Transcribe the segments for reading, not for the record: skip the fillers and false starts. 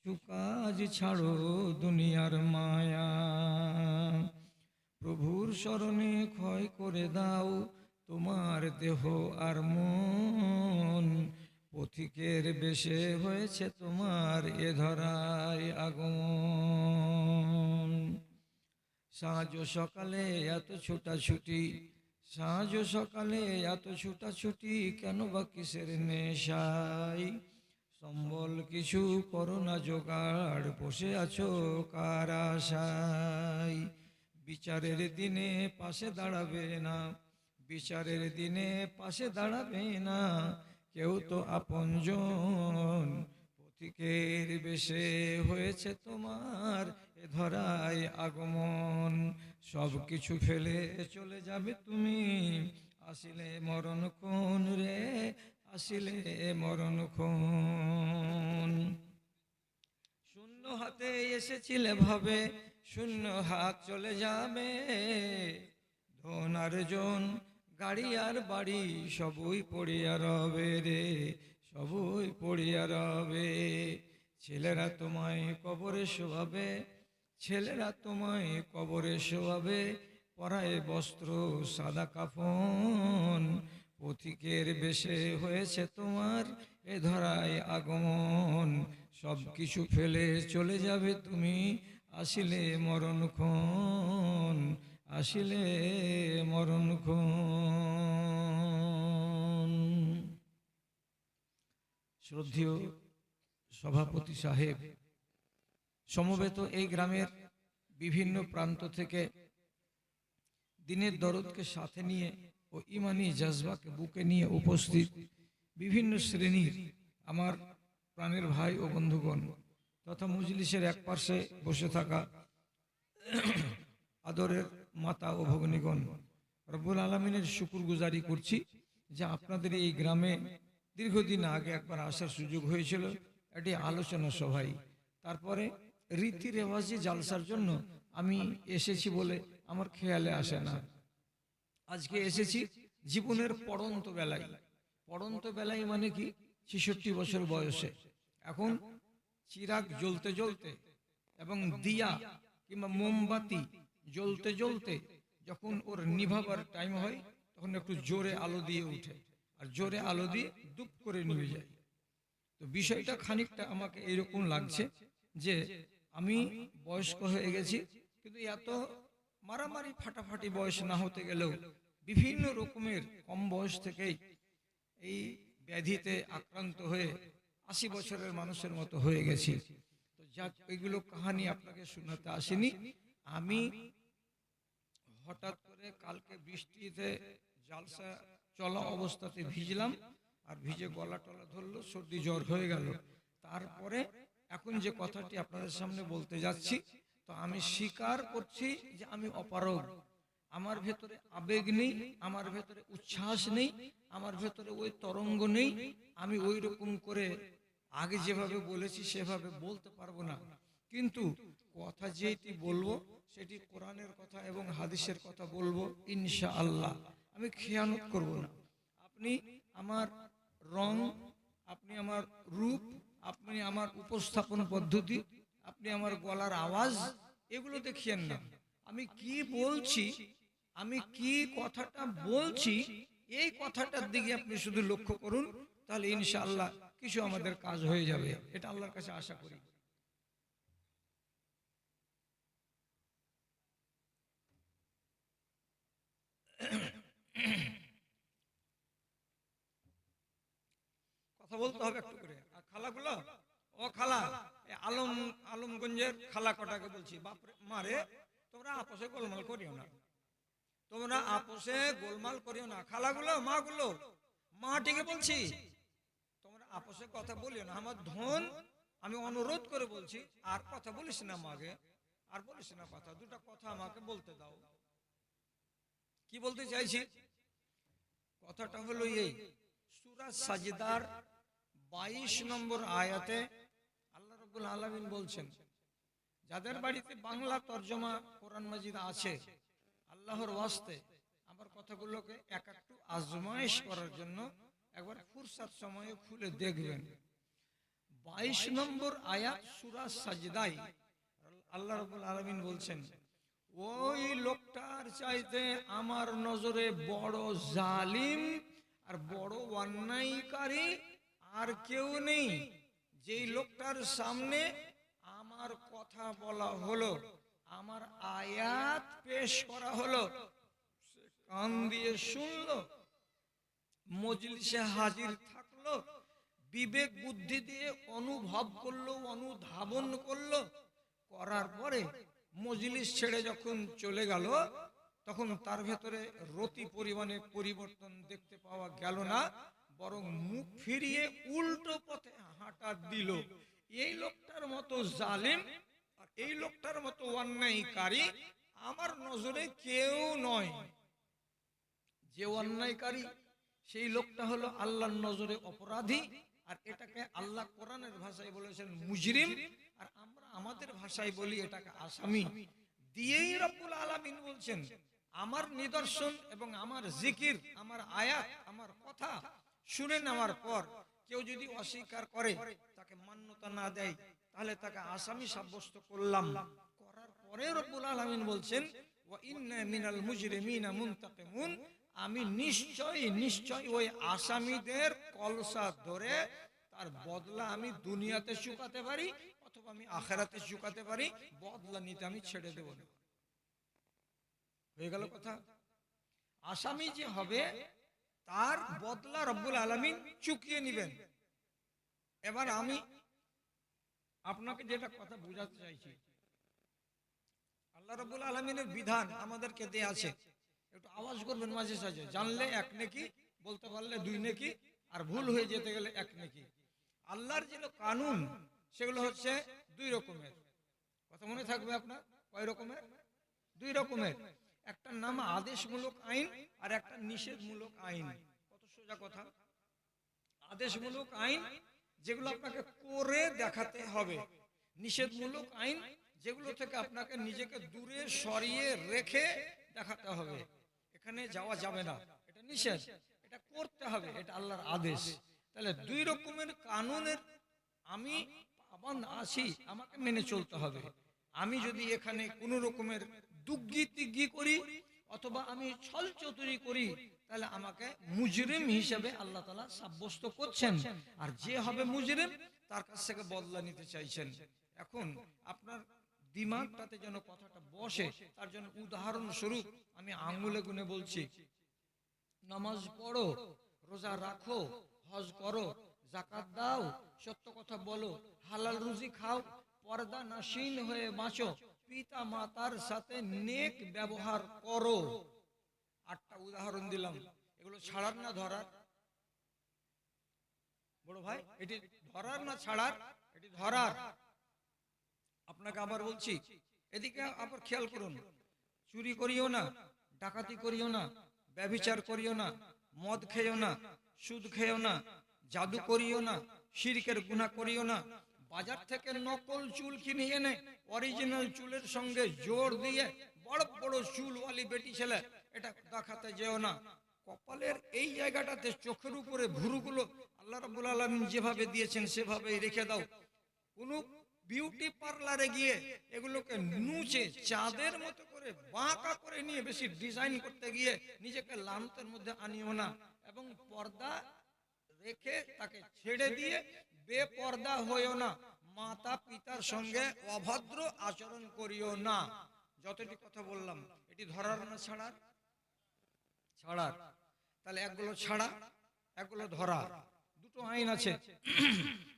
কিছু কাজ ছাড়ো দুনিয়ার মায়া, প্রভুর শরণে ক্ষয় করে দাও তোমার দেহ আর মন। পথিকের বেশে হয়েছে তোমার এ ধরায় আগমন। সাঁঝ সকালে এত ছোটাছুটি, সাঁঝ সকালে এত ছুটাছুটি, কেন বা কিসের নেশায়? সম্বল কিছু করো না জোগাড়, বসে আছো কার আশায়? বিচারের দিনে পাশে দাঁড়াবে না, বিচারের দিনে পাশে দাঁড়াবে না কেউ তো আপনজন। পথিকের বেশে হয়েছে তোমার এ ধরায় আগমন। সব কিছু ফেলে চলে যাবে তুমি, আসিলে মরণ কোন রে, আসিলে মরণ কোন। শূন্য হাতে এসেছিলে ভাবে, শূন্য হাত চলে যাবে। ধন আর জন, গাড়ি আর বাড়ি, সবই পড়িয়া রবে রে, সবই পড়িয়া রবে। ছেলেরা তোমায় কবরে শোয়াবে, ছেলেরা তোমায় কবরে শোয়াবে, পরায় বস্ত্র সাদা কাফন। পথিকের বেশে হয়েছে তোমার এ ধরায় আগমন। সব কিছু ফেলে চলে যাবে তুমি, আসিলে মরণক্ষণ, আসিলে মরণক্ষণ। শ্রদ্ধেয় সভাপতি সাহেব, সমবেত এই গ্রামের বিভিন্ন প্রান্ত থেকে দিনের দরদকে সাথে নিয়ে ও ইমানি জজবাকে বুকে নিয়ে উপস্থিত বিভিন্ন শ্রেণীর আমার প্রাণের ভাই ও বন্ধুগণ তথা মজলিসের এক পাশে বসে থাকা আদরের মাতা ও ভগ্নীগণ, রব্বুল আলমিনের শুকুর গুজারি করছি যে আপনাদের এই গ্রামে দীর্ঘদিন আগে একবার আসার সুযোগ হয়েছিল একটি আলোচনা সভায়। তারপরে রীতি রেওয়াজি জালসার জন্য আমি এসেছি বলে আমার খেয়ালে আসে না। আজকে এসেছি জীবনের পড়ন্ত বেলায়। পড়ন্ত বেলায় মানে কি, ৬৬ বছর বয়সে। এখন চিরাগ জ্বলতে জ্বলতে এবং দিয়া কিংবা মোমবাতি জ্বলতে জ্বলতে যখন ওর নিভাবার টাইম হয় তখন একটু জোরে আলো দিয়ে উঠে, আর জোরে আলো দিয়ে দুপ করে নিভে যায়। তো বিষয়টা খানিকটা আমাকে এরকম লাগছে যে আমি বয়স্ক হয়ে গেছি, কিন্তু এত মারামারি ফাটাফাটি বয়স না হতে গেলেও বিভিন্ন রকমের কম বয়স থেকেই এই ব্যাধিতে আক্রান্ত হয়ে ৮০ বছরের মানুষের মতো হয়ে গেছি। তো যাক, এগুলো কাহানি আপনাকে শোনাতে আসেনি। আমি হঠাৎ করে কালকে বৃষ্টিতে জালসা চলা অবস্থাতে ভিজলাম, আর ভিজে গলা টলা ধরলো, সর্দি জ্বর হয়ে গেল। তারপরে এখন যে কথাটি আপনাদের সামনে বলতে যাচ্ছি, তো আমি স্বীকার করছি যে আমি অপারগ। আমার ভেতরে আবেগ নেই, আমার ভেতরে উচ্ছ্বাস নেই, আমার ভেতরে ওই তরঙ্গ নেই। আমি ওই রকম করে আগে যেভাবে বলেছি সেভাবে বলতে পারবো না, কিন্তু কথা যেটি বলবো সেটি কোরআনের কথা এবং হাদিসের কথা বলবো ইনশাআল্লাহ। আমি খেয়ানত করব না। আপনি আমার রং, আপনি আমার রূপ, আপনি আমার উপস্থাপন পদ্ধতি, আপনি আমার গলার আওয়াজ, এগুলো দেখিয়েন না। আমি কি বলছি, আমি কি কথাটা বলছি, এই কথাটার দিকে আপনি শুধু লক্ষ্য করুন, তাহলে ইনশাআল্লাহ কিছু আমাদের কাজ হয়ে যাবে, এটা আল্লাহর কাছে আশা করি। কথা বলতে হবে একটু করে। আর খালাগুলো, ও খালা, আলমগঞ্জের খালা কটাকে বলছি, বাপরে মারে, তোমরা আপোষে গোলমাল করিও না, তোমরা আপোষে গোলমাল করিও না। খালাগুলো, মাগুলো, মাটিকে বলছি, তোমরা আপোষে কথা বলিও না। আমার ধন, আমি অনুরোধ করে বলছি, আর কথা বলিস না মাকে, আর বলিস না কথা, দুটা কথা আমাকে বলতে দাও। কি বলতে চাইছি, কথাটা হলো এই, সূরা সাজদার 22 নম্বর আয়াতে আল্লাহ রাব্বুল আলামিন বলছেন, যাদের বাড়িতে বাংলা তরজমা কোরআন মাজিদ আছে, আল্লাহর ওয়াস্তে আমার কথাগুলোকে এক একটু আজমাইশ করার জন্য একবার ফুরসাত সময়ে খুলে দেখবেন। 22 নম্বর আয়াত সূরা সাজদায় আল্লাহ রাব্বুল আলামিন বলছেন, ওই লোকটার চাইতে আমার নজরে বড় জালিম আর বড় অন্যায়কারী আর কেউ নেই। যেই লোকটার সামনে আমার কথা বলা হলো, আমার আয়াত পেশ করা হলো, সে কান দিয়ে শুনলো, মজলিসে হাজির থাকলো, বিবেক বুদ্ধি দিয়ে অনুভব করলো, অনুধাবন করলো, করার পরে মজলিস ছেড়ে যখন চলে গেল, তখন তার ভেতরে রতি পরিমাণে পরিবর্তন দেখতে পাওয়া গেল না, বরং মুখ ফিরিয়ে উল্টো পথে হাঁটা দিল। এই লোকটার মতো জালিম আর এই লোকটার মতো অন্যায়কারী আমার নজরে কেউ নয়। যে অন্যায়কারী সেই লোকটা হলো আল্লাহর নজরে অপরাধী, আর এটাকে আল্লাহ কোরআনের ভাষায় বলেছেন মুজরিম, আর আমরা আমাদের ভাষায় বলি এটাকে আসামি। দিয়েই রব্বুল আলামিন বলছেন, আমার নিদর্শন এবং আমার জিকির, আমার আয়াত, আমার কথা শুনে নেওয়ার পর কেউ যদি অস্বীকার করে, তাকে মান্যতা না দেয়, তাহলে তাকে আসামি সাব্যস্ত করলাম। করার পরে রব্বুল আলামিন বলছেন, ওয়া ইন্না মিনাল মুজরিমিনা মুনতাকিমুন, আমি নিশ্চয় ওই আসামিদের কলসা ধরে তার বদলা আমি দুনিয়াতে চুকাতে পারি, অথবা আমি আখিরাতে চুকাতে পারি, বদলা নিতে আমি ছেড়ে দেব না। হয়ে গেল কথা। আসামি যে হবে তার বদলা রব্বুল আলামিন চুকিয়ে নেবেন। এবার আমি আপনাকে যেটা কথা বোঝাতে চাইছি, আল্লাহ রাব্বুল আলামিনের বিধান আমাদেরকে দেয়া আছে, একটু আওয়াজ করবেন মাঝে সাঝে, জানলে এক নেকি, বলতে পারলে 2 নেকি, আর ভুল হয়ে যেতে গেলে 1 নেকি। আল্লাহর যে কানুন সেগুলো হচ্ছে 2 রকমের। কথা মনে থাকবে আপনার? কয় রকমের? 2 রকমের। একটা নাম আদেশমূলক আইন আর একটা নিষেধমূলক আইন। কত সোজা কথা। আদেশমূলক আইন যেগুলো আপনাকে করে দেখাতে হবে, নিষেধমূলক আইন যেগুলো থেকে আপনাকে নিজেকে দূরে সরিয়ে রেখে দেখাতে হবে। এখানে যাওয়া যাবে না, এটা নিষেধ, এটা করতে হবে, এটা আল্লাহর আদেশ। তাহলে 2 রকমের কানুনের আমি পাবন্দ আছি, আমাকে মেনে চলতে হবে। আমি যদি এখানে কোন রকমের দুগ্গি তিগ্গি করি অথবা আমি ছল চতুরি করি, তাহলে আমাকে মুজরিম হিসেবে আল্লাহ তাআলা সাব্যস্ত করছেন, আর যে হবে মুজরিম তার কাছ থেকে বদলা নিতে চাইছেন। এখন আপনার দিমাগটাতে যেন কথাটা বসে, তার জন্য উদাহরণ স্বরূপ আমি আঙ্গুলে গুনে বলছি, নামাজ পড়ো, রোজা রাখো, হজ করো, যাকাত দাও, সত্য কথা বলো, হালাল রুজি খাও, পর্দা নাশীন হয়ে বাঁচো, পিতা মাতার সাথে নেক ব্যবহার করো। 8টা উদাহরণ দিলাম। এগুলো ছাড়ার না ধরার? বড় ভাই, এটি ধরার না ছাড়ার? এটি ধরার। আপনাকে আবার বলছি, এদিকে আবার খেয়াল করুন, চুরি করিও না, ডাকাতি করিও না, ব্যভিচার করিও না, মদ খেও না, সুদ খেও না, জাদু করিও না, শিরকের গুনাহ করিও না, বাজার থেকে নকল চুল কিনে এনে অরিজিনাল চুলের সঙ্গে জোর দিয়ে বড় বড় চুলওয়ালি বেটি ছেলে এটা দেখাতে যেও না, কপালের এই জায়গাটাতে চোখের উপরে ভুরুগুলো আল্লাহ রাব্বুল আলামিন যেভাবে দিয়েছেন সেভাবেই রেখে দাও। কোন বিউটি পার্লারে গিয়ে এগুলোকে নুচে চাঁদের মতো করে বাঁকা করে নিয়ে বেশি ডিজাইন করতে গিয়ে নিজেকে লানতের মধ্যে আনিও না, এবং পর্দা রেখে তাকে ছেড়ে দিয়ে বেপর্দা হইও না, মাতা পিতার সঙ্গে অভদ্র আচরণ করিও না। যতটি কথা বললাম, এটি ধরার না ছাড়ার? ছাড়ার। তাহলে একগুলো ছাড়া, একগুলো ধরা, 2টো আইন আছে।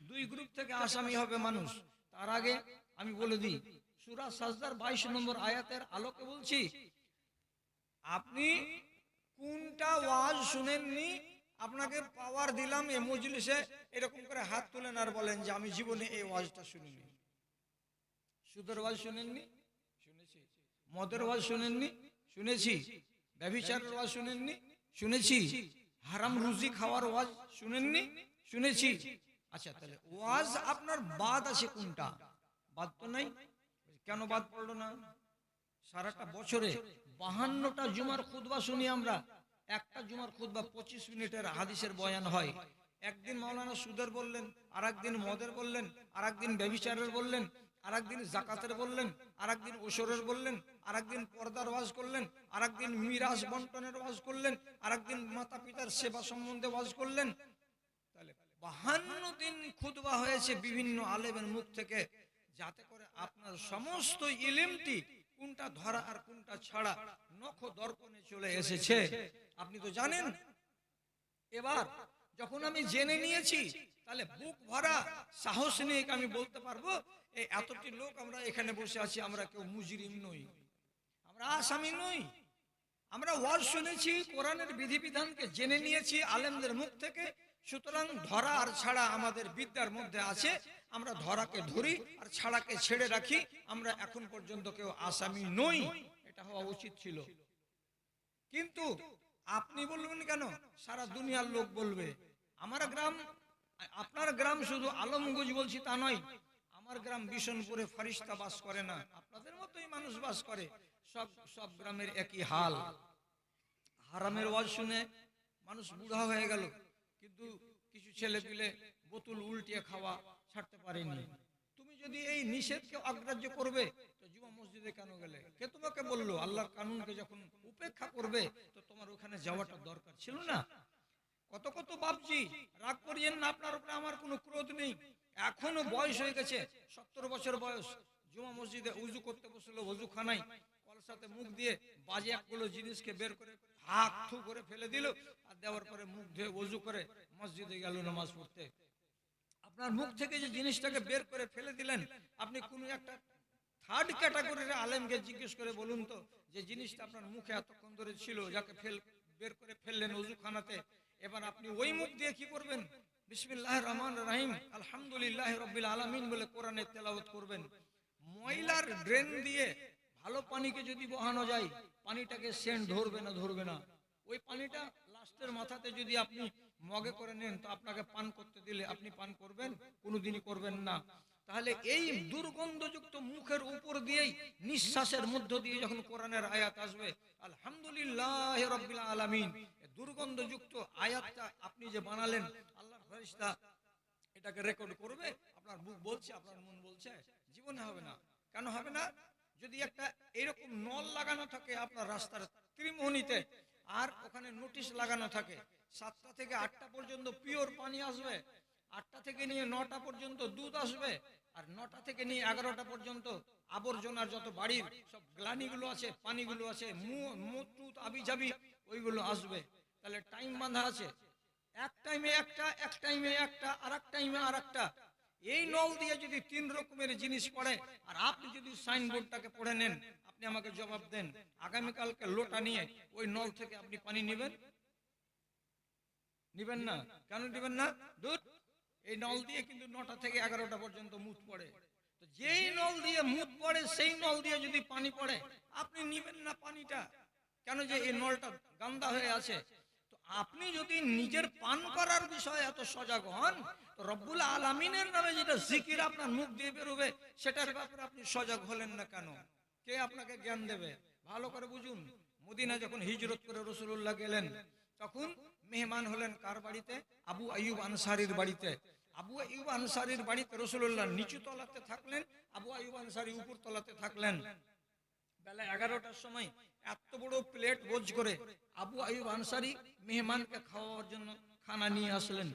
2 গ্রুপ থেকে আসামি হবে মানুষ। তার আগে আমি বলে দিই, সূরা সাজদার 22 নম্বর আয়াতের আলোকে বলছি, আপনি কোনটা ওয়াজ শুনেননি, আপনাকে পাওয়ার দিলাম এই মজলিসে এরকম করে হাত তুলেন আর বলেন যে আমি জীবনে এই ওয়াজটা শুনিনি। সুদের ওয়াজ শুনেননি? শুনেছি। মদের ওয়াজ শুনেননি? শুনেছি। ব্যভিচারের ওয়াজ শুনেননি? শুনেছি। হারাম রুজি খাওয়ার ওয়াজ শুনেননি? শুনেছি। আচ্ছা, তাহলে ওয়াজ আপনার বাদ আছে কোনটা? বাদ তো নাই। কেন বাদ পড়লো না? সারাটা বছরে 52টা জুমার খুতবা শুনি আমরা, একটা জুমার খুতবা 25 মিনিটের হাদিসের বয়ান হয়, একদিন মাওলানা সুদের বললেন, আর একদিন মদের বললেন, আর একদিন ব্যভিচারের বললেন, আর একদিন জাকাতের বললেন, আর একদিন ওসরের বললেন, আর একদিন পর্দার ওয়াজ করলেন, আর একদিন মিরাজ বন্টনের ওয়াজ করলেন, আর একদিন মাতা পিতার সেবা সম্বন্ধে ওয়াজ করলেন। তাহলে 52 দিন খুতবা হয়েছে বিভিন্ন আলেমের মুখ থেকে, যাতে করে আপনার সমস্ত ইলমটি কোনটা ধরা আর কোনটা ছাড়া নখ দর্পণে চলে এসেছে। আপনি তো জানেন। এবার যখন আমি জেনে নিয়েছি, তাহলে বুক ভরা সাহস নিয়ে আমি বলতে পারবো এই এতটি লোক আমরা এখানে বসে আছি, আমরা কেউ মুজরিম নই, আমরা আসামি নই। আমরা ওয়াজ শুনেছি, কোরআনের বিধিবিধানকে জেনে নিয়েছি আলেমদের মুখ থেকে। সুতরাং ধরা আর ছাড়া আমাদের বিদ্যার মধ্যে আছে। আমরা ধরাকে ধরি আর ছাড়াকে ছেড়ে রাখি। আমরা এখন পর্যন্ত কেউ আসামি নই, এটা হওয়া উচিত ছিল। কিন্তু আপনি বলবেন কেন? সারা দুনিয়ার লোক বলবে। আমার গ্রাম, আপনার গ্রাম শুধু আলমগঞ্জ বলছি তা নয়, আমার গ্রাম বিশনপুরে ফারিস্তা বাস করে না, আপনাদের মতোই মানুষ বাস করে। সব গ্রামের একই হাল। হারামের ওয়াজ শুনে মানুষ বুড়া হয়ে গেল, কিন্তু কিছু ছেলে পিলে বোতল উল্টিয়ে খাওয়া ছাড়তে পারেনি। তুমি যদি এই নিষেধকে অগ্রাহ্য করবে, তো জুমা মসজিদে কেন গেলে? কে তোমাকে বললো? আল্লাহর কানুনকে যখন উপেক্ষা করবে, তো তোমার ওখানে যাওয়াটা দরকার ছিল না। কত কত বাপজি, রাগ করিয়েন না, আপনার উপরে আমার কোনো ক্রোধ নেই। এখনো বয়স হয়ে গেছে, 70 বছর বয়স, জুমা মসজিদে উজু করতে বসলো, ওযুখানায় কলসাতে মুখ দিয়ে বাজে একগুলো জিনিসকে বের করে হাত থু করে ফেলে দিল, আর দেওয়ার পরে মুখ ধুয়ে ওযু করে মসজিদে গেল নামাজ পড়তে। আপনার মুখ থেকে যে জিনিসটাকে বের করে ফেলে দিলেন, আপনি কোনো একটা থার্ড ক্যাটাগরির আলেমকে জিজ্ঞেস করে বলুন তো, যে জিনিসটা আপনার মুখে এতক্ষণ ধরে ছিল, যাকে বের করে ফেললেন ওযুখানাতে, এবার আপনি ওই মুখ দিয়ে কি করবেন? বিসমিল্লাহির রহমানির রহিম, আলহামদুলিল্লাহি রাব্বিল আলামিন বলে কোরআনের তেলাওয়াত করবেন। ময়লার ড্রেন দিয়ে ভালো পানিকে যদি বহানো যায়, পানিটাকে সেন্ট ধরবে না? ধরবে না। ওই পানিটা লাস্টের মাথাতে যদি আপনি মগে করে নেন, তো আপনাকে পান করতে দিলে আপনি পান করবেন? কোনোদিনই করবেন না। তাহলে এই দুর্গন্ধযুক্ত মুখের উপর দিয়েই, নিঃশ্বাসের মধ্য দিয়ে যখন কোরআনের আয়াত আসবে, আলহামদুলিল্লাহি রাব্বিল আলামিন, দুর্গন্ধযুক্ত আয়াতটা আপনি যে বানালেন, আল্লাহর ফেরেশতা এটাকে রেকর্ড করবে। আপনার বুক বলছে, আপনার মন বলছে, জীবনে হবে না। কেন হবে না? যদি একটা এরকম নল লাগানো থাকে আপনার রাস্তার ত্রিমোহনীতে, আর ওখানে নোটিশ লাগানো থাকে 7টা থেকে 8টা পর্যন্ত পিওর পানি আসবে, 8টা থেকে নিয়ে 9টা পর্যন্ত দুধ আসবে, আর 9টা থেকে নিয়ে 11টা পর্যন্ত আবর্জনার যত বাড়ির সব গ্লানিগুলো আছে, পানিগুলো আছে, মুত আবিজাবি ওইগুলো আসবে। তাহলে টাইম বাঁধা আছে, এক টাইমে একটা, এক টাইমে একটা, আর এক টাইমে আর একটা। এই নল দিয়ে যদি 3 রকমের জিনিস পড়ে, আর আপনি যদি সাইনবোর্ডটাকে পড়ে নেন, আপনি আমাকে জবাব দেন, আগামীকালকে লোটা নিয়ে ওই নল থেকে আপনি পানি নেবেন? নিবেন না। কেন নিবেন না? দুধ এই নল দিয়ে কিন্তু 9টা থেকে 11টা পর্যন্ত মুত পড়ে। তো যেই নল দিয়ে মুত পড়ে, সেই নল দিয়ে যদি পানি পড়ে, আপনি নিবেন না পানিটা? কেন? যে এই নলটা গান্দা হয়ে আছে। তো আপনি যদি নিজের পান করার বিষয়ে এত সজাগ হন, তো রব্বুল আলামিনের নামে যেটা জিকির আপনার মুখ দিয়ে বেরোবে, সেটার ব্যাপারে আপনি সজাগ হলেন না কেন? কে আপনাকে জ্ঞান দেবে? ভালো করে বুঝুন। মদিনা যখন হিজরত করে রাসূলুল্লাহ গেলেন, তখন মেহমান হলেন কার বাড়িতে? আবু আইয়ুব আনসারীর বাড়িতে। আবু আইয়ুব আনসারীর বাড়িতে রাসূলুল্লাহ নিচু তলাতে থাকলেন, আবু আইয়ুব আনসারী উপর তলাতে থাকলেন। বেলা 11টার সময় এত বড় প্লেট বোঝ করে আবু আইয়ুব আনসারী মেহমানকে খাওয়ার জন্য খানা নিয়ে আসলেন।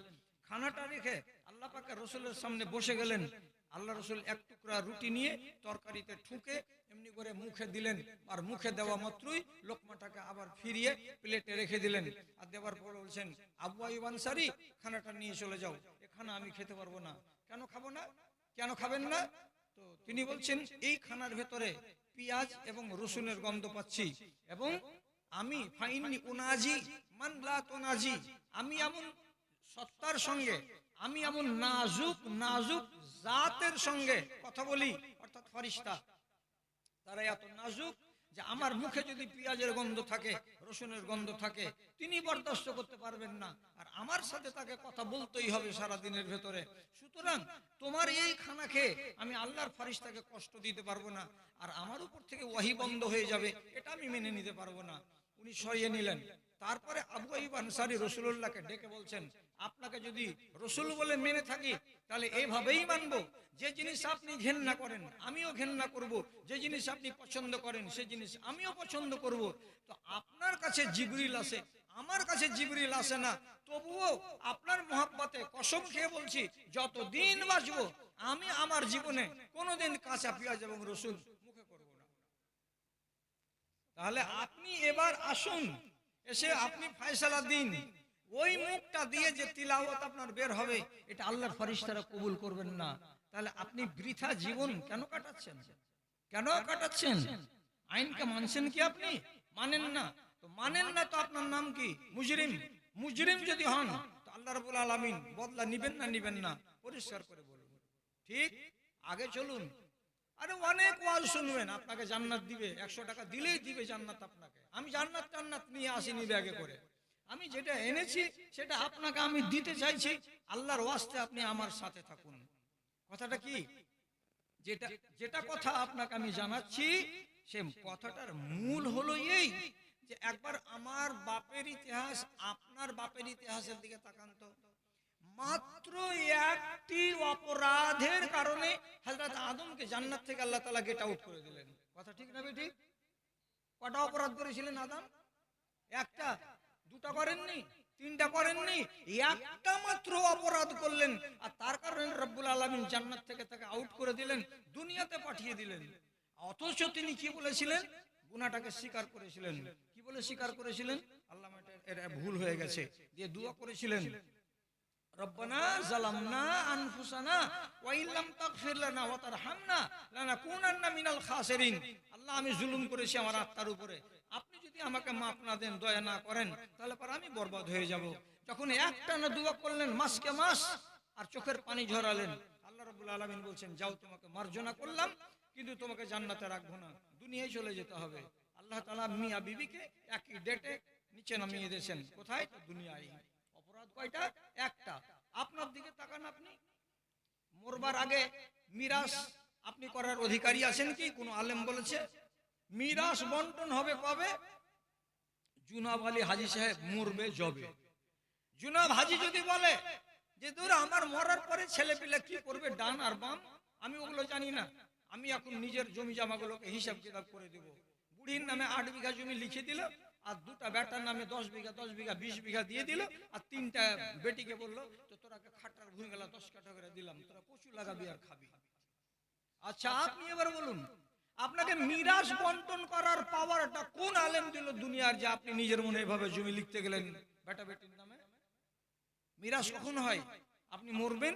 খানাটা রেখে আল্লাহ পাকের রাসূলের সামনে বসে গেলেন। আল্লাহ রাসূল এক টুকরা রুটি নিয়ে তরকারিতে ঠুকে এমনি করে মুখে দিলেন, আর মুখে দেওয়া মাত্রই লোকমাটাকে আবার ফিরিয়ে প্লেটে রেখে দিলেন। আর দেওয়ার পর বলছেন, আবু আইয়ুব আনসারী, খানাটা নিয়ে চলে যাও, এ খানা আমি খেতে পারবো না। কেন খাবো না? কেন খাবেন না? তো তিনি বলছেন, এই খানার ভেতরে পেঁয়াজ এবং রসুনের গন্ধ পাচ্ছি, এবং আমি ফাইন্নি উনাজি মান লা তুনাজি, আমি এমন সত্তার সঙ্গে, আমি এমন নাজুক নাজুক জাতের সঙ্গে কথা বলি, অর্থাৎ ফেরেশতা। তারা এত নাজুক যে আমার মুখে যদি পেঁয়াজের গন্ধ থাকে, রসুনের গন্ধ থাকে, তিনি বরদাস্ত করতে পারবেন না, আর আমার সাথে তাকে কথা বলতেই হবে সারা দিনের ভেতরে। সুতরাং তোমার এই খানা খেয়ে আমি আল্লাহর ফেরেশতাকে কষ্ট দিতে পারবো না, আর আমার উপর থেকে ওয়াহি বন্ধ হয়ে যাবে, এটা আমি মেনে নিতে পারবো না। উনি সরিয়ে নিলেন। তারপরে আবু আইয়ুব আনসারী রাসূলুল্লাহকে ডেকে বলছেন, আপনাকে যদি রসুল বলে মেনে থাকি তাহলে এইভাবেই মানবো, যে জিনিস আপনি ঘেন্না করেন আমিও ঘেন্না করব, যে জিনিস আপনি পছন্দ করেন সেই জিনিস আমিও পছন্দ করব। তো আপনার কাছে জিবরিল আসে, আমার কাছে জিবরিল আসে না, তবুও আপনার মহব্বতে কসম খেয়ে বলছি যতদিন বাঁচবো আমি আমার জীবনে কোনোদিন কাঁচা পেঁয়াজ এবং রসুন মুখে করব না। তাহলে আপনি এবার আসুন, এসে আপনি ফয়সালা দিন, ওই মুখটা দিয়ে যে তিলাওয়াত আপনার বের হবে এটা আল্লাহর ফেরেশতারা কবুল করবেন না। তাহলে আপনি বৃথা জীবন কেন কাটাচ্ছেন? কেন কাটাচ্ছেন? আইনকে মানছেন কি আপনি? মানেন না। তো মানেন না তো আপনার নাম কি? মুজরিম। মুজরিম যদি হন তো আল্লাহ রাব্বুল আলামিন বদলা নিবেন না নিবেন না পরিষ্কার করে বলুন। ঠিক? আগে চলুন। আরে অনেক ওয়াজ শুনবেন, আপনাকে জান্নাত দিবে, 100 টাকা দিলেই দিবে জান্নাত আপনাকে। আমি জান্নাত নিয়ে আসিনি ব্যাগে করে, আমি যেটা এনেছি সেটা আপনাকে আমি দিতে চাইছি। আল্লাহর ওয়াস্তে আপনি আমার সাথে থাকুন। কথাটা কি? যেটা কথা আপনাকে আমি জানাচ্ছি সে কথাটার মূল হলো এই যে একবার আমার বাপের ইতিহাস আপনার বাপের ইতিহাসের দিকে তাকান তো। মাত্র একটি অপরাধের কারণে হযরত আদমকে জান্নাত থেকে আল্লাহ তাআলা গেট আউট করে দিলেন। কথা ঠিক না বেঠিক? কটা অপরাধ করেছিলেন আদম? একটা? দুটা করেননি? তিনটা করেননি? একটা মাত্র অপরাধ করলেন, আর তার কারণে রব্বুল আলামিন জান্নাত থেকে তাকে আউট করে দিলেন, দুনিয়াতে পাঠিয়ে দিলেন। অথচ তিনি কি বলেছিলেন? গুনাহটাকে স্বীকার করেছিলেন। কি বলে স্বীকার করেছিলেন? আল্লাহ এটা ভুল হয়ে গেছে দিয়ে দোয়া করেছিলেন, রব্বানা যালামনা আনফুসানা ওয়া ইল্লাম তাগফির লানা ওয়া তারহামনা লানাকুনান্না মিনাল খাসিরিন। আল্লাহ, আমি জুলুম করেছি আমার আত্মার উপরে, আপনি যদি আমাকে মাফ না দেন, দয়া না করেন, তাহলে পর আমি বরবাদ হয়ে যাব। যখন একটানা দোয়া করলেন মাসকে মাস আর চোখের পানি ঝরালেন, আল্লাহ রাব্বুল আলামিন বলছেন, যাও তোমাকে মার্জনা করলাম, কিন্তু তোমাকে জান্নাতে রাখবো না, দুনিয়ায় চলে যেতে হবে। আল্লাহ তাআলা মিয়া বিবিকে একই ডেটে নিচে নামিয়ে দিয়েছেন। কোথায়? দুনিয়ায়। অপরাধ কয়টা? একটা। আপনার দিকে তাকান, আপনি মরবার আগে মিরাস আপনি করার অধিকারী আছেন কি? কোন আলেম বলেছে? মিরাস বন্টন হবে কবে? জুনাব আলী হাজী সাহেব মরবে জবে। জুনাব হাজী যদি বলে যে দূর আমার মরার পরে ছেলে পেলে কি করবে ডান আর বাম, আমি ওগুলো জানি না, আমি এখন নিজের জমি জামাগুলোকে হিসাব কিতাব করে দেব। বুড়ির নামে 8 বিঘা জমি লিখে দিল, আর দুটা বেটার নামে 10 বিঘা 10 বিঘা 20 বিঘা দিয়ে দিল, আর তিনটা বেটিকে বললো তো তোরাকে খাটার ভুঁই গেলা 10 কাঠা করে দিলাম, তোরা কচু লাগাবি আর খাবি। আচ্ছা আপনি এবার বলুন, আপনাকে মিরাস বন্টন করার পাওয়ারটা কোন আলেম দিল দুনিয়ার, যে আপনি নিজের মনে এভাবে জমি লিখতে গেলেন বেটা বেটির নামে? মিরাস কখন হয়? আপনি মরবেন,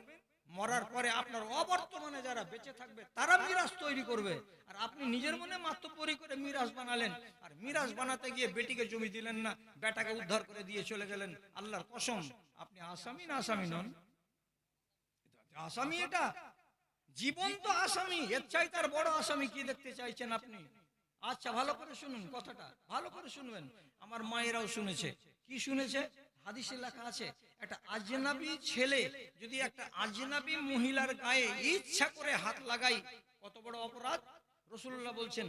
মরার পরে আপনার অবর্তমানে যারা বেঁচে থাকবে তারা মিরাস তৈরি করবে, আর আপনি নিজের মনে মাতব্বরি করে মিরাস বানালেন। আর মিরাস বানাতে গিয়ে বেটিকে জমি দিলেন না, বেটাকে উদ্ধার করে দিয়ে চলে গেলেন। আল্লাহর কসম, আপনি আসামি না আসামি নন? আসামি, এটা জীবন্ত আসামি। এর চাইতে আর বড় আসামি কি দেখতে চাইছেন আপনি? আচ্ছা ভালো করে শুনুন, কথাটা ভালো করে শুনবেন। আমার মায়েরাও শুনেছে। কি শুনেছে? হাদিসে লেখা আছে, একটা আজনাবী ছেলে যদি একটা আজনাবী মহিলার গায়ে ইচ্ছা করে হাত লাগাই, কত বড় অপরাধ? রাসূলুল্লাহ বলছেন,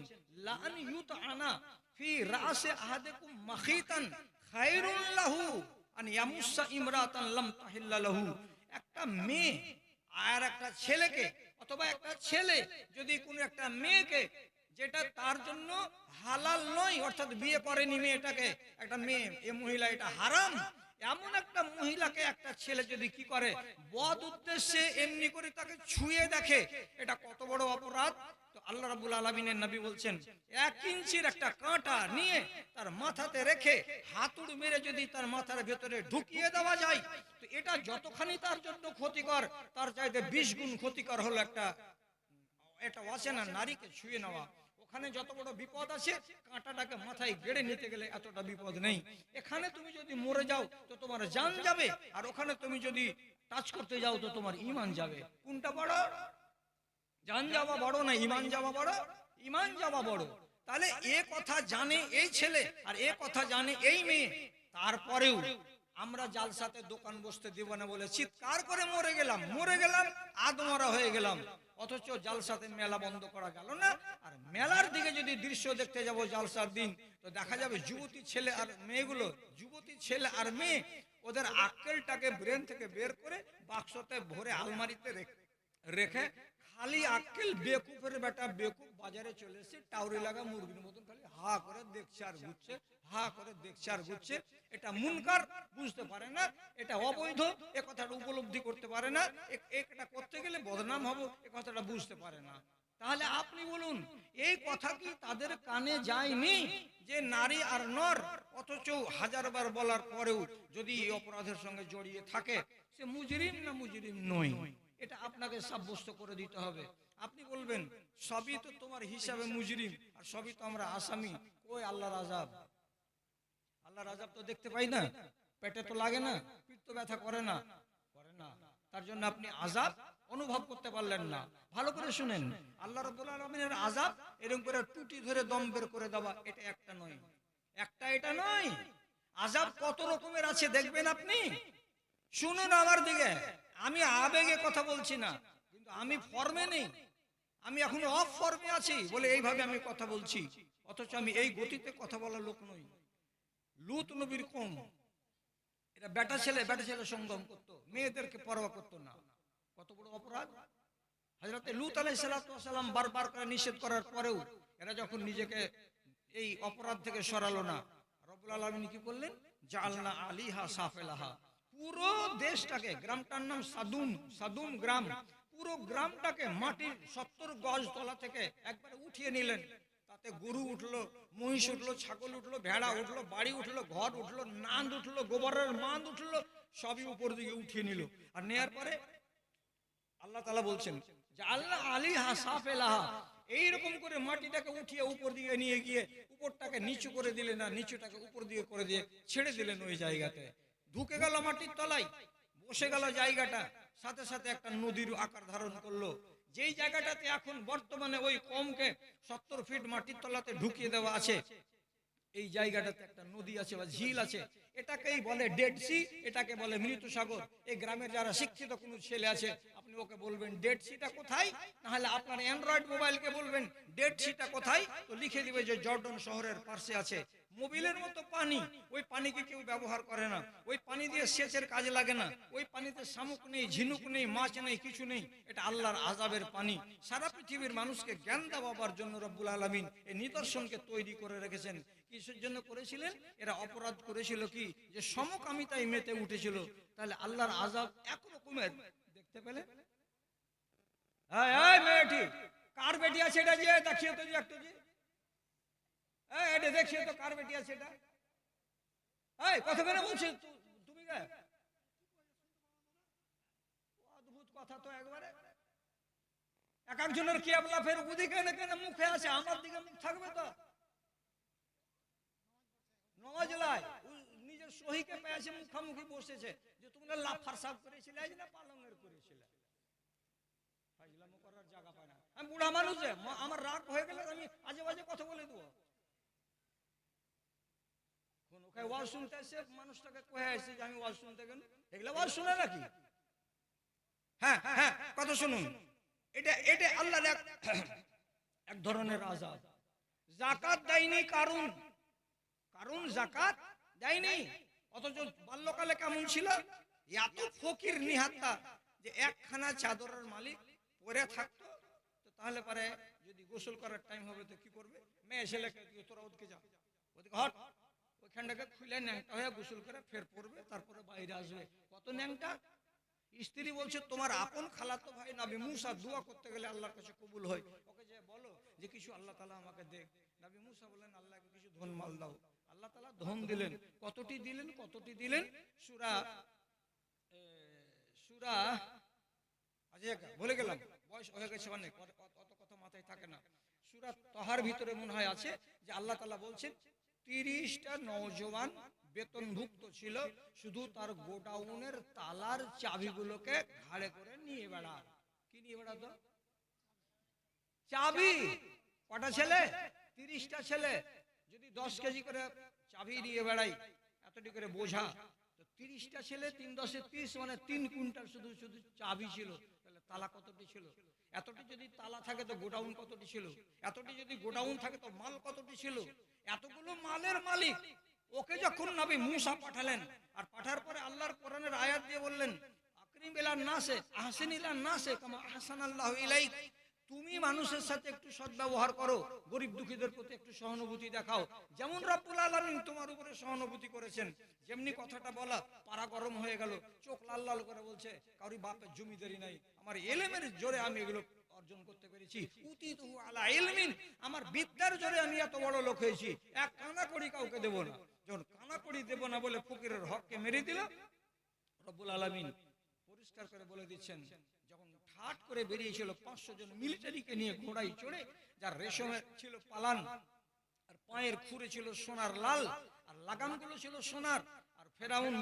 লান ইউতআনা ফি রাসি আহাদিকুম মাখিতান খায়রুন লাহু আন ইয়ামুসা ইমরাতান লাম তাহিল্লা লাহু। একটা মেয়ে আর একটা ছেলেকে, অথবা একটা ছেলে যদি কোনো একটা মেয়েকে, যেটা তার জন্য হালাল নয়, অর্থাৎ বিয়ে করেনি মেয়েটাকে, একটা মেয়ে, এই মহিলা, এটা হারাম, এমন একটা মহিলাকে একটা ছেলে যদি কি করে, বদ উদ্দেশ্যে এমনি করে তাকে ছুঁয়ে দেখে, এটা কত বড় অপরাধ? তো আল্লাহ রাব্বুল আলামিনের নবী বলছেন, 1 ইঞ্চির একটা কাঁটা নিয়ে তার মাথাতে রেখে হাতুড় মেরে যদি তার মাথার ভেতরে ঢুকিয়ে দেওয়া যায়, তো এটা যতখানি তার জন্য ক্ষতিকর, তার চাইতে 20 গুণ ক্ষতিকর হলো একটা এটা অচেনা নারীকে ছুঁয়ে নেওয়া। ওখানে যত বড় বিপদ আছে, কাঁটাটাকে মাথায় গেড়ে নিতে গেলে এতটা বিপদ নেই। এখানে তুমি যদি মরে যাও তো তোমার জান যাবে, আর ওখানে তুমি যদি টাচ করতে যাও তো তোমার ঈমান যাবে। কোনটা বড়? জান যাওয়া বড় না ঈমান যাওয়া বড়? ঈমান যাওয়া বড়। তাহলে এ কথা জানে এই ছেলে আর এ কথা জানে এই মেয়ে, তারপরেও আমরা জালসাতে দোকান বসতে দেব না বলে চিৎকার করে মরে গেলাম আদমরা হয়ে গেলাম। অথচ জালসাতে মেলা বন্ধ করা গেল না। আর মেলার দিকে যদি দৃশ্য দেখতে যাব জালসার দিন, তো দেখা যাবে যুবতী ছেলে আর মেয়েগুলো, যুবতী ছেলে আর মেয়ে ওদের আক্কেলটাকে ব্রেন থেকে বের করে বাক্সতে ভরে আলমারিতে রেখে খালি আক্কেল বেকুফের বেটা বেকুফ বাজারে চলে এসে টাউরি লাগা মুরগির মতন খালি হা করে দেখছে আর ঘুরছে, হা করে দেখছে আর ঘুরছে। এটা মুনকার, বুঝতে পারে না, এটা অবৈধ, এ কথাটা উপলব্ধি করতে পারে না, এটা করতে গেলে বদনাম হবো এ কথাটা বুঝতে পারে না। তাহলে আপনি বলুন, এই কথা কি তাদের কানে যায়নি যে নারী আর নর? অথচ হাজারবার বলার পরেও যদি এই অপরাধের সঙ্গে জড়িয়ে থাকে, সে মুজরিম না মুজরিম নয়, এটা আপনাকে সাব্যস্ত করে দিতে হবে। আপনি বলবেন সবই তো তোমার হিসাবে মুজরিম আর সবই তো আমরা আসামি, কই আল্লাহর আযাব? আল্লাহর আযাব তো দেখতে পাই না, পেটে তো লাগে না, পিঠ তো ব্যথা করে না, তার জন্য আপনি আযাব অনুভব করতে পারলেন না। ভালো করে শুনেন, আল্লাহ রাব্বুল আলামিনের আযাব এরকম করে টুটি ধরে দম বের করে দেওয়া, এটা একটা নয়, এটা নয়। আযাব কত রকমের আছে দেখবেন আপনি। শুনুন আমার দিকে, আমি আবেগে কথা বলছি না, কিন্তু আমি ফর্মে নেই, আমি এখন অফ ফর্মে আছি বলে এইভাবে আমি কথা বলছি। অথচ আমি এই গতিতে কথা বলার লোক নই। লূত নবীর কওম, এরা বেটা ছেলে সঙ্গম করতো, মেয়েদেরকে পরোয়া করতো না। কত বড় অপরাধ! হযরত লূত আলাইহিস সালাম বারবার করে নিষেধ করার পরেও এরা যখন নিজেকে এই অপরাধ থেকে সরালো না, রব্বুল আলামিন কি করলেন? জাআলনা আলিহা সাফিলাহা, পুরো দেশটাকে, গ্রামটার নাম সাদুম গ্রাম, পুরো গ্রামটাকে মাটির 70 গজ তলা থেকে একবারে উঠিয়ে নিলেন। তাতে গরু উঠলো, মহিষ উঠলো, ছাগল উঠলো, ভেড়া উঠলো, বাড়ি উঠলো, ঘর উঠলো, নান্দ উঠলো, গোবরের মান্দ উঠলো, সবই উপর দিকে উঠিয়ে নিল। আর নেয়ার পরে আল্লাহ তাআলা বলছেন যে আল্লাহ আলিহা সাফিলাহা, এইরকম করে মাটিটাকে উঠিয়ে উপর দিকে নিয়ে গিয়ে উপরটাকে নিচু করে দিলেন, না নিচুটাকে উপর দিকে করে দিয়ে ছেড়ে দিলেন। ওই জায়গাতে ঢুকে গেল মাটির তলায়, বসে গেল জায়গাটা, সাথে সাথে একটা নদীর আকার ধারণ করলো। যেই জায়গাটাতে এখন বর্তমানে ওই কমকে 70 ফিট মাটির তলাতে ঢুকিয়ে দেওয়া আছে, এই জায়গাটাতে একটা নদী আছে বা ঝিল আছে, এটাকেই বলে ডেড সি, এটাকে বলে মৃত সাগর। এই গ্রামের যারা শিক্ষিত কোনো ছেলে আছে, আপনি ওকে বলবেন ডেড সিটা কোথায়, নাহলে আপনার অ্যান্ড্রয়েড মোবাইলকে বলবেন ডেড সিটা কোথায়, তো লিখে দিবে যে জর্ডন শহরের পাশে আছে। মোবিলের মতো পানি, ওই পানিকে কেউ ব্যবহার করে না, ওই পানি দিয়ে সেচের কাজে লাগে না, ওই পানিতে শামুক নেই, ঝিনুক নেই, মাছ নেই, কিছু নেই। এটা আল্লাহর আযাবের পানি। সারা পৃথিবীর মানুষকে জ্ঞান দেওয়ার জন্য রব্বুল আলামিন এই নিদর্শনকে তৈরি করে রেখেছেন। কিসের জন্য করেছিলেন? এরা অপরাধ করেছিল কি, যে সমকামিতায় মেতে উঠেছিল। তাহলে আল্লাহর আযাব এক রকমের দেখতে পেলে। এই মেয়েটি কার বেটি আছে এটা? যে দেখিয়ে তো, যে একটু যে এটা দেখিয়ে তো কার বেটি আছে এটা। এই কথা কেন বলছিস তুমি? অদ্ভুত কথা তো একবারে। এক একজনের কিয়াবলা ফের ওদিকে কেন মুখে আছে, আমার দিকে মুখ থাকবে তো? নমাজ লাই নিজের সহিকে পেয়েছে, মুখামুখি বসেছে যে তোমরা লাফার সাফ করেছিলে না পালঙ্গের করেছিলে। ফাজলামো করার জায়গা পায় না। আমি বুড়া মানুষ, আমার রাগ হয়ে গেলে আমি আজে বাজে কথা বলে দেবো। কোন ওখানে ওয়াজ শুনতে এসে মানুষটাকে কয়ে আসছে যে আমি ওয়াজ শুনতে গেল, এগুলো ওয়াজ শুনে নাকি? হ্যাঁ হ্যাঁ, কথা শুনুন, এটা আল্লাহর এক ধরনের আযাব। যাকাত দেয়নি কারুন, যাকাত দেয়নি, অথচ বাল্যকালে কেমন ছিল? এত ফকির নিহাত্তা যে একখানা চাদরের মালিক পরে থাকতো। তো তাহলে পরে যদি গোসল করার টাইম হবে তো কি করবে? মেয়ে ছেলেকে তোরা ওদিকে যা, ওদিকে হট, ওইখানটাকে খুলে ন্যাংটা হয়ে গোসল করে ফের পড়বে, তারপরে বাইরে আসবে। কত ন্যাংটা! স্ত্রী বলছে তোমার আপন খালাতো ভাই নবী মুসা দোয়া করতে গেলে আল্লাহর কাছে কবুল হয়, ওকে যে বলো যে কিছু আল্লাহ তাআলা আমাকে দেখ। নবী মুসা বলেন আল্লাহকে কিছু ধন মাল দাও। আল্লাহ তাআলা ধন দিলেন। কতটি দিলেন? সূরা বলে গেলাম, বয়স হয়ে গেছে অনেক, অত কথা মাথায় থাকে না। সূরা তাহার ভিতরে মনে হয় আছে যে আল্লাহ তাআলা বলছেন 30টা নওজওয়ান বেতনভুক্ত ছিল, শুধু তার গোডাউনের তালার চাবিগুলোকে ঘাড়ে করে নিয়ে বেড়া। কি নিয়ে বেড়াতো? চাবি। কটা ছেলে? 30টা ছেলে। যদি 10 কেজি করে চাবি নিয়ে বেড়াই, এতটি করে বোঝা, তো 30টা ছেলে 3 × 10 = 30, মানে 3 কুইন্টাল শুধু চাবি ছিল। তাহলে তালা কতটি ছিল? এতটি যদি তালা থাকে তো গোডাউন কতটি ছিল, এতটি যদি গোডাউন থাকে তো মাল কতটি ছিল, এতগুলো মালের মালিক। ওকে যখন নবী মুসা পাঠালেন, আর পাঠার পরে আল্লাহর কোরআনের আয়াত দিয়ে বললেন, আকরিম ইলান নাসে আহসিন ইলান নাসে কামা আহসানাল্লাহু ইলাইক, তুমি মানুষের সাথে একটু সদ্ব্যবহার করো, গরিব দুঃখীদের প্রতি একটু সহানুভূতি দেখাও, যেমন রব্বুল আলামিন তোমার উপরে সহানুভূতি করেছেন। যেমনি কথাটা বলা, পারা গরম হয়ে গেল, চোখ লাল লাল করে বলছে, কাউরি বাপের জমিদারি নাই, আমার এলেমের জোরে আমি এগুলো অর্জন করতে পেরেছি। উতিতুহু আলা ইলমিন, আমার বিদ্যার জোরে আমি এত বড় লোক হয়েছি, এক কানা কড়ি কাউকে দেব না। যখন কানা কড়ি দেব না বলে ফকিরের হককে মেরে দিল, রব্বুল আলামিন পরিষ্কার করে বলে দিচ্ছেন, যখন ঠাট করে বেরিয়েছিল 500 জন মিলিটারিকে নিয়ে ঘোড়ায় চড়ে, যার রেশমের ছিল পালান, আর পায়ের খুরে ছিল সোনার লাল, আর লাগামগুলো ছিল সোনার, আর ফেরাউন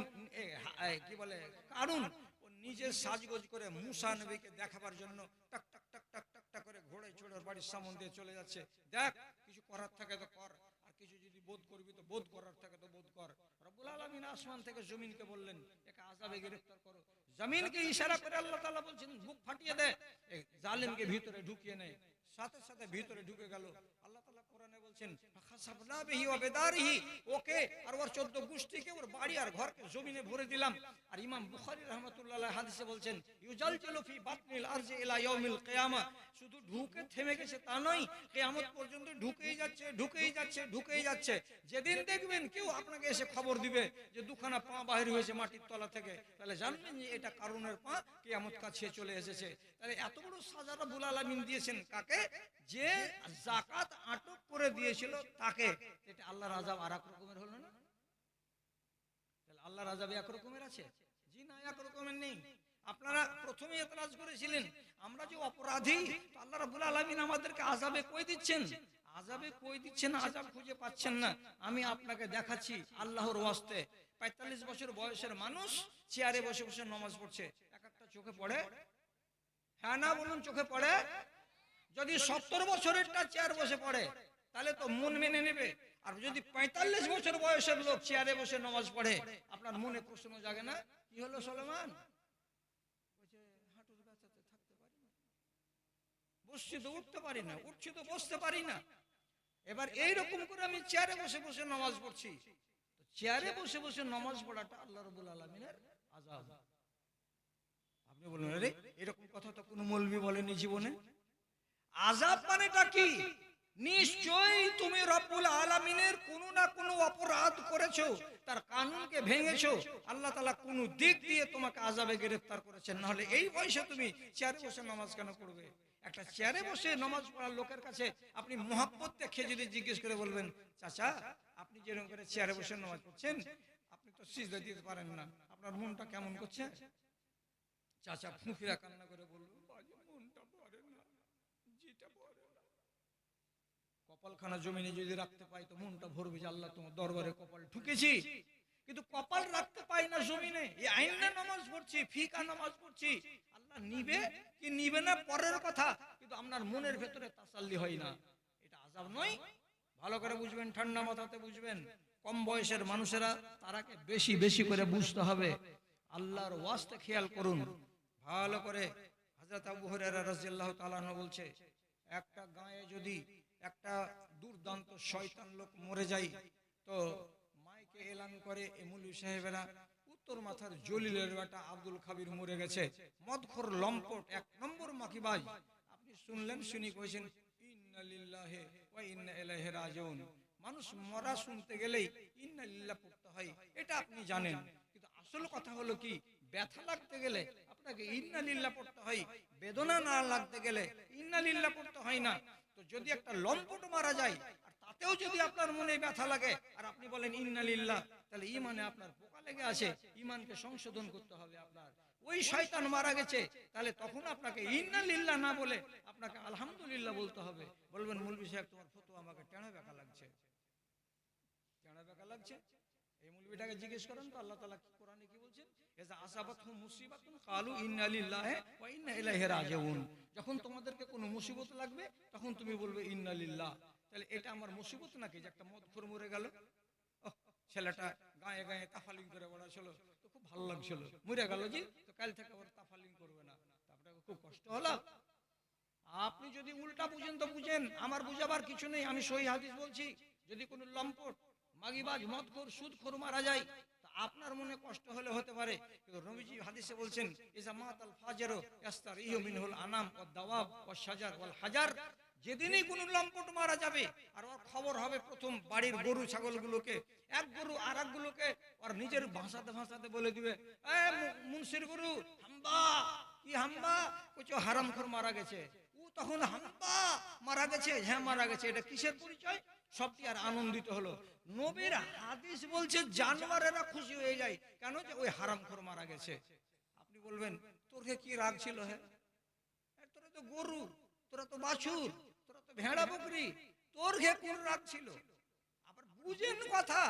কি বলে কারুন, ও নিজের সাজগোজ করে মুসা নবীকে দেখাবার জন্য টাক টাক টাক টাক টাক টাক করে ঘোড়ায় চড়ে ওর বাড়ির সামনে দিয়ে চলে যাচ্ছে। দেখ, কিছু করার থাকে তো কর, আর কিছু যদি বোধ করবি তো বোধ করার থাকে তো বোধ কর। রব্বুল আলামিন আসমান থেকে জমিনকে বললেন, একে আযাবে গ্রেফতার করো। জমিনকে ইশারা করে আল্লাহ তাআলা বলছেন, বুক ফাটিয়ে দে, এই জালিমকে ভিতরে ঢুকিয়ে নেয়। সাথে সাথে ভিতরে ঢুকে গেল। আল্লাহ তাআলা কোরআনে বলছেন, ফাখাসাফনা বিহি ওয়া বিদারিহি, ওকে আর ওর 14 গোষ্ঠীকে, ওর বাড়ি আর ঘরকে জমিনে ভরে দিলাম। আর ইমাম বুখারী রাহমাতুল্লাহ আলাইহি হাদিসে বলছেন, ইউজালজালু ফি বাতনিল আরজি ইলা ইয়াউমিল কিয়ামা, শুধু ঢুকে থেমে গেছে তা নয়, কিয়ামত পর্যন্ত ঢুকেই যাচ্ছে, ঢুকেই যাচ্ছে, ঢুকেই যাচ্ছে। যেদিন দেখবেন কেউ আপনাকে এসে খবর দিবে যে দুখানা পা বাহির হয়েছে মাটির তলা থেকে, তাহলে জানবেন যে এটা কারুনের পা, কিয়ামত কাছে চলে এসেছে। তাহলে এত বড় সাজা রব্বুল আলামিন দিয়েছেন কাকে? যে যাকাত আটক করে দিয়েছিল তাকে। এটা আল্লাহর আযাব আর এক রকমের হলো না? তাহলে আল্লাহর আযাব এক রকমের আছে? জি না, এক রকমের নেই। আপনারা প্রথমে এতরাজ করেছিলেন আমরা যে অপরাধী, তো আল্লাহ রাব্বুল আলামিন আমাদেরকে আযাবে কই দিচ্ছেন, আযাবে কই দিচ্ছেন, আযাব খুঁজে পাচ্ছেন না। আমি আপনাকে দেখাচ্ছি আল্লাহর ওয়াস্তে। 45 বছর বয়সের মানুষ চেয়ারে বসে বসে নামাজ পড়ছে, এক একটা চোখে পড়ে? হ্যাঁ না বলুন, চোখে পড়ে? যদি 70 বছরেরটা চেয়ার বসে পড়ে তাহলে তো মন মেনে নেবে। আর যদি 45 বছর বয়সের লোক চেয়ারে বসে নামাজ পড়ে, আপনার মনে প্রশ্ন জাগে না, কি হলো সুলেমান? হাঁটুর ব্যথাতে থাকতে পারি না, বসছি তো উঠতে পারি না, উঠছি তো বসতে পারি না। এবার এইরকম করে আমি চেয়ারে বসে বসে নামাজ পড়ছি। চেয়ারে বসে বসে নামাজ পড়াটা আল্লাহ রাব্বুল আলামিনের আযাব। আপনি বলুন, আরে এরকম কথা তো কোনো মৌলবি বলেনি জীবনে। আযাব মানেটা কি? নিশ্চয়ই তুমি রব্বুল আলামিনের কোনো না কোনো অপরাধ করেছো, তার কানুনকে ভেঙেছো, আল্লাহ তাআলা কোনো দিক দিয়ে তোমাকে আযাবে গ্রেফতার করেছেন। না হলে এই বয়সে তুমি চেয়ারে বসে নামাজ কেন পড়বে? একটা চেয়ারে বসে নামাজ পড়ার লোকের কাছে আপনি মুহাব্বত দেখে যদি জিজ্ঞেস করে বলবেন, চাচা আপনি যেরকম করে চেয়ারে বসে নামাজ পড়ছেন, আপনি তো সিজদা দিতে পারেন না, আপনার মনটা কেমন করছে? চাচা ফুঁফিরা কান্না করে বলবো, বাজি মনটা ভরে না, জিটা ভরে না। কপালখানা জমিনে যদি রাখতে পাই তো মনটা ভরবে যে আল্লাহ তোমার দরবারে কপাল ঠুকেছি। কিন্তু কপাল রাখতে পাই না জমিনে, এই আইনা নামাজ পড়ছি, ফিকা নামাজ পড়ছি, আল্লাহ নিবে কি নিবে না পরের কথা, কিন্তু আপনার মনের ভেতরে তাসাল্লি হয় না। এটা আযাব নয়? ভালো করে বুঝবেন, ঠান্ডা মাথাতে বুঝবেন। কম বয়সের মানুষেরা তারাকে বেশি বেশি করে বুঝতে হবে। আল্লাহর ওয়াস্তে খেয়াল করুন ভালো করে। হযরত আবু হুরায়রা রাদিয়াল্লাহু তাআলা আনহু বলছে, একটা গায়ে যদি একটা দুর্দান্ত শয়তান লোক মরে যায়, তো মাইকে এলান করে এ মৌলভী সাহেবেরা, উত্তর মাথার জলিলের বেটা আব্দুল খাবির মরে গেছে, মদখোর লম্পট, এক নম্বর মাকিবাজ। আপনি শুনলেন, শুনি কইছেন ইন্না লিল্লাহি ওয়া ইন্না ইলাইহি রাজিউন। মানুষ মরা শুনতে গেলেই ইন্না লিল্লাহ পড়তে হয়, এটা আপনি জানেন। কিন্তু আসল কথা হলো কি, ব্যথা লাগতে গেলে আপনাকে ইন্না লিল্লাহ পড়তে হয়, বেদনা না লাগতে গেলে ইন্না লিল্লাহ পড়তে হয় না। তো যদি একটা লম্পট মারা যায় আর তাতেও যদি আপনার মনে ব্যথা লাগে আর আপনি বলেন ইন্না লিল্লাহ, তাহলে ঈমানে আপনার পোকা লেগে আছে, ঈমানকে সংশোধন করতে হবে আপনার। ওই শয়তান মারা গেছে, তাহলে তখন আপনাকে ইন্না লিল্লাহ না বলে আপনাকে আলহামদুলিল্লাহ বলতে হবে। বলবেন, মৌলভী সাহেব তোমার ফতোয়া আমাকে টেনা বেঁকা লাগছে, টেনা বেঁকা লাগছে। এই মৌলভীটাকে জিজ্ঞেস করেন তো আল্লাহ তাআলা কোরআনে কি বলছেন, ইযা আসাবাতহুম মুসিবাতুন ক্বালু ইন্না লিল্লাহি ওয়া ইন্না ইলাইহি রাজিউন। যখন তোমাদেরকে কোনো মুসিবত লাগবে তখন তুমি বলবে ইন্না লিল্লাহ। তাহলে এটা আমার মুসিবত নাকি যে একটা মদখোর মরে গেল? ছেলেটা গায়ে গায়ে তাফালিং করে বেড়াচ্ছিল, তো খুব ভালো লাগছিল, মরে গেল জি, তো কাল থেকে ওর তাফালিং করবে না, আপনাকে খুব কষ্ট হলো। আপনি যদি উল্টা বুঝেন তো বুঝেন, আমার বুঝাবার কিছু নেই। আমি সহি হাদিস বলছি, যদি কোনো লম্পট, মাগিবাজ, মদখোর, সুদখোর মারা যায়, তা আপনার মনে কষ্ট হলে হতে পারে, কিন্তু নবীজি হাদিসে বলছেন, ইজা মাতাল ফাজরু ইস্তারিহু মিনহুল আনাম ওয়াদ দাওয়াব ওয়াশ শাজার ওয়াল হাজার, যেদিনই কোনো লম্পট মারা যাবে আর ওর খবর হবে প্রথম বাড়ির গরু ছাগলগুলোকে, এক গরু আর একগুলোকে ওর নিজের ভাষাতে ভাষাতে বলে দিবে, এ মুনসির গরু হাম্বা, কি হাম্বা, কিছু হারামখোর মারা গেছে। ও তখন হাম্বা, মারা গেছে, হ্যাঁ মারা গেছে, এটা কিসের পরিচয়? সবটি আর আনন্দিত হলো। নবীর হাদিস বলছে জানোয়ারেরা খুশি হয়ে যায়, কেন? যে ওই হারামখোর মারা গেছে। আপনি বলবেন তোর কি রাগ ছিল? হ্যাঁ, তোরা তো গরু, তোরা তো বাছুর, তোরা তো ভেড়া বকরি, তোর ঘে কোন রাগ ছিল? আবার বুঝেন কথা,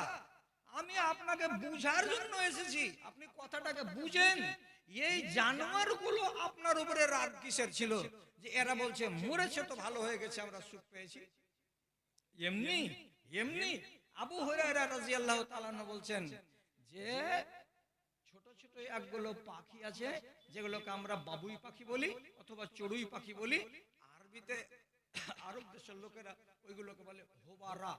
আমি আপনাকে বুঝার জন্য এসেছি, আপনি কথাটাকে বুঝেন। এই জানোয়ারগুলো আপনার উপরে রাগ কিসের ছিল? যে এরা বলছে মরেছে তো ভালো হয়ে গেছে, আমরা সুখ পেয়েছি। এমনি এমনি আবু হুরায়রা রাদিয়াল্লাহু তাআলা আনহু বলছেন যে ছোট ছোট একগুলো পাখি আছে, যেগুলোকে আমরা বাবুই পাখি বলি অথবা চড়ুই পাখি বলি। আরবিতে আরব দেশের লোকেরা ওইগুলোকে বলে হুবারা,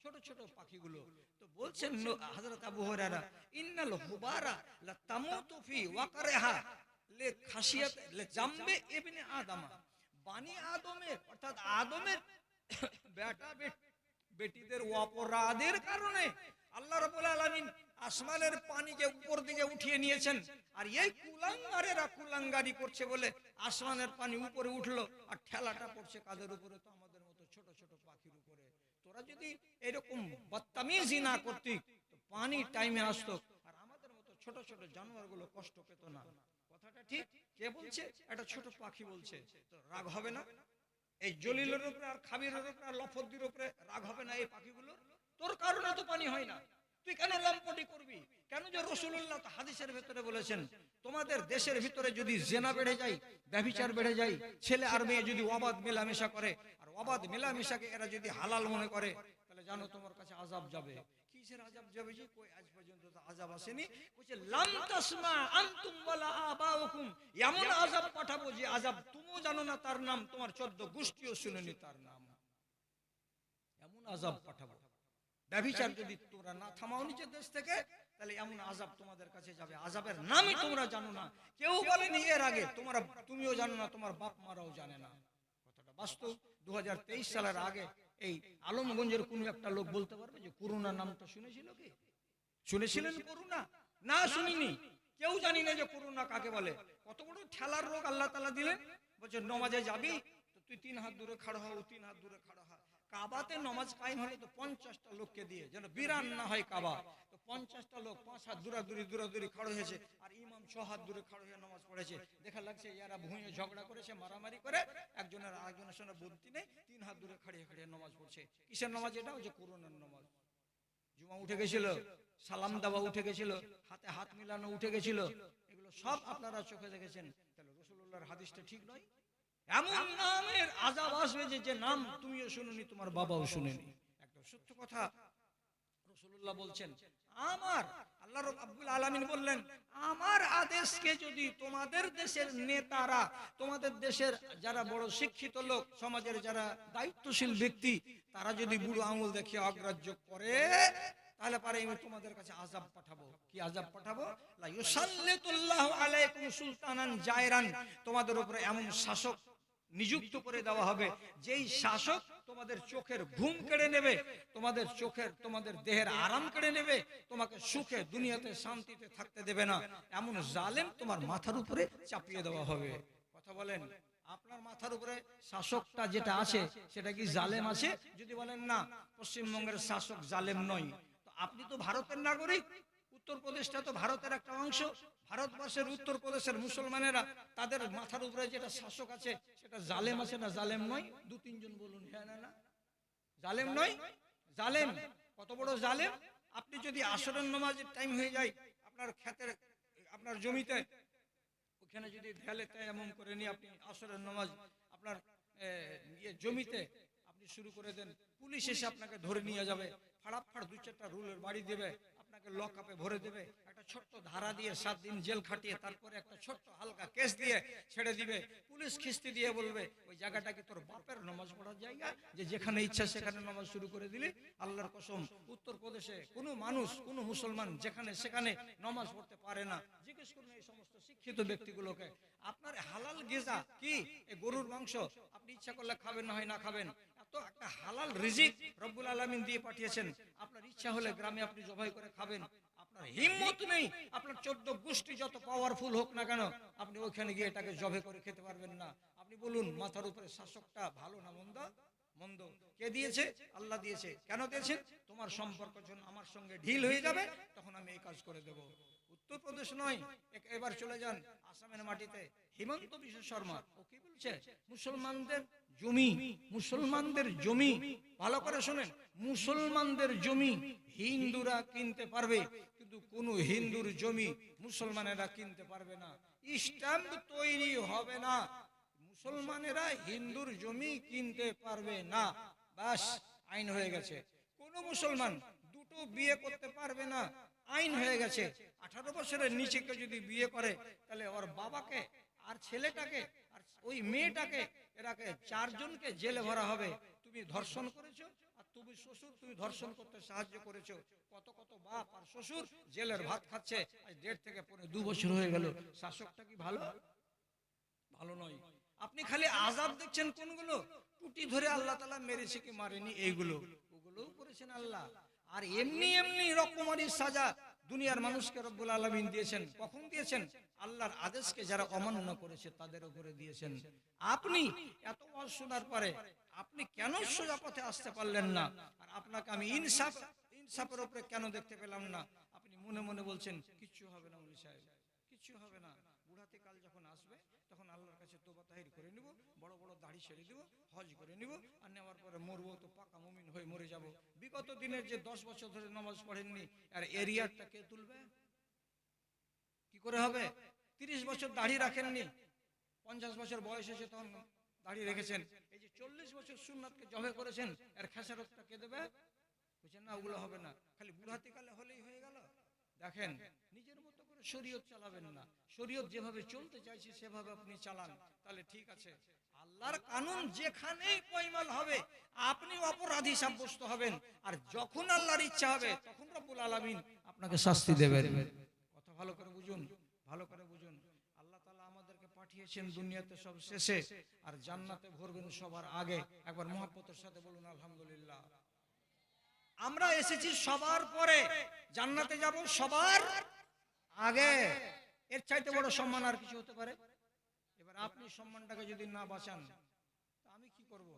ছোট ছোট পাখিগুলো। তো বলছেন হযরত আবু হুরায়রা, ইন্নাল হুবারা লা তামুতু ফি ওয়াকরিহা লে খাশিয়াত লে জামবে ইবনে আদম, বানি আদমের অর্থাৎ আদমের বেটা বেটিদের অপরাধের কারণে আল্লাহ রাব্বুল আলামিন আসমানের পানিকে উপর দিকে উঠিয়ে নিয়েছেন। আর এই কুলাঙ্গারেরা কুলাঙ্গারি করছে বলে আসমানের পানি উপরে উঠলো, আর ঠেলাটা পড়ছে কাদের উপরে? তো আমাদের মতো ছোট ছোট পাখির উপরে। তোরা যদি এরকম বদতমিজি না করতি তো পানি টাইমে আসতো, আর আমাদের মতো ছোট ছোট জানোয়ারগুলো কষ্ট পেত না। কথাটা ঠিক? কে বলছে? একটা ছোট পাখি বলছে। তো রাগ হবে না? এই জলিলের উপরে আর খাবিরের উপরে আর লফদ্দির উপরে রাগ হবে না এই পাখিগুলো? তোর কারণে তো পানি হয় না, তুই কেন লম্পটি করবি? কেন? যে রাসূলুল্লাহ তো হাদিসের ভিতরে বলেছেন, তোমাদের দেশের ভিতরে যদি জেনা বেড়ে যায়, ব্যভিচার বেড়ে যায়, ছেলে আর মেয়ে যদি অবাধ মেলামেশা করে, আর অবাধ মেলামেশাকে এরা যদি হালাল মনে করে, তাহলে জানো তোমার কাছে আযাব যাবে। কিসের আযাব যাবে? যে কই আজ পর্যন্ত তো আযাব আসেনি। কইছে লাম তাসমা আনতুম ওয়ালা আবাউকুম, এমন আযাব পাঠাবো যে আযাব তুমিও জানো না তার নাম, তোমার 14 গোষ্ঠীও শুনেনি তার নাম। এমন আযাব পাঠাবো। ব্যভিচার যদি তোমরা না থামাও নিজের দেশ থেকে, তাহলে এমন আযাব তোমাদের কাছে যাবে, আযাবের নামই তোমরা জানো না। কেউ বলেনি এর আগে, তুমিও জানো না, তোমার বাপ মারাও জানে না। কথাটা বাস্তব। 2023 সালের আগে এই আলমগঞ্জের কোন একটা লোক বলতে পারবে যে করোনা নামটা শুনেছিল? কি শুনেছিলেন করোনা? না, শুনিনি। কেউ জানি না যে করোনা কাকে বলে। কত বড় ঠেলার রোগ আল্লাহ তাআলা দিলেন। বলছে নমাজে যাবি তো তুই 3 হাত দূরে খাড়া হও, 3 হাত দূরে খাড়া হ। কাবাতে নমাজ কায়েম হলে তো 50টা লোককে দিয়ে, যেন বিরান না হয় কাবা, তো 50টা লোক 5 হাত দূরাদূরি খাড়া হয়েছে, আর ইমাম 6 হাত দূরে খাড়া হয়ে নামাজ পড়েছে। দেখা লাগছে এরা ভুঁয়ে ঝগড়া করেছে, মারামারি করে, একজনের আরেকজনের সঙ্গে বুদ্ধি নেই, 3 হাত দূরে খাড়িয়ে খাড়িয়ে নামাজ পড়ছে। কিসের নামাজ এটা? যে করোনার নামাজ। জুমা উঠে গেছিল, সালাম দেওয়া উঠে গেছিল, হাতে হাত মিলানো উঠে গেছিল, এগুলো সব আপনারা চোখে দেখেছেন। তাহলে রাসূলুল্লাহর হাদিসটা ঠিক নয়? এমন নামের আযাব আসবে যে নাম তুমিও শুনোনি, তোমার বাবাও শুনেনি। একটা সত্য কথা রাসূলুল্লাহ বলছেন। আমার আল্লাহ রাব্বুল আলামিন বললেন, আমার আদেশকে যদি তোমাদের দেশের নেতারা, তোমাদের দেশের যারা বড় শিক্ষিত লোক, সমাজের যারা দায়িত্বশীল ব্যক্তি, তারা যদি বুড়ো আঙুল দেখিয়ে অগ্রাহ্য করে, তাহলে পারে আমি তোমাদের কাছে আযাব পাঠাবো। কি আযাব পাঠাবো? লা ইউসাল্লিতুল্লাহু আলাইকুম সুলতানান জায়রান, তোমাদের উপরে এমন শাসক নিযুক্ত করে দেওয়া হবে, যেই শাসক তোমাদের চোখের ঘুম কেড়ে নেবে, তোমাদের দেহের আরাম কেড়ে নেবে, তোমাকে সুখে দুনিয়াতে শান্তিতে থাকতে দেবে না। এমন জালেম তোমার মাথার উপরে চাপিয়ে দেওয়া হবে। কথা বলেন, আপনার মাথার উপরে শাসকটা যেটা আছে সেটা কি জালেম আছে? যদি বলেন না, পশ্চিমবঙ্গের শাসক জালেম নয়, তো আপনি তো ভারতের নাগরিক। উত্তরপ্রদেশটা তো ভারতের একটা অংশ। ভারতবর্ষের উত্তরপ্রদেশের মুসলমানেরা, তাদের মাথার উপরে যেটা শাসক আছে সেটা জালেম আছে না জালেম নয়? 2-3 জন বলুন হ্যাঁ না না। জালেম নয়? জালেম। কত বড় জালেম! আপনি যদি আসরের নামাজের টাইম হয়ে যায়, আপনার ক্ষেতের, আপনার জমিতে, ওখানে যদি ঢেলে এমন করে নিয়ে আপনি আসরের নামাজ আপনার জমিতে আপনি শুরু করে দেন, পুলিশ এসে আপনাকে ধরে নিয়ে যাবে, ফাড়াফাড় 2-4টা রুলের বাড়ি দেবে, আপনাকে লক আপে ভরে দেবে। একটা ছোট্ট ধারা দিয়ে 7 দিন জেল খাটিয়ে তারপরে একটা ছোট্ট হালকা কেস দিয়ে ছেড়ে দিবে, পুলিশ খিস্তি দিয়ে বলবে ওই জায়গাটা কি তোর বাপের নামাজ পড়ার জায়গা, যে যেখানে ইচ্ছা সেখানে নামাজ শুরু করে দিলি? আল্লাহর কসম, উত্তরপ্রদেশে কোনো মানুষ, কোনো মুসলমান যেখানে সেখানে নামাজ পড়তে পারে না। জিজ্ঞেস করুন এই সমস্ত শিক্ষিত ব্যক্তিগুলোকে, আপনার হালাল গিজা কি? এই গরুর মাংস আপনি ইচ্ছা করলে খাবেন, না হয় না খাবেন। এত একটা হালাল রিজিক রব্বুল আলামিন দিয়ে পাঠিয়েছেন, আপনার ইচ্ছা হলে গ্রামে আপনি জবাই করে খাবেন। আপনার হিম্মত নেই, আপনার 14 গোষ্ঠী যত পাওয়ারফুল হোক না কেন, আপনি ওখানে গিয়ে এটাকে জবে করে খেতে পারবেন না। আপনি বলুন মাথার উপরে শাসকটা ভালো না মন্দ? মন্দ। কে দিয়েছে? আল্লাহ দিয়েছে। কেন দিয়েছে? তোমার সম্পর্ক যখন আমার সঙ্গে ঢিল হয়ে যাবে তখন আমি এই কাজ করে দেব। উত্তরপ্রদেশ নয়, এবার চলে যান আসামের মাটিতে। হিমন্ত বিশ্ব শর্মা ও কি বলছে? মুসলমানদের জমি, মুসলমানদের জমি, ভালো করে শোনেন, মুসলমানদের জমি হিন্দুরা কিনতে পারবে, কিন্তু কোন হিন্দুর জমি মুসলমানেরা কিনতে পারবে না। স্ট্যাম্প তৈরি হবে না, মুসলমানেরা হিন্দুর জমি কিনতে পারবে না। বাস, আইন হয়ে গেছে। কোন মুসলমান দুটো বিয়ে করতে পারবে না, আইন হয়ে গেছে। 18 বছরের নিচে কেউ যদি বিয়ে করে তাহলে ওর বাবাকে আর ছেলেটাকে আর ওই মেয়েটাকে, এরাকে 4 জনকে জেলে ভরা হবে। তুমি ধর্ষণ করেছো আর তুমি শ্বশুর, তুমি ধর্ষণ করতে সাহায্য করেছো। কত কত বাপ আর শ্বশুর জেলের ভাত খাচ্ছে। আজ 1.5 থেকে 2 বছর হয়ে গেল। শাসকটা কি ভালো? ভালো নয়। আপনি খালি আযাব দেখছেন কোনগুলো? টুটি ধরে আল্লাহ তাআলা মেরেছে কি মারেনি এইগুলো, ওগুলোও করেছেন আল্লাহ। আর এমনি এমনি রকমারি সাজা দুনিয়ার মানুষকে রব্বুল আলামিন দিয়েছেন। কখন দিয়েছেন? আল্লাহর আদেশকে যারা অমান্য করেছে তাদের উপরে দিয়েছেন। আপনি এত ওয়াজ শোনার পরে আপনি কেন সোজা পথে আসতে পারলেন না? আর আপনাকে আমি ইনসাফের উপরে কেন দেখতে পেলাম না? আপনি মনে মনে বলছেন কিচ্ছু হবে না মৌলভী সাহেব, কিচ্ছু হবে না। বুড়াতে কাল যখন আসবে তখন আল্লাহর কাছে তওবা তাহির করে নিব, বড় বড় দাড়ি ছেড়ে দিব, হজ করে নিব, আর নেওয়ার পরে মরবো তো পাকা মুমিন হয়ে মরে যাব। বিগত দিনের যে 10 বছর ধরে নামাজ পড়েননি, আর এরিয়ারটা কে তুলবে? কি করে হবে? 30 বছর দাড়ি রাখেননি, 50 বছর বয়স এসে তখন দাড়ি রেখেছেন। এই যে 40 বছর সুন্নাতকে জবে করেছেন, এর খেসারতটা কে দেবে? বুঝছেন না? ওগুলো হবে না, খালি বুড়াতে কালে হলেই হয়ে গেল। দেখেন, নিজের মতো করে শরীয়ত চালাবেন না। শরীয়ত যেভাবে চলতে চাইছে সেভাবে আপনি চালান, তাহলে ঠিক আছে। আল্লাহর কানুন যেখানেই পয়মাল হবে আপনি অপরাধী সাব্যস্ত হবেন, আর যখন আল্লাহর ইচ্ছা হবে তখন রব্বুল আলামিন আপনাকে শাস্তি দেবেন। কথা ভালো করে বুঝুন, ভালো করে বুঝুন। আল্লাহ তাআলা আমাদেরকে পাঠিয়েছেন দুনিয়াতে সব শেষে, আর জান্নাতে ভরবেন সবার আগে। একবার মহব্বতের সাথে বলুন আলহামদুলিল্লাহ। আমরা এসেছি সবার পরে, জান্নাতে যাব সবার আগে। এর চাইতে বড় সম্মান আর কিছু হতে পারে? এবার আপনি সম্মানটাকে যদি না বাঁচান তা আমি কি করব?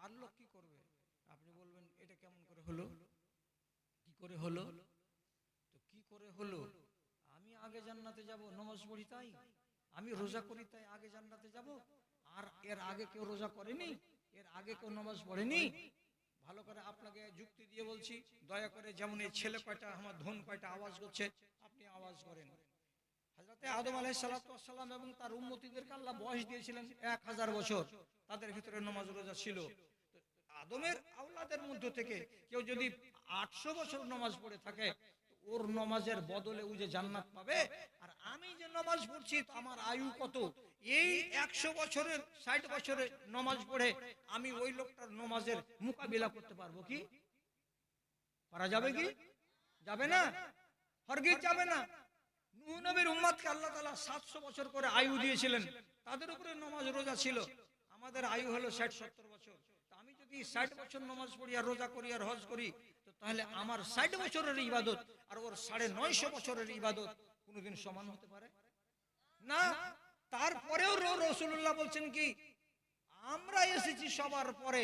আর লোক কি করবে? আপনি বলবেন এটা কেমন করে হলো, কি করে হলো? তো কি করে হলো? আমি আগে জান্নাতে যাব, নামাজ পড়ি তাই, আমি রোজা করি তাই আগে জান্নাতে যাব। আর এর আগে কেউ রোজা করেনি, এর আগে কেউ নামাজ পড়েনি। ভালো করে আপনাকে যুক্তি দিয়ে বলছি, দয়া করে। যেমন এই ছেলে কয়টা, আমার ধন কয়টা আওয়াজ করছে, আপনি আওয়াজ করেন। হযরতে আদম আলাইহিস সালাতু ওয়াস সালাম এবং তার উম্মতিদেরকে আল্লাহ বয়স দিয়েছিলেন 1000 বছর, তাদের ভিতরে নামাজ রোজা ছিল। তো আদমের আওলাদের মধ্য থেকে কেউ যদি 800 বছর নামাজ পড়ে থাকে, ওর নামাজের বদলে ও যে জান্নাত পাবে। আর আমি যে নামাজ পড়ছি, আমার আয়ু কত? এই 100 বছরের 60 বছরের নামাজ পড়ে আমি ওই লোকটার নামাজের মোকাবিলা করতে পারবো কি? পারা যাবে কি? যাবে না, হরগিজ যাবে না। নূহ নবীর উম্মতকে আল্লাহ তাআলা 700 বছর করে আয়ু দিয়েছিলেন, তাদের উপরে নামাজ রোজা ছিল। আমাদের আয়ু হলো 60-70 বছর। তা আমি যদি 60 বছর নামাজ পড়ি আর রোজা করি আর হজ করি, তো তাহলে আমার 60 বছরের ইবাদত আর ওর 950 বছরের ইবাদত কোনোদিন সমান হতে পারে না। তারপরেও রাসূলুল্লাহ বলছেন কি, আমরা এসেছি সবার পরে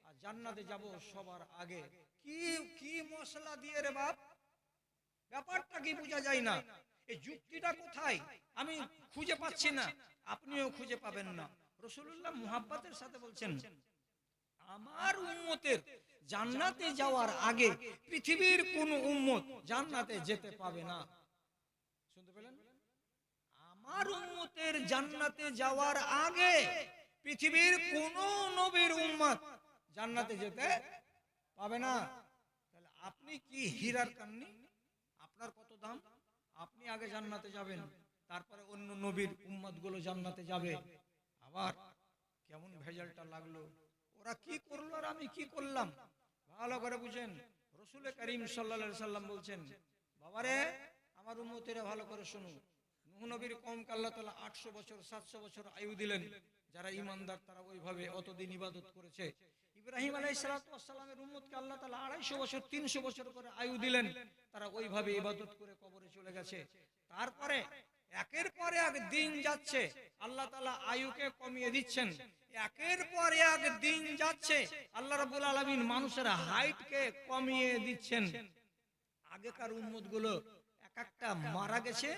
আর জান্নাতে যাব সবার আগে। কি কি মশলা দিয়ে রে বাপ, ব্যাপারটা কি বোঝা যায় না? এই যুক্তিটা কোথায় আমি খুঁজে পাচ্ছি না, আপনিও খুঁজে পাবেন না। রাসূলুল্লাহ মুহাব্বতের সাথে বলছেন, আমার উম্মতের জান্নাতে যাওয়ার আগে পৃথিবীর কোন উম্মত জান্নাতে যেতে পাবে না। শুনতে পেলেন? আমার উম্মতের জান্নাতে যাওয়ার আগে পৃথিবীর কোন নবীর উম্মত জান্নাতে যেতে পাবে না। তাহলে আপনি কি হীরার কান্নি? আপনার কত দাম? আপনি আগে জান্নাতে যাবেন, তারপরে অন্য নবীর উম্মত গুলো জান্নাতে যাবে। আবার কেমন ভেজালটা লাগলো, ওরা কি করলো আর আমি কি করলাম, ভালো করে বুঝেন। রসুল করিম সাল্লাল্লাহু আলাইহি সাল্লাম বলছেন, বাবারে আমার উম্মতেরা ভালো করে শুনুন, নূহ নবীর কওমকে আল্লাহ তাআলা 800 বছর 700 বছর আয়ু দিলেন। যারা ঈমানদার তারা ওইভাবে অতদিন ইবাদত করেছে। ইব্রাহিম আলাইহিস সালাতু ওয়াস সালামের উম্মতকে আল্লাহ তাআলা 250 বছর 300 বছর করে আয়ু দিলেন, তারা ওইভাবে ইবাদত করে কবরে চলে গেছে। তারপরে একের পর এক দিন যাচ্ছে, আল্লাহ তাআলা আয়ুকে কমিয়ে দিচ্ছেন। একের পর এক দিন যাচ্ছে, আল্লাহ রাব্বুল আলামিন মানুষের হাইটকে কমিয়ে দিচ্ছেন। আগেকার উম্মত গুলো এক একটা মারা গেছে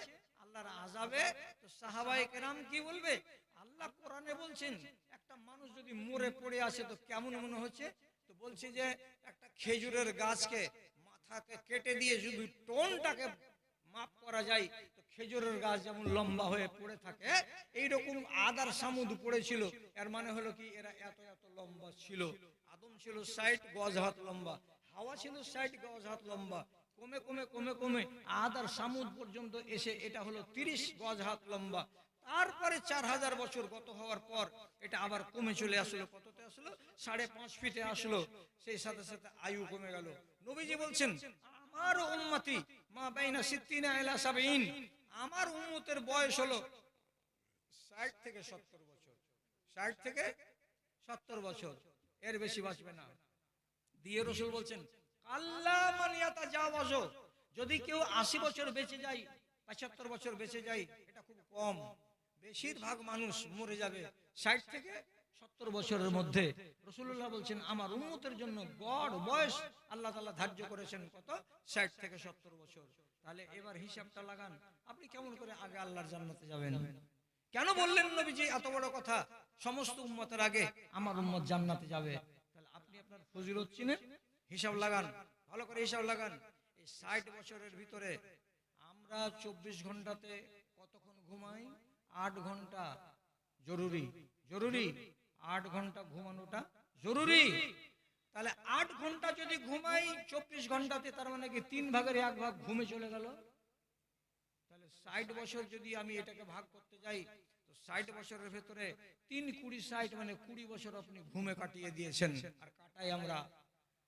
আল্লাহর আযাবে, তো সাহাবায়ে কেরাম কি বলবে? আল্লাহ কোরআনে বলছেন একটা মানুষ যদি মরে পড়ে আসে তো কেমন মনে হচ্ছে, তো বলছে যে একটা খেজুরের গাছকে মাথাকে কেটে দিয়ে যদি টোনটাকে মাপ করা যায় তো খেজুরের গাছ যেমন লম্বা হয়ে পড়ে থাকে, এইরকম আদার সামুদ পড়েছিল। এর মানে হলো কি এরা এত এত লম্বা ছিল। আদম ছিল 60 গজ হাত লম্বা, হাওয়া ছিল 60 গজ হাত লম্বা, কমে কমে কমে কমে আদার সামুদ পর্যন্ত এসে এটা হলো 30 গজ হাত লম্বা। তারপরে 4000 বছর গত হওয়ার পর এটা আবার কমে চলে আসলো, কততে আসলো? 5.5 ফিটে আসলো। সেই সাথে সাথে আয়ু কমে গেল। নবীজি বলছেন আমার উম্মতি মা বাইনা 60 ইলা 70, আমার উম্মতের বয়স হলো 60 থেকে 70 বছর, 60 থেকে 70 বছর, এর বেশি বাঁচবে না। দিয়ে রাসূল বলছেন কাল্লা মান ইয়াতাজাওয়াজু, যদি কেউ 80 বছর বেঁচে যায়, 75 বছর বেঁচে যায়, এটা খুব কম। বেশিরভাগ মানুষ মরে যাবে 60 থেকে 70 বছরের মধ্যে। রাসূলুল্লাহ বলছেন আমার উম্মতের জন্য গড় বয়স আল্লাহ তাআলা ধার্য করেছেন কত? 60 থেকে 70 বছর। তাহলে এবার হিসাবটা লাগান, আপনি কেমন করে আগে আল্লাহর জান্নাতে যাবেন? কেন বললেন নবীজি এত বড় কথা? সমস্ত উম্মতের আগে আমার উম্মত জান্নাতে যাবে। তাহলে আপনি আপনার ফজিলত চিনেন, হিসাব লাগান, ভালো করে হিসাব লাগান। এই 60 বছরের ভিতরে আমরা 24 ঘন্টাতে কতক্ষণ ঘুমাই? 8 ঘন্টা। জরুরি জরুরি 8 ঘন্টা ঘুমানোটা জরুরি। তাহলে 8 ঘন্টা যদি ঘুমাই 24 ঘন্টাতে, তার মানে কি 3 ভাগের 1 ভাগ ঘুমে চলে গেল। তাহলে 60 বছর যদি আমি এটাকে ভাগ করতে যাই তো 60 বছরের ভেতরে 3 20 60 মানে 20 বছর আপনি ঘুমে কাটিয়ে দিয়েছেন, আর কাটাই আমরা।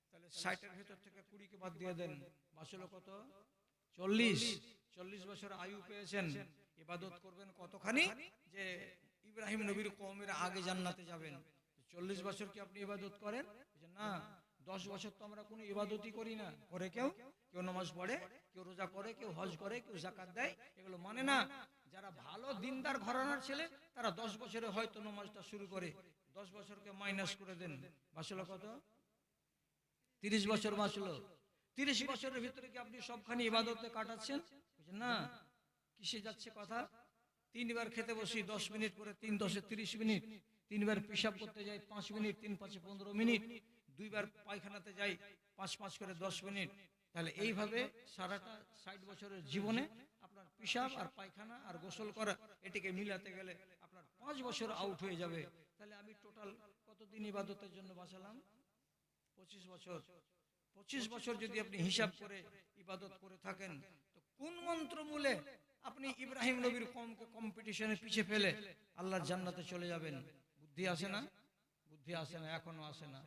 তাহলে 60 এর ভেতর থেকে 20 কে বাদ দিয়ে দেন, বাঁচলো কত? 40। 40 বছর আয়ু পেয়েছেন, ইবাদত করবেন কতখানি? যে ইব্রাহিম নবীর কওমের আগে জান্নাতে যাবেন। 40 বছর কি আপনি ইবাদত করেন? না, 10 বছর তো আমরা কোনো ইবাদতই করি না। করে কেউ কেউ নামাজ পড়ে, কেউ রোজা করে, কেউ হজ করে, কেউ যাকাত দেয়, এগুলো মানে না। যারা ভালো দিনদার ঘরানার ছেলে তারা 10 বছরে হয়তো নামাজটা শুরু করে। 10 বছরকে মাইনাস করে দেন, বাঁচলো কত? 30 বছর বাঁচলো। 30 বছরের ভিতরে কি আপনি সবখানি ইবাদতে কাটাচ্ছেন? না, কিসে যাচ্ছে কথা? 3 বার খেতে বসি 10 মিনিট করে, 3 10 30 মিনিট। 3 বার পেশাব করতে যাই 5 মিনিট, 3 5 15 মিনিট। 2 বার পায়খানাতে যাই 5 5 করে 10 মিনিট। তাহলে এইভাবে সারাটা 60 বছরের জীবনে আপনার পেশাব আর পায়খানা আর গোসল করা এটিকে মিলাতে গেলে আপনার 5 বছর আউট হয়ে যাবে। তাহলে আমি টোটাল কতদিন ইবাদতের জন্য বাঁচালাম? 25 বছর। 25 বছর যদি আপনি হিসাব করে ইবাদত করে থাকেন তো কোন মন্ত্র মূলে আপনি ইব্রাহিম নবীর কওমকে কম্পিটিশনে পিছে ফেলে আল্লাহর জান্নাতে চলে যাবেন? বুদ্ধি আসে না? বুদ্ধি আসে না, এখনো আসে না।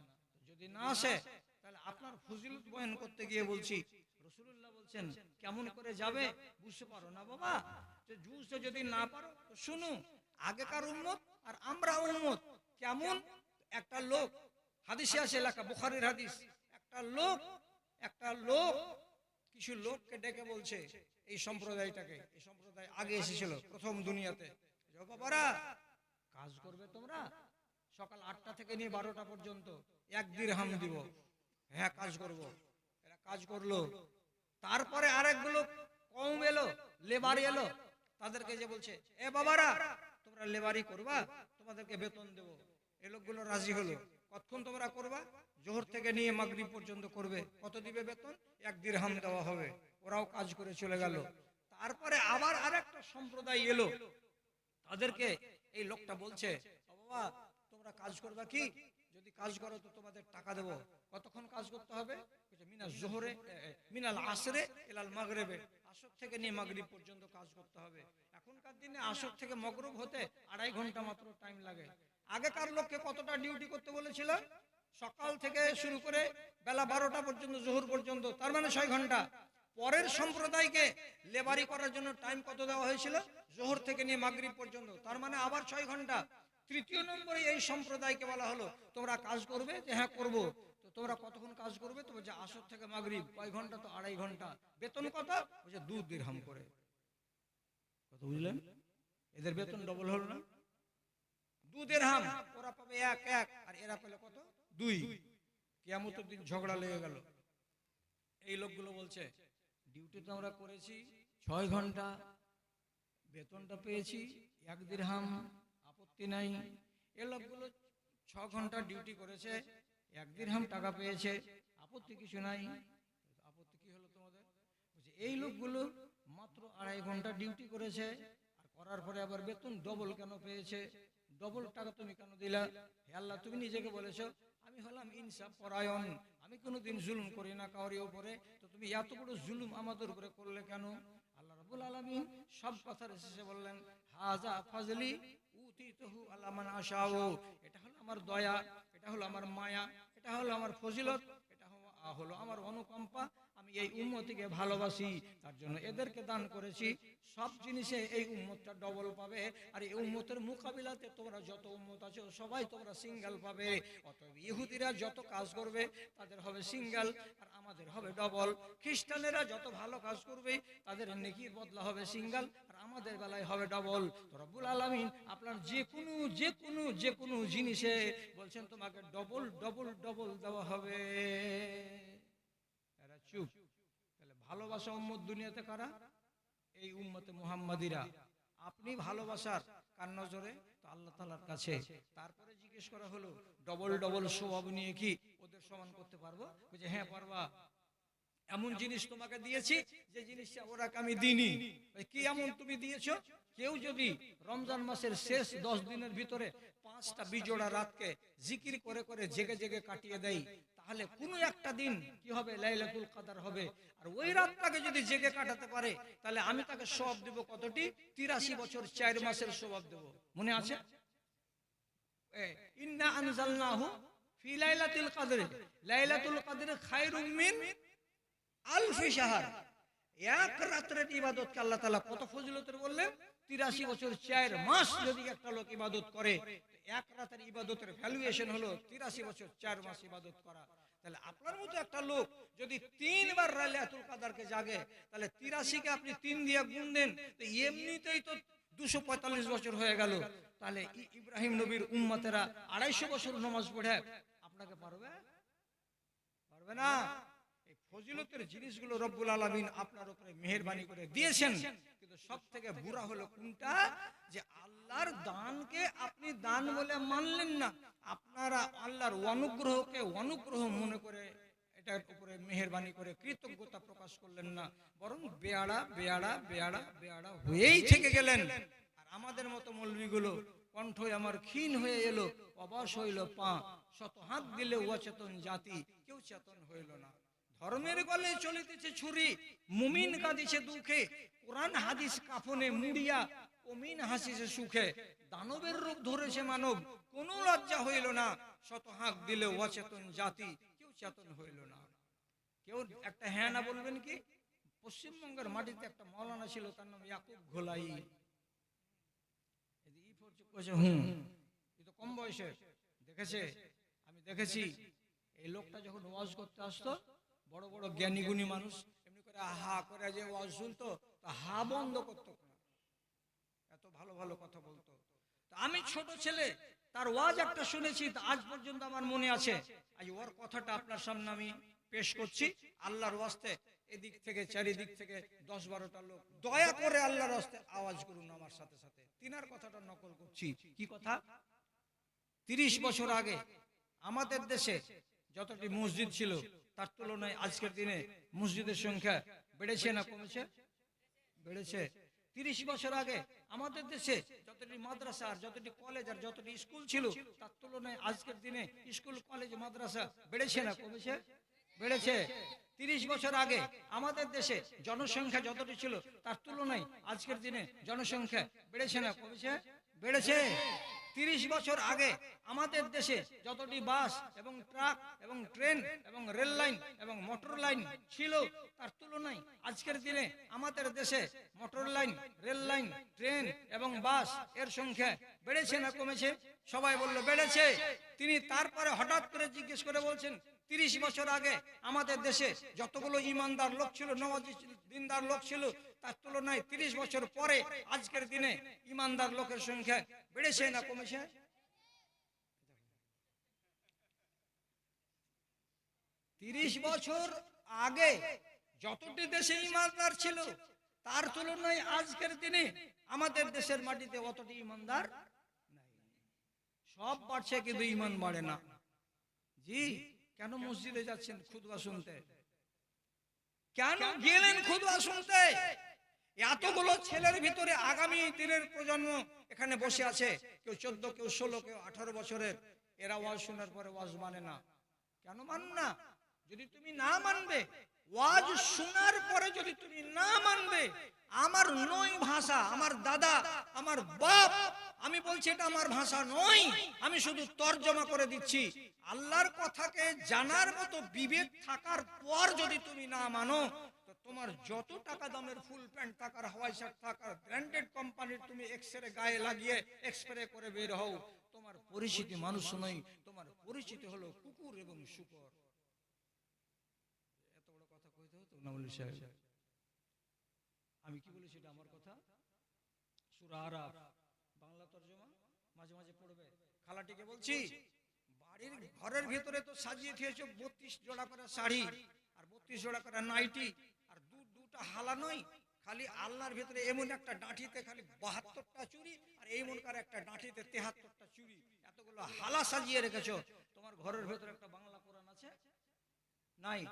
যদি না আসে তাহলে আপনার ফজিলত বয়ান করতে গিয়ে বলছি, রাসূলুল্লাহ বলছেন কেমন করে যাবে বুঝতে পারো না বাবা, যে বুঝতে যদি না পারো তো শুনো, আগেকার উম্মত আর আমরা উম্মত কেমন। একটা লোক, হাদিসে আছে লেখা, বুখারীর হাদিস, একটা লোক কিছু লোককে ডেকে বলছে, এই সম্প্রদায়টাকে, এই সম্প্রদায় আগে এসেছিল প্রথম দুনিয়াতে, যে বাবারা কাজ করবে তোমরা সকাল 8টা থেকে নিয়ে 12টা পর্যন্ত, 1 দিরহাম দিব। হ্যাঁ কাজ করব। এরা কাজ করলো। তারপরে আরেকগুলো কওম এলো, লেবার এলো, তাদেরকে যে বলছে এ বাবারা তোমরা লেবারি করবা, তোমাদেরকে বেতন দেব। এই লোকগুলো রাজি হলো। কতক্ষণ তোমরা করবা? জোহর থেকে নিয়ে মাগরিব পর্যন্ত করবে। কত দিবে বেতন? 1 দিরহাম দেওয়া হবে। ওরাও কাজ করে চলে গেল। তারপরে আবার আরেকটা সম্প্রদায় এলো, তাদেরকে এই লোকটা বলছে বাবা তোমরা কাজ করবা কি? যদি কাজ করো তো তোমাদের টাকা দেব। কতক্ষণ কাজ করতে হবে? মিনাল জোহরে মিনাল আসরে ইলাল মাগরিবে, আসর থেকে নিয়ে মাগরিব পর্যন্ত কাজ করতে হবে। এখনকার দিনে আসর থেকে মগরিব হতে 2.5 ঘন্টা মাত্র টাইম লাগে। আগেকার লোককে কতটা ডিউটি করতে বলেছিল? সকাল থেকে শুরু করে বেলা 12টা পর্যন্ত, জোহর পর্যন্ত, তার মানে 6 ঘন্টা। পরের সম্প্রদায়কে লেবারি করার জন্য টাইম কত দেওয়া হয়েছিল? জোহর থেকে নিয়ে মাগরিব পর্যন্ত, তার মানে আবার 6 ঘন্টা। তৃতীয় নম্বরে এই সম্প্রদায়কে বলা হলো তোমরা কাজ করবে, যে হ্যাঁ করবো। তো তোমরা কতক্ষণ কাজ করবে? তো বলছে আসর থেকে মাগরিব। কয় ঘন্টা? তো 2.5 ঘন্টা। বেতন কত? বলছে 2 দিরহাম করে। কত বুঝলেন? এদের বেতন ডবল হলো না? 2 দিরহাম। ওরা পাবে 1 আর এরা পেলে কত? 2। কিয়ামতের দিন ঝগড়া লেগে গেল। এই লোকগুলো বলছে ডিউটি তো আমরা করেছি 6 ঘন্টা, বেতনটা পেয়েছি 1 দিরহাম, আপত্তি নাই। এই লোকগুলো 6 ঘন্টা ডিউটি করেছে, 1 দিরহাম টাকা পেয়েছে, আপত্তি কিছু নাই। আপত্তি কি হলো তোমাদের? বলছে এই লোকগুলো মাত্র 2.5 ঘন্টা ডিউটি করেছে, আর করার পরে আবার বেতন ডবল কেন পেয়েছে? ডবল টাকা তুমি কেন দিলা? হে আল্লাহ, তুমি নিজেকে বলেছো আমি হলাম ইনসাফ পরায়ণ, আমি কোনোদিন জুলুম করি না কাউরি উপরে, তো তুমি এত বড় জুলুম আমাদের উপরে করলে কেন? আল্লাহ রাব্বুল আলামিন সব কথার শেষে বললেন হাযা ফাজলি উতিতুহু আলা মান আশাউ। এটা হলো আমার দয়া, এটা হলো আমার মায়া, এটা হলো আমার ফজিলত, এটা হলো আমার অনুকম্পা। আমি এই উম্মতিকে ভালোবাসি, তার জন্য এদেরকে দান করেছি। সব জিনিসে এই উম্মতটা ডবল পাবে, আর এই উম্মতের মোকাবিলাতে তোমরা যত উম্মত আছো সবাই তোমরা সিঙ্গেল পাবে। অতএব ইহুদিরা যত কাজ করবে তাদের হবে সিঙ্গেল, আর আমাদের হবে ডবল। খ্রিস্টানেরা যত ভালো কাজ করবে তাদের নেকির বদলা হবে সিঙ্গেল, আর আমাদের বেলায় হবে ডবল। তো রব্বুল আলামিন আপনার যে কোনো জিনিসে বলছেন তোমাকে ডবল ডবল ডবল দেওয়া হবে। এরা চুপ। তাহলে ভালোবাসা উম্মত দুনিয়াতে কারা? এই উম্মতে মুহাম্মাদিরা। আপনি ভালোবাসার কার নজরে? তো আল্লাহ তাআলার কাছে। তারপরে জিজ্ঞেস করা হলো ডবল ডবল স্বভাব নিয়ে কি ওদের সমান করতে পারবো? বলছে হ্যাঁ পারবা। এমন জিনিস তোমাকে দিয়েছি যে জিনিসটা ওরা আমি দিইনি। কি এমন তুমি দিয়েছো? কেউ যদি রমজান মাসের শেষ 10 দিনের ভিতরে 5টা বিজোড়া রাতকে জিকির করে করে জেগে জেগে কাটিয়ে দেয়, তাহলে কোনো একটা দিন কি হবে? লাইলাতুল কদর হবে। আর ওই রাতটাকে যদি জেগে কাটাতে পারে তাহলে আমি তাকে সওয়াব দেব কতটি? 83 বছর 4 মাসের সওয়াব দেব। মনে আছে? ইন্না আনজালনাহু ফি লাইলাতুল কদর। লাইলাতুল কদর খায়রুম মিন আলফি শাহর। এক রাতের ইবাদতকে আল্লাহ তাআলা কত ফজিলতের বললেন? 83 বছর 4 মাস যদি একটা লোক ইবাদত করে, এক রাতের ইবাদতের ভ্যালুয়েশন হলো 83 বছর 4 মাস ইবাদত করা। তাহলে আপনার মতো একটা লোক যদি 3 বার লাইলাতুল কদরকে জাগে, তাহলে 83 কে আপনি 3 দিয়ে গুণ দেন, তো এমনিতেই তো 245 বছর হয়ে গেল। তাহলে ইব্রাহিম নবীর উম্মতেরা 250 বছর নামাজ পড়ে আপনাকে পারবে? পারবে না। এই ফজিলতের জিনিসগুলো রব্বুল আলামিন আপনার উপরে মেহেরবানি করে দিয়েছেন, কিন্তু সবথেকে বুরা হলো কোনটা? যে আল্লাহর দানকে আপনি দান বলে মানলেন না, আপনারা আল্লাহর অনুগ্রহকে অনুগ্রহ মনে করে এটার উপরে মেহেরবানি করে কৃতজ্ঞতা প্রকাশ করলেন না, বরং বেয়াড়া বেয়াড়া বেয়াড়া বেয়াড়া হয়েই থেকে গেলেন। আর আমাদের মতো মৌলবীগুলো কণ্ঠ আমার ক্ষীণ হয়ে এলো, অবশ হইল পা, শত হাত দিলে অচেতন জাতি, কেউ চেতন হইল না। ধর্মের গলে চলিতেছে ছুরি, মুমিন কাঁদিছে দুঃখে, কোরআন হাদিস কাফনে মুড়িয়া মুমিন হাসিছে সুখে। দানবের রূপ ধরেছে মানব, কোনো লজ্জা হইল না, শত হাত দিলে অচেতন জাতি, কেউ চেতন হইল না। কেউ একটা হ্যাঁ না বলবেন কি? পশ্চিমবঙ্গের মাটিতে একটা মাওলানা ছিল, তার নাম ইয়াকুব ঘোলাই। কম বয়সে দেখেছে, আমি দেখেছি এই লোকটা যখন ওয়াজ করতে আসতো, বড় বড় জ্ঞানী গুণী মানুষ এমনি করে হা করে যে ওয়াজ শুনতো, তা হা বন্ধ করতো না, এত ভালো ভালো কথা বলতো। আমি ছোট ছেলে, তার ওয়াজ একটা শুনেছি, আজ পর্যন্ত আমার মনে আছে। আজ ওর কথাটা আপনার সামনে আমি পেশ করছি আল্লাহর ওয়াস্তে। এদিক থেকে চারিদিক থেকে 10-12টা লোক দয়া করে আল্লাহর ওয়াস্তে আওয়াজ করুন আমার সাথে সাথে। তিনার কথাটা নকল করছি। কি কথা? 30 বছর আগে আমাদের দেশে যতটি মসজিদ ছিল তার তুলনায় আজকের দিনে মসজিদের সংখ্যা বেড়েছে না কমেছে? বেড়েছে। 30 বছর আগে আমাদের দেশে যতটি মাদ্রাসা আর যতটি কলেজ আর যতটি স্কুল ছিল তার তুলনায় আজকের দিনে স্কুল কলেজ মাদ্রাসা বেড়েছে না কমেছে? বেড়েছে। 30 বছর আগে আমাদের দেশে জনসংখ্যা যতটি ছিল তার তুলনায় আজকের দিনে জনসংখ্যা বেড়েছে না কমেছে? বেড়েছে। 30 বছর আগে আমাদের দেশে যতটি বাস এবং ট্রাক এবং ট্রেন এবং রেল লাইন এবং মোটর লাইন ছিল তার তুলনায় আজকের দিনে আমাদের দেশে motor line, rail line, train এবং বাস এর সংখ্যা বেড়েছে না কমেছে? সবাই বলল বেড়েছে। তিনি তারপরে হঠাৎ করে জিজ্ঞেস করে বলছেন, 30 বছর আগে আমাদের দেশে যতগুলো ইমানদার লোক ছিল, নওয়াজি দিনদার লোক ছিল, তার তুলনায় 30 বছর পরে আজকের দিনে ইমানদার লোকের সংখ্যা বেড়েছে না কমেছে? 30 বছর আগে যতটি দেশে ইমানদার ছিল তার তুলনায় আজকের দিনে আমাদের দেশের মাটিতে অতটি ইমানদার নাই। সব বাড়ছে কিন্তু ইমান বাড়ে না। জি, কেন মসজিদে যাচ্ছেন খুতবা শুনতে? কেন গেলেন খুতবা শুনতে? এতগুলো ছেলের ভিতরে আগামী দিনের প্রজন্ম এখানে বসে আছে, কেউ 14, কেউ 16, কেউ 18 বছরের। এরা ওয়াজ শোনার পরে ওয়াজ মানে না। কেন মান না? যদি তুমি না মানবে, ওয়াজ শোনার পরে যদি তুমি না মানবে, আমার নয় ভাষা, আমার দাদা, আমার বাপ, আমি বলছি এটা আমার ভাষা নয়, আমি শুধু তর্জমা করে দিচ্ছি। আল্লাহর কথাকে জানার মতো বিবেক থাকার পর যদি তুমি না মানো, তো তোমার যত টাকা দামের ফুল প্যান্ট থাকার, হাওয়াই শার্ট থাকার, ব্র্যান্ডেড কোম্পানির তুমি এক্সরে গায়ে লাগিয়ে এক্সপ্রে করে বের হও, তোমার পরিচিতি মানুষ নয়, তোমার পরিচিতি হলো কুকুর এবং শূকর। এত বড় কথা কইতে হতো না বলি সাহেব? আমি কি বলেছি এটা আমার কথা? সূরা আরাফ বাংলা তরজমা মাঝে মাঝে পড়বে। খালাটিকে বলছি, বাড়ির ঘরের ভিতরে তো সাজিয়ে দিয়েছো 32 জোড়া করে শাড়ি আর 32 জোড়া করে নাইটি আর দুটা হালা নয়, খালি আল্লাহর ভিতরে এমন একটা ডাঁঠিতে খালি 72টা চুড়ি আর এই মনকার একটা ডাঁঠিতে 73টা চুড়ি, এতগুলো হালা সাজিয়ে রেখেছো। তোমার ঘরের ভিতরে একটা বাংলা কোরআন আছে? নাই।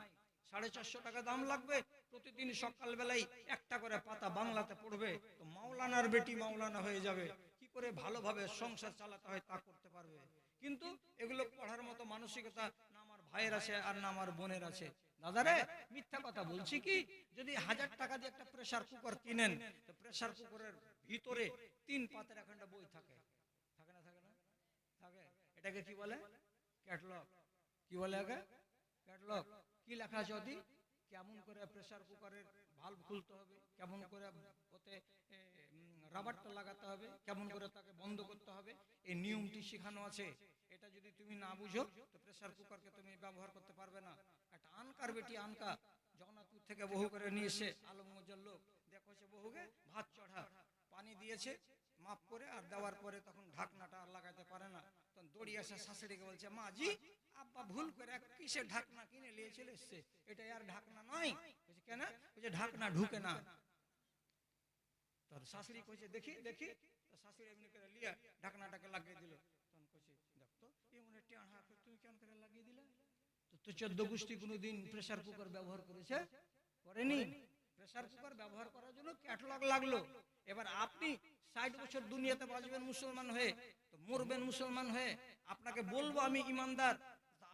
450 টাকা দাম লাগবে, প্রতিদিন সকালবেলায় একটা করে পাতা বাংলাতে পড়বে, তো মাওলানার বেটি মাওলানা হয়ে যাবে। কি করে ভালোভাবে সংসার চালাতে হয় তা করতে পারবে। কিন্তু এগুলো পড়ার মতো মানসিকতা না আমার ভাইয়ের আছে আর না আমার বোনের আছে। দাদারে, মিথ্যা কথা বলছি কি? যদি 1000 টাকা দিয়ে একটা প্রেসার কুকার কিনেন, তো প্রেসার কুকারের ভিতরে 3 পাতার একটা বই থাকে, থাকে না? থাকে না? থাকে। এটাকে কি বলে? ক্যাটালগ। কি বলে আগে? ক্যাটালগ। কি লেখা আছে ওদি? কেমন করে প্রেসার কুকারের ভালভ খুলতে হবে, কেমন করে ওতে রাবারটা লাগাতে হবে, কেমন করে তাকে বন্ধ করতে হবে, এই নিয়মটি শেখানো আছে। এটা যদি তুমি না বুঝো তো প্রেসার কুকারকে তুমি ব্যবহার করতে পারবে না। একটা আনকার বেটি আনকা জগন্নাথপুর থেকে বহু করে নিয়ে এসে আলমগঞ্জের লোক দেখো সে বহুকে ভাত চড়া পানি দিয়েছে মাপ করে, আর দেওয়ার পরে তখন ঢাকনাটা আর লাগাতে পারে না, তখন দড়িয়ে আসে শাশুড়িকে বলছে, মা জি আব্বা ভুল করে কিসের ঢাকনা কিনে নিয়ে চলে এসছে, এটা আর ঢাকনা নয়। বলছে কেন? বলছে ঢাকনা ঢুকে না। তোর শাশুড়ি কইছে দেখি দেখি, তো শাশুড়ি এমনি করে লিয়া ঢাকনাটাকে লাগিয়ে দিল। তখন কইছে দেখতো এমন টেঁড়া তুমি কেন করে লাগিয়ে দিলা? তো 14 গোষ্ঠী কোনোদিন প্রেসার কুকার ব্যবহার করেছে? করেনি। প্রেসার কুকার ব্যবহার করার জন্য ক্যাটালগ লাগলো। এবার আপনি 60 বছর দুনিয়াতে বাঁচবেন মুসলমান হয়ে, তো মরবেন মুসলমান হয়ে। আপনাকে বলবো আমি ইমানদার,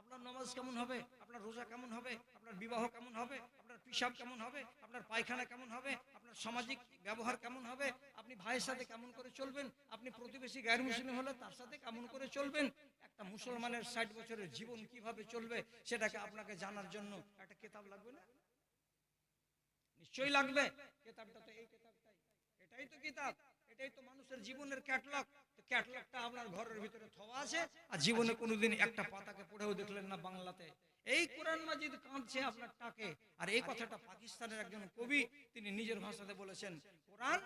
আপনার নামাজ কেমন হবে, আপনার রোজা কেমন হবে, আপনার বিবাহ কেমন হবে, আপনার পিশাব কেমন হবে, আপনার পায়খানা কেমন হবে, আপনার সামাজিক ব্যবহার কেমন হবে, আপনি ভাইয়ের সাথে কেমন করে চলবেন, আপনি প্রতিবেশী গায়ের মুসলিম হলে তার সাথে কেমন করে চলবেন, একটা মুসলমানের 60 বছরের জীবন কিভাবে চলবে সেটাকে আপনাকে জানার জন্য একটা কিতাব লাগবে না? নিশ্চয়ই লাগবে। কিতাবটা তো এই কিতাবটাই, এটাই তো কিতাব, এটাই তো মানুষের জীবনের ক্যাটালগ। তো ক্যাটালগটা আপনার ঘরের ভিতরে থোয়া আছে, আর জীবনে কোনোদিন একটা পাতাকে পড়েও দেখলেন না বাংলাতে। এই কোরআন মাজিদ কাঁদছে আপনার টাকে। আর এই কথাটা পাকিস্তানের একজন কবি তিনি নিজের ভাষাতে বলেছেন, কোরআন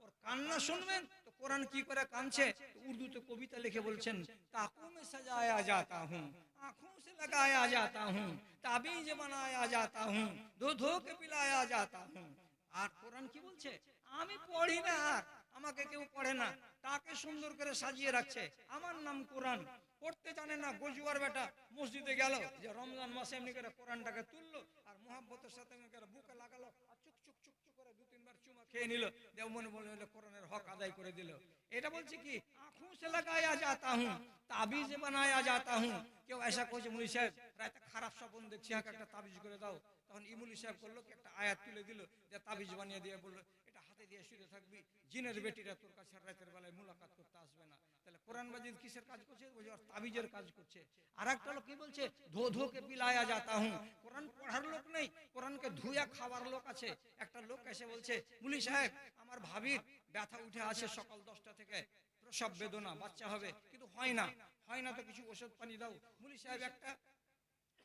ওর কান্না শুনবেন তো কোরআন কি করে কাঁদছে, উর্দুতে কবিতা লিখে বলছেন, ताकों में सजाया जाता हूँ, आंखों से लगाया जाता हूँ, ताबीज बनाया जाता हूँ, धो धो के पिलाया जाता हूँ। আর কোরআন কি বলছে? আমি পড়ি না, আর আমাকে কেউ পড়ে না, তাকে সুন্দর করে সাজিয়ে রাখছে। আমার নাম কোরআন, পড়তে জানে না গজুয়ার বেটা, মসজিদে গেল যে রমজান মাসে এমনি করে কোরআনটাকে তুললো আর মোহাব্বতের সাথে এমনি করে বুকে লাগালো আর চুক চুক চুক চুক করে 2-3 বার চুমা খেয়ে নিল, দেও মনে মনে হলো কোরআনের হক আদায় করে দিল। এটা বলছে কি আঁখোं से लगाया जाता हूं, তাবিজ বানায়া जाता हूं। কেউ এসা কইছে মুলি সাহেব রাতে খারাপ স্বপ্ন দেখছি, আমাকে একটা তাবিজ করে দাও। তখন ইমুলি সাহেব করলো কি একটা আয়াত তুলে দিল, যে তাবিজ বানিয়ে দিয়ে বললো এটা হাতে দিয়ে শুয়ে থাকবি, জিনের বেটিরা তোর কাছে রাতের বেলায় মুলাকাত করতে আসবে না। তাহলে কোরআন মাজিদ কিসের কাজ করছে? বলছে ওর তাবিজের কাজ করছে। আর একটা লোক কি বলছে, ধো ধো কে পিলায়া যাতা হুঁ। কোরআন পড়ার লোক নেই, কোরআনকে ধুয়া খাওয়ার লোক আছে। একটা লোক এসে বলছে মুলি সাহেব আমার ভাবির ব্যথা উঠে আসে সকাল 10টা থেকে, প্রসব বেদনা, বাচ্চা হবে কিন্তু হয় না, হয় না তো কিছু ওষুধ পানি দাও। মুলি সাহেব একটা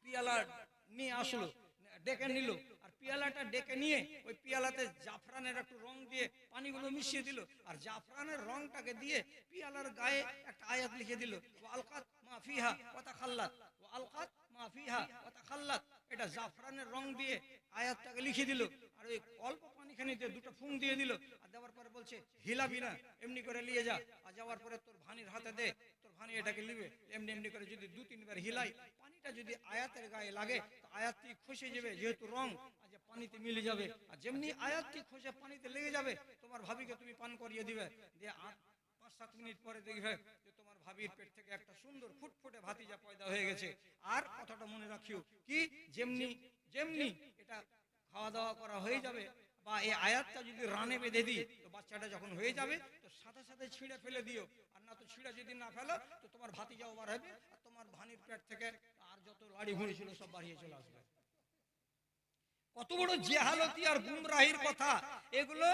পিয়ালা নিয়ে আসলো, ডেকে নিল, আর পিয়ালাটা ডেকে নিয়ে ওই পিয়ালাতে জাফরানের একটু রং দিয়ে পানিগুলো মিশিয়ে দিল, আর জাফরানের রংটাকে দিয়ে পিয়ালার গায়ে একটা আয়াত লিখে দিল, ওয়া আলকাত মা ফিহা ওয়া তাখাল্লাত, ওয়া আলকাত মা ফিহা ওয়া তাখাল্লাত। এটা জাফরানের রং দিয়ে আয়াতটাকে লিখে দিল, আর ওই অল্প পানিখানিতে দুটো ফুং দিয়ে দিল, আর দেওয়ার পরে বলছে হিলাবি না, এমনি করে নিয়ে যা, আর যাওয়ার পরে তোর ভানির হাতে দে, তোর ভানি এটাকে নিবে, এমনি এমনি করে যদি 2-3 বার হিলাই, পানিটা যদি আয়াতের গায়ে লাগে তো আয়াতটি খসে যাবে, যেহেতু রং আজ পানিতে মিলে যাবে, আর যেমনি আয়াতটি খসে পানিতে লেগে যাবে তোমার ভাবিকে তুমি পান করিয়ে দিবে, দিয়ে 5-7 মিনিট পরে দেখবে যে তোমার ভাবির পেট থেকে একটা সুন্দর ফুটফুটে ভাতিজা পয়দা হয়ে গেছে। আর কথাটা মনে রাখিও কি, যেমনি যেমনি এটা খাওয়া দাওয়া করা হয়ে যাবে, বা এই আয়াতটা যদি রানে বেঁধে দিই তো বাচ্চাটা যখন হয়ে যাবে তো সাথে সাথে ছিঁড়ে ফেলে দিও, আর না তো ছিঁড়ে যদি না ফেলো তো তোমার ভাতিজাও বার হবে, আর তোমার ভানির পেট থেকে আর যত লাড়ি ঘুড়ি ছিল সব বাড়িয়ে চলে আসবে। কত বড় জেহালতি আর গুমরাহির কথা এগুলো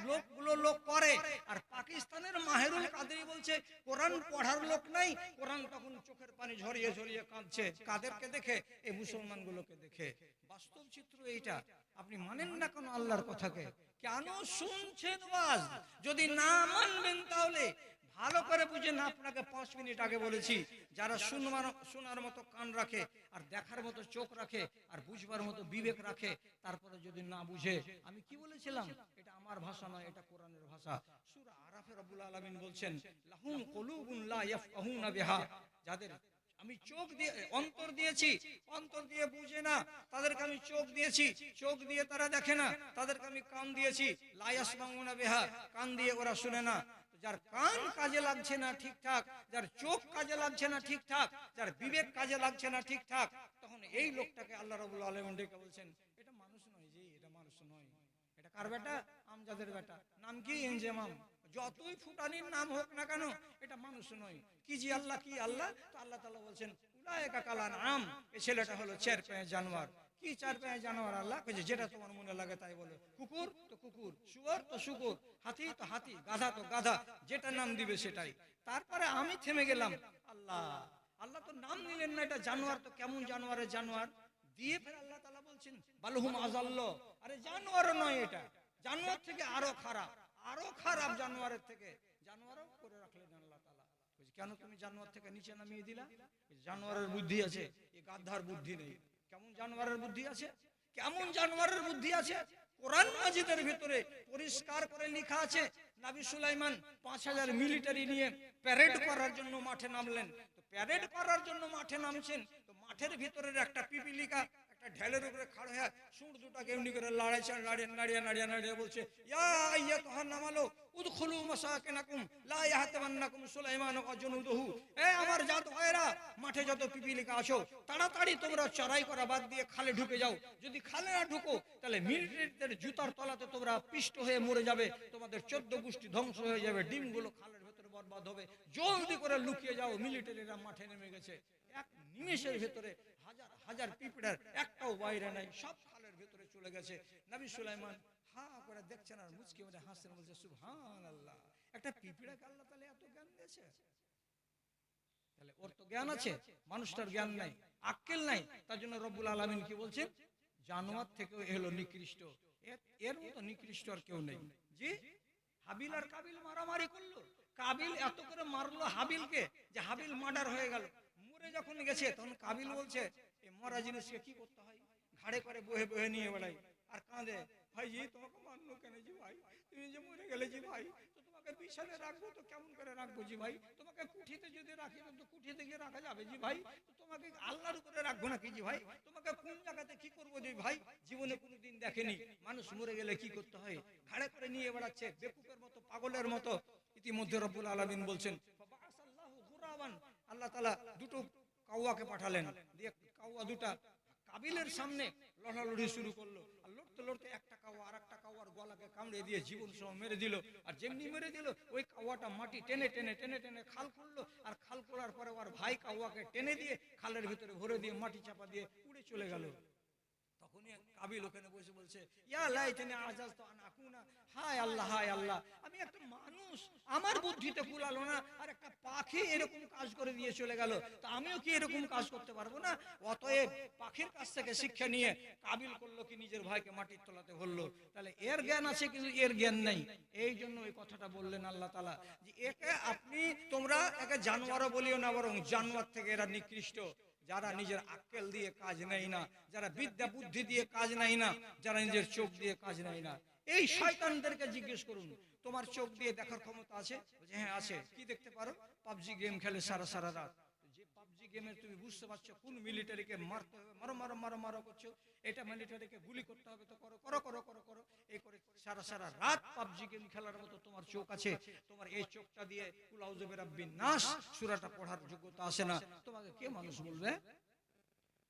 লোকগুলো লোক করে। আর পাকিস্তানের মাহেরুল কাদেরী বলছে কোরআন পড়ার লোক নাই, কোরআন তখন চোখের পানি ঝরিয়ে ঝরিয়ে কাঁদছে, কাদেরকে দেখে? এই মুসলমানগুলোকে দেখে। বাস্তব চিত্র এইটা। আপনি মানেন না কেন আল্লাহর কথাকে? কেন শুনছেন ওয়াজ? যদি না মানবেন তাহলে ভালো করে বুঝেন। আপনাকে 5 মিনিট আগে বলেছি, যারা শোনার মতো কান রাখে, আর দেখার মতো চোখ রাখে, আর বুঝবার মতো বিবেক রাখে, তারপরে যদি না বুঝে, আমি কি বলেছিলাম? এটা আমার ভাষা নয়, এটা কোরআনের ভাষা। সূরা আরাফে রব্বুল আলামিন বলছেন লাহুম কুলুবুন লা ইয়াফকাহুনা বিহা, যাদের আমি চোখ দিয়ে অন্তর দিয়েছি, অন্তর দিয়ে বুঝে না, তাদেরকে আমি চোখ দিয়েছি, চোখ দিয়ে তারা দেখে না, তাদেরকে আমি কান দিয়েছি, লা ইয়াসমাউনা বিহা, কান দিয়ে ওরা শুনে না। যার কান কাজে লাগছে না ঠিকঠাক, যার চোখ কাজে লাগছে না ঠিকঠাক, যার বিবেক কাজে লাগছে না ঠিকঠাক, তখন এই লোকটাকে আল্লাহ রাব্বুল আলামিন ডেকে বলছেন এটা মানুষ নয়, জি এটা মানুষ নয়। এটা কার বেটা? আমজাদের বেটা। নাম কি? ইনজেমাম। যতই ফুটানির নাম হোক না কেন, এটা মানুষ নয়। কি জি আল্লাহ, কি আল্লাহ? তো আল্লাহ তাআলা বলছেন উলায়েকা কালান আম, এই ছেলেটা হলো 4 পায়ে জানোয়ার। কি 4 পায়ে জানোয়ার? আল্লাহ কইছে যেটা তোমার মনে লাগে তাই বলো। কুকুর তো কুকুর, শুয়োর তো শুয়োর, হাতি তো হাতি, গাধা তো গাধা, যেটা নাম দিবে সেটাই। তারপরে আমি থেমে গেলাম। আল্লাহ আল্লাহ তো নাম নিলেন না, এটা জানোয়ার, তো কেমন জানোয়ারের জানোয়ার দিয়ে ফের আল্লাহ তাআলা বলছেন বালহুম আযাল্ল। আরে জানোয়ারও নয়, এটা জানোয়ার থেকে আরো খারাপ, আরো খারাপ জানোয়ারের থেকে। জানোয়ারও করে রাখলেন আল্লাহ তাআলা। কইছে কেন তুমি জানোয়ার থেকে নিচে নামিয়ে দিলা? জানোয়ারের বুদ্ধি আছে, এই গাধার বুদ্ধি নেই। কেমন জানোয়ারের বুদ্ধি আছে? কেমন জানোয়ারের বুদ্ধি আছে? কোরআন মাজিদের ভিতরে পরিষ্কার করে লেখা আছে নবী সুলাইমান 5000 মিলিটারি নিয়ে প্যারেড করার জন্য মাঠে নামলেন। তো প্যারেড করার জন্য মাঠে নামছেন, তো মাঠের ভিতরের একটা পিপিলিকা একটা ঢেলের উপরে খাড়া হয়ে সুর দুটাকে এমনি করে লাড়াইছে, নাড়িয়ে বলছে ইয়া আইয়াতুহান নামালু উদখুলু মাসাকিনাকুম লা ইয়াহতামান্নাকুম সুলাইমান ওয়া জুনুদুহু। এ আমার জাত ভাইরা, মাঠে যত পিপিলিকা আছো তাড়াতাড়ি তোমরা চড়াই করা বাদ দিয়ে খালে ঢুকে যাও। যদি খালে না ঢুকো তাহলে মিলিটারিদের জুতার তলাতে তোমরা পিষ্ট হয়ে মরে যাবে, তোমাদের 14 গোষ্ঠী ধ্বংস হয়ে যাবে, ডিমগুলো খালের ভেতরে বরবাদ হবে। জলদি করে লুকিয়ে যাও। মিলিটারিরা মাঠে নেমে গেছে। এক নিমেষের ভেতরে হাজার হাজার পিঁপড়ার একটাও বাইরে নাই, সব খালের ভেতরে চলে গেছে। নবী সুলাইমান হা করে দেখছেন আর মুচকি মেরে হাসছেন, বলছে সুবহানাল্লাহ, একটা পিঁপড়াকে আল্লাহ তাআলা এত জ্ঞান দিয়েছে। তাহলে ওর তো জ্ঞান আছে, মানুষটার জ্ঞান নাই, আক্কেল নাই। তার জন্য রব্বুল আলামিন কি বলছেন? জানোয়ার থেকেও হলো নিকৃষ্ট, এর মতো নিকৃষ্ট আর কেউ নেই। জি, হাবিল আর কাবিল মারামারি করলো, কাবিল এত করে মারলো হাবিলকে যে হাবিল মার্ডার হয়ে গেল। মরে যখন গেছে তখন কাবিল বলছে এই মরা জিনিসকে কি করতে হয়? ঘাড়ে করে বহে বহে নিয়ে বেড়াই আর কাঁদে, ভাই জি তোমাকে মারলো কেন জি ভাই? তুমি যে মরে গেলে জি ভাই, তো তোমাকে বিছানে রাখবো তো কেমন করে রাখবো জি ভাই? তোমাকে কুঠিতে যদি রাখি তো কুঠিতে গিয়ে রাখা যাবে জি ভাই? তো তোমাকে আল্লাহর উপরে রাখবো নাকি জি ভাই? তোমাকে তোমাকে কোন জায়গাতে কি করবো যে ভাই জীবনে কোনোদিন দেখেনি মানুষ মরে গেলে কি করতে হয়, ঘাড়ে করে নিয়ে বেড়াচ্ছে বেকুফের মতো, পাগলের মতো। ইতিমধ্যে রব্বুল আলামিন বলছেন আল্লাহ তাআলা দুটো কাওয়াকে পাঠালেন, দিয়ে কাওয়া দুটা কাবিলের সামনে লড়ালড়ি শুরু করলো। আর লড়তে লড়তে একটা কাওয়া আর একটা কাওয়ার গলাকে কামড়ে দিয়ে জীবন সহ মেরে দিল। আর যেমনি মেরে দিল ওই কাওয়াটা মাটি টেনে টেনে টেনে টেনে খাল করলো। আর খাল করার পরে ওর ভাই কাওয়াকে টেনে দিয়ে খালের ভিতরে ভরে দিয়ে মাটি চাপা দিয়ে উড়ে চলে গেল। তখনই কাবিল ওখানে বসে বলছে, ইয়া লাইতানি আজাজতু আন আকুনা, হায় আল্লাহ, হায় আল্লাহ, আমি একটা মানুষ, আমার বুদ্ধিতে কুলালো না, আর একটা পাখি এরকম কাজ করে দিয়ে চলে গেল, তা আমিও কি এরকম কাজ করতে পারবো না? অতএব পাখির কাছ থেকে শিক্ষা নিয়ে কাবিল করলো কি নিজের ভাইকে মাটির তলাতে ভরলো। তাহলে এর জ্ঞান আছে কিন্তু এর জ্ঞান নেই। এই জন্য এই কথাটা বললেন আল্লাহ তাআলা যে একে আপনি তোমরা একে জানোয়ারও বলিও না, বরং জানোয়ার থেকে এরা নিকৃষ্ট। যারা নিজের আক্কেল দিয়ে কাজ নেয় না, যারা বিদ্যা বুদ্ধি দিয়ে কাজ নেয় না, যারা নিজের চোখ দিয়ে কাজ নেয় না, এই শয়তানদেরকে জিজ্ঞেস করুন তোমার চোখ দিয়ে দেখার ক্ষমতা আছে? হ্যাঁ আছে। কি দেখতে পারো? পাবজি গেম খেলে সারা সারা রাত। যে পাবজি গেমের তুমি বুঝতে পারছো কোন মিলিটারিকে মারতে হবে, মারো মারো মারো মারো করছো, এটা মিলিটারিকে গুলি করতে হবে তো করো করো করো করো করো, এই করে সারা সারা রাত পাবজি গেম খেলার মতো তোমার চোখ আছে। তোমার এই চোখটা দিয়ে কুল আউযু বিরাব্বিন নাস সূরাটা পড়ার যোগ্যতা আসে না, তোমাকে কে মানুষ বলবে?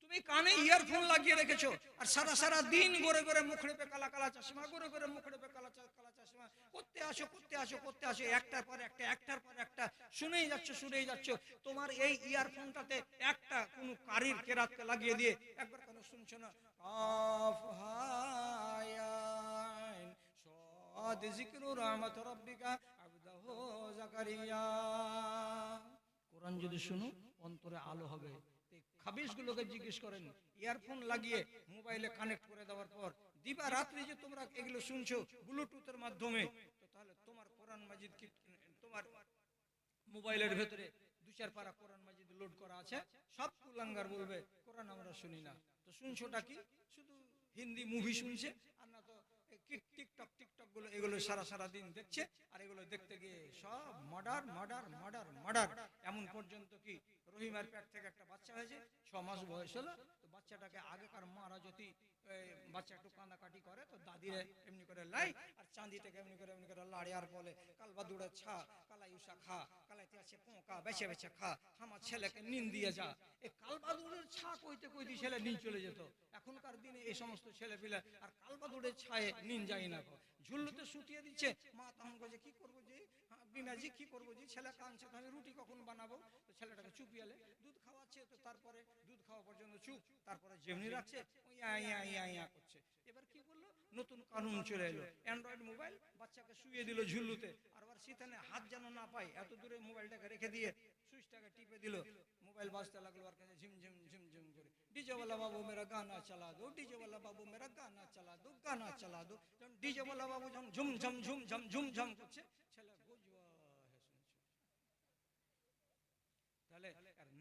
তুমি কানে ইয়ারফোন লাগিয়ে রেখেছো আর সারা সারা দিন গড়ে গড়ে মুখড়ে পে কালা কালা চশমা, গড়ে গড়ে মুখড়ে পে কালা কালা চশমা করতে আসো করতে আসো করতে আসো, একটার পর একটা একটার পর একটা শুনেই যাচ্ছ শুনেই যাচ্ছ। তোমার এই ইয়ারফোনটাতে একটা কোন কারির কেরাতকে লাগিয়ে দিয়ে একবার কেন শুনছো না? কাফ হা ইয়া আইন সাদ যিকরু রাহমাত রাব্বিকা আবদাহু জাকারিয়া। কোরআন যদি শুনো অন্তরে আলো হবে। খাবিসগুলোকে জিজ্ঞেস করেন, ইয়ারফোন লাগিয়ে মোবাইলে কানেক্ট করে দেওয়ার পর দিবা রাত্রি যে তোমরা এগুলো শুনছো ব্লুটুথের মাধ্যমে, তো তাহলে তোমার কোরআন মাজিদ কি তোমার মোবাইলের ভেতরে দু চার পারা কোরআন মাজিদ লোড করা আছে? সব কুলাঙ্গার বলবে কোরআন আমরা শুনি না। তো শুনছোটা কি? শুধু হিন্দি মুভি শুনছে, আর না তো টিকটক টিকটক গুলো এগুলো সারা সারা দিন দেখছে। আর এগুলো দেখতে গিয়ে সব মার্ডার মার্ডার মার্ডার মার্ডার। এমন পর্যন্ত কি রহিমার পেট থেকে একটা বাচ্চা হয়েছে, 6 মাস বয়স হলো। তো বাচ্চাটাকে আগেকার মারা যদি বাচ্চা একটু কান্নাকাটি করে তো দাদিরে এমনি করে লাই আর চাঁদিটাকে এমনি করে লাড়ে আর বলে, কালবা দূরে ছা কালাই উষা খা, কালাইতে আছে পোকা বেছে বেছে খা, আমার ছেলেকে নিন দিয়ে যা। এই কালবাদুরের ছা কইতে কইতে ছেলে নিন চলে যেত। এখনকার দিনে এই সমস্ত ছেলে পিলে আর কালবাদুরের ছায়ে নিন যায় না, ঝুল্লুতে শুটিয়ে দিচ্ছে। মা তখন বলছে কি করবো জি, বিনাজি কি করবো জি, ছেলে কাঁদছে তো আমি রুটি কখন বানাবো? তো ছেলেটাকে চুপিয়ালে দুধ খাওয়াচ্ছে, তো তারপরে দুধ খাওয়া পর্যন্ত চুপ, তারপরে যেমনি রাখছে ওই ইয়া করছে। এবার কি বললো, নতুন কানুন চলে এলো, অ্যান্ড্রয়েড মোবাইল বাচ্চাকে শুয়ে দিল ঝুল্লুতে, আর আবার শীতানে হাত যেন না পায় এত দূরে মোবাইলটাকে রেখে দিয়ে সুইচটাকে টিপে দিল। মোবাইল বাজতে লাগলো আর কাছে ঝিমঝিম ঝিমঝিম করে, ডিজে वाला বাবু মেরা গানা চালা দো, ডিজে वाला বাবু মেরা গানা চালা দো, গানা চালা দো। যখন ডিজে वाला বাবু যখন ঝুম ঝম ঝুম ঝম ঝুম ঝম করছে, ছেলে বুঝবা শুনছে। তাহলে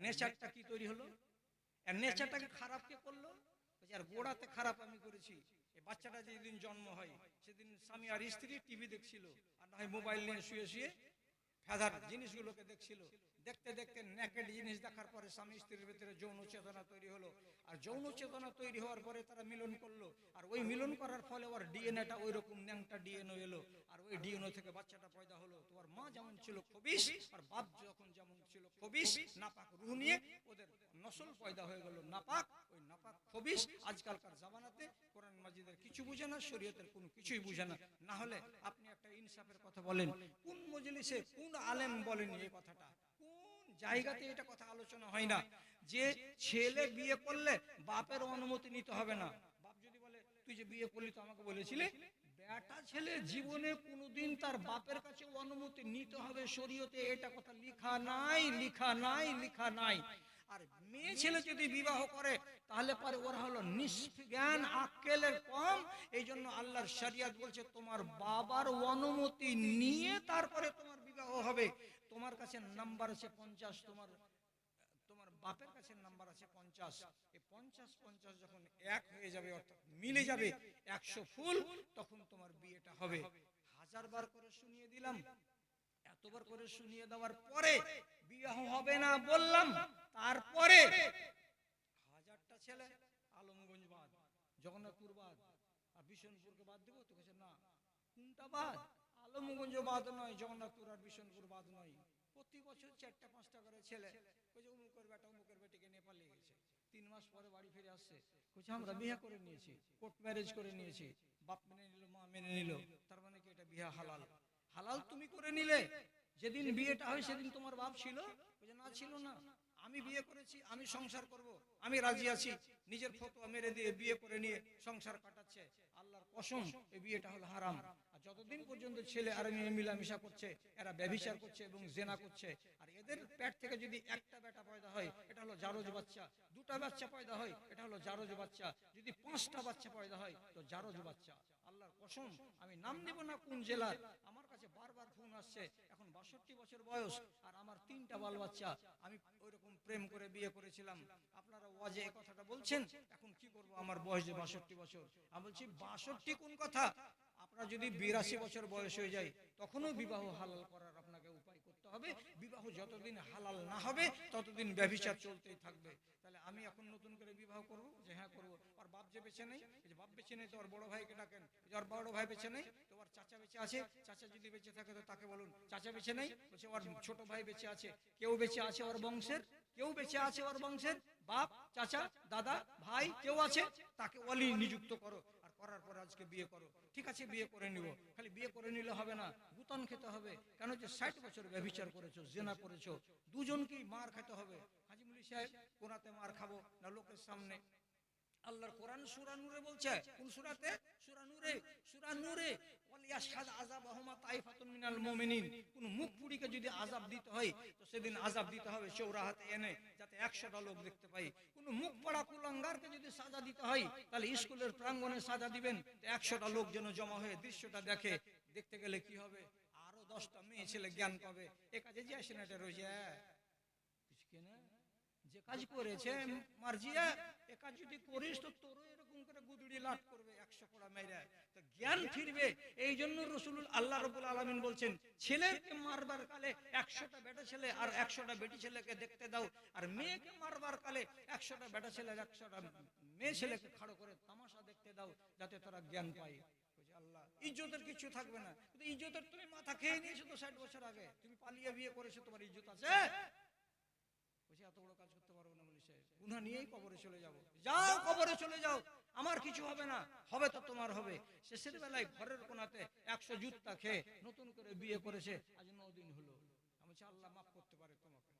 নেচারটা কি তৈরি হলো? আর নেচারটাকে খারাপ কে করলো? আর গোড়াতে খারাপ আমি করেছি। এই বাচ্চাটা যেদিন জন্ম হয় সেদিন স্বামী আর স্ত্রী টিভি দেখছিল, আর না হয় মোবাইল নিয়ে শুয়ে শুয়ে ফেদার জিনিসগুলোকে দেখছিল। দেখতে দেখতে নেকেড জিনিস দেখার পরে স্বামী স্ত্রীর ভিতরে যৌন চেতনা তৈরি হলো। আর যৌন চেতনা তৈরি হওয়ার পরে তারা মিলন করলো। আর ওই মিলন করার ফলে ওর ডিএনএটা ওই রকম ন্যাংটা ডিএনএ এলো। আর ওই ডিএনএ থেকে বাচ্চাটা পয়দা হলো। তোমার মা যেমন ছিল খবিশ আর বাপ যখন যেমন ছিল খবিশ, নাপাক রুহ নিয়ে ওদের নসল পয়দা হয়ে গেল নাপাক। ওই নাপাক খবিশ আজকালকার জামানাতে কোরআন মাজিদের কিছু বুঝে না, শরীয়তের কোনো কিছুই বুঝে না। না হলে আপনি একটা ইনসাফের কথা বলেন, কোন মজলিসে কোন আলেম বলেন এই কথাটা? কোন জায়গাতে এটা কথা আলোচনা হয় না যে ছেলে বিয়ে করলে বাপের অনুমতি নিতে হবে না? বাপ যদি বলে তুই যে বিয়ে করলি তো আমাকে বলেছিলি, বেটা ছেলে জীবনে কোনোদিন তার বাপের কাছে অনুমতি নিতে হবে শরীয়তে এটা কথা লিখা নাই, লিখা নাই, লিখা নাই। আর মেয়ে ছেলে যদি বিবাহ করে তাহলে পরে ওরা হলো নিষ্জ্ঞান, আক্কেলের কম। এই জন্য আল্লাহর শরিয়ত বলছে তোমার বাবার অনুমতি নিয়ে তারপরে তোমার বিবাহ হবে। তোমার কাছে নাম্বার আছে 50, তোমার বাপের কাছে নাম্বার আছে 50। এই 50 যখন এক হয়ে যাবে অর্থাৎ মিলে যাবে 100 ফুল, তখন তোমার বিয়েটা হবে। 1000 বার করে শুনিয়ে দিলাম, এতবার করে শুনিয়ে দেওয়ার পরে বিবাহ হবে না বললাম, তারপরে 1000টা ছেলে আলমগঞ্জ বাদ, জগন্নাথপুর বাদ, আর বিশনপুরকে বাদ দেবো? তো বলছে না, কোনটা বাদ? আলমগঞ্জ বাদ নয়, জগন্নাথপুর আর বিশনপুর বাদ নয়। প্রতি বছর 4টা 5টা করে ছেলে ওই যে অমুকের বেটা অমুকের বেটিকে নিয়ে পালিয়ে গেছে, 3 মাস পরে বাড়ি ফিরে আসছে, বলছে আমরা বিয়ে করে নিয়েছি, কোর্ট ম্যারেজ করে নিয়েছি, বাপ মেনে নিল, মা মেনে নিল, তার মানে কি এটা বিয়ে হালাল? হালাল তুমি করে নিলে, যেদিন বিয়েটা হয় সেদিন তোমার বাপ ছিল? বলছে না, ছিল না। আমি বিয়ে করেছি, আমি সংসার করব, আমি রাজি আছি। নিজের ফতোয়া মেরে দিয়ে বিয়ে করে নিয়ে সংসার কাটাচ্ছে। আল্লাহর কসম, এই বিয়েটা হলো হারাম। আর যতদিন পর্যন্ত ছেলে আর মেয়ে মিলামিশা করছে, এরা ব্যভিচার করছে এবং জেনা করছে, আর এদের পেট থেকে যদি একটা বেটা পয়দা হয়, এটা হলো জারজ বাচ্চা। 2টা বাচ্চা পয়দা হয়, এটা হলো জারজ বাচ্চা। যদি 5টা বাচ্চা পয়দা হয়, তো জারজ বাচ্চা। আল্লাহর কসম, আমি নাম নেব না কোন জেলার, আমার কাছে বারবার ফোন আসছে। এখন 62 বছর বয়স, আর আমার 3টা বাল বাচ্চা। আমি ওইরকম প্রেম করে বিয়ে করেছিলাম। আপনারা ওয়াজে এই কথাটা বলছেন, এখন কি করব? আমার বয়স যে 62 বছর। আমি বলছি 62 কোন কথা? আপনার যদি 82 বছর বয়স হয়ে যায়, তখনও বিবাহ হালাল করার আপনাকে উপায় করতে হবে। বিবাহ যতদিন হালাল না হবে, ততদিন ব্যভিচার চলতেই থাকবে। তাহলে আমি এখন নতুন করে বিবাহ করব? যে হ্যাঁ করব। আর বাপ যে বেঁচে নেই, যে বাপ বেঁচে নেই, তো ওর বড় ভাইকে ডাকেন। ওর বড় ভাই বেঁচে নেই, তো ওর চাচা বেঁচে আছে, চাচা যদি বেঁচে থাকে তো তাকে বলুন। চাচা বেঁচে নেই, বলছে ওর ছোট ভাই বেঁচে আছে। কেউ বেঁচে আছে ওর বংশের, কেউ বেঁচে আছে ওর বংশের, বাপ, চাচা, দাদা, ভাই কেউ আছে, তাকে ওলি নিযুক্ত করো। আর করার পর আজকে বিয়ে করো। ঠিক আছে, বিয়ে করে নিব। খালি বিয়ে করে নিলে হবে না, গুতান খেতে হবে। কেন? যে 60 বছর ব্যভিচার করেছো, জেনা করেছো, দুজনকেই মার খেতে হবে। হাজি মুলি সাহেব, কোনাতে মার খাবো না লোকের সামনে? আল্লাহর কোরআন সূরা নূরে বলছে। কোন সূরাতে? সূরা নূরে। সূরা নূরে ওয়ালিয়াশহাদ আযাবাহুমা তাইফাতুন মিনাল মুমিনিন। কোন মুখ পুড়িকে যদি আযাব দিতে হয়, তো সেদিন আযাব দিতে হবে চৌরাহাতে এনে, যাতে 100টা লোক দেখতে পাই। কোন মুখ পড়া কুলাঙ্গারকে যদি সাজা দিতে হয়, তাহলে স্কুলের প্রাঙ্গণে সাজা দিবেন, 100টা লোক যেন জমা হয়ে দৃশ্যটা দেখে। দেখতে গেলে কি হবে? আরো 10টা মেয়ে ছেলে জ্ঞান পাবে। এ কাজে যে আসে না, এটা রোজা কিছু না, যে কাজ করেছে মার্জিয়া, এ কাজ যদি করিস তো তোরও এরকম করে গুদড়ি লাট করবে 100 কোড়া মেরে, তো জ্ঞান ফিরবে। এই জন্য রাসূলুল আল্লাহ রাব্বুল আলামিন বলছেন, ছেলেকে মারবার কালে 100টা বেটা ছেলে আর 100টা বেটি ছেলেকে দেখতে দাও, আর মেয়েকে মারবার কালে 100টা বেটা ছেলে আর 100টা মেয়ে ছেলেকে খাড়ো করে তামাশা দেখতে দাও, যাতে তারা জ্ঞান পায়। আল্লাহ, ইজ্জতের কিছু থাকবে না। কিন্তু ইজ্জতের তুমি মাথা খেয়ে নিয়েছো তো 60 বছর আগে, তুমি পালিয়ে বিয়ে করেছো, তোমার ইজ্জত আছে? বলছি এত বড় কাজ করতে পারবো না মুলি সাহেব, গুনাহ নিয়েই কবরে চলে যাব। যাও, কবরে চলে যাও, আমার কিছু হবে না। হবে তো তোমার হবে। শেষের বেলায় ঘরের কোনাতে 100 জুত্তা খেয়ে নতুন করে বিয়ে করেছে, আজ 9 দিন হলো। আমি বলছি আল্লাহ মাফ করতে পারে তোমাকে।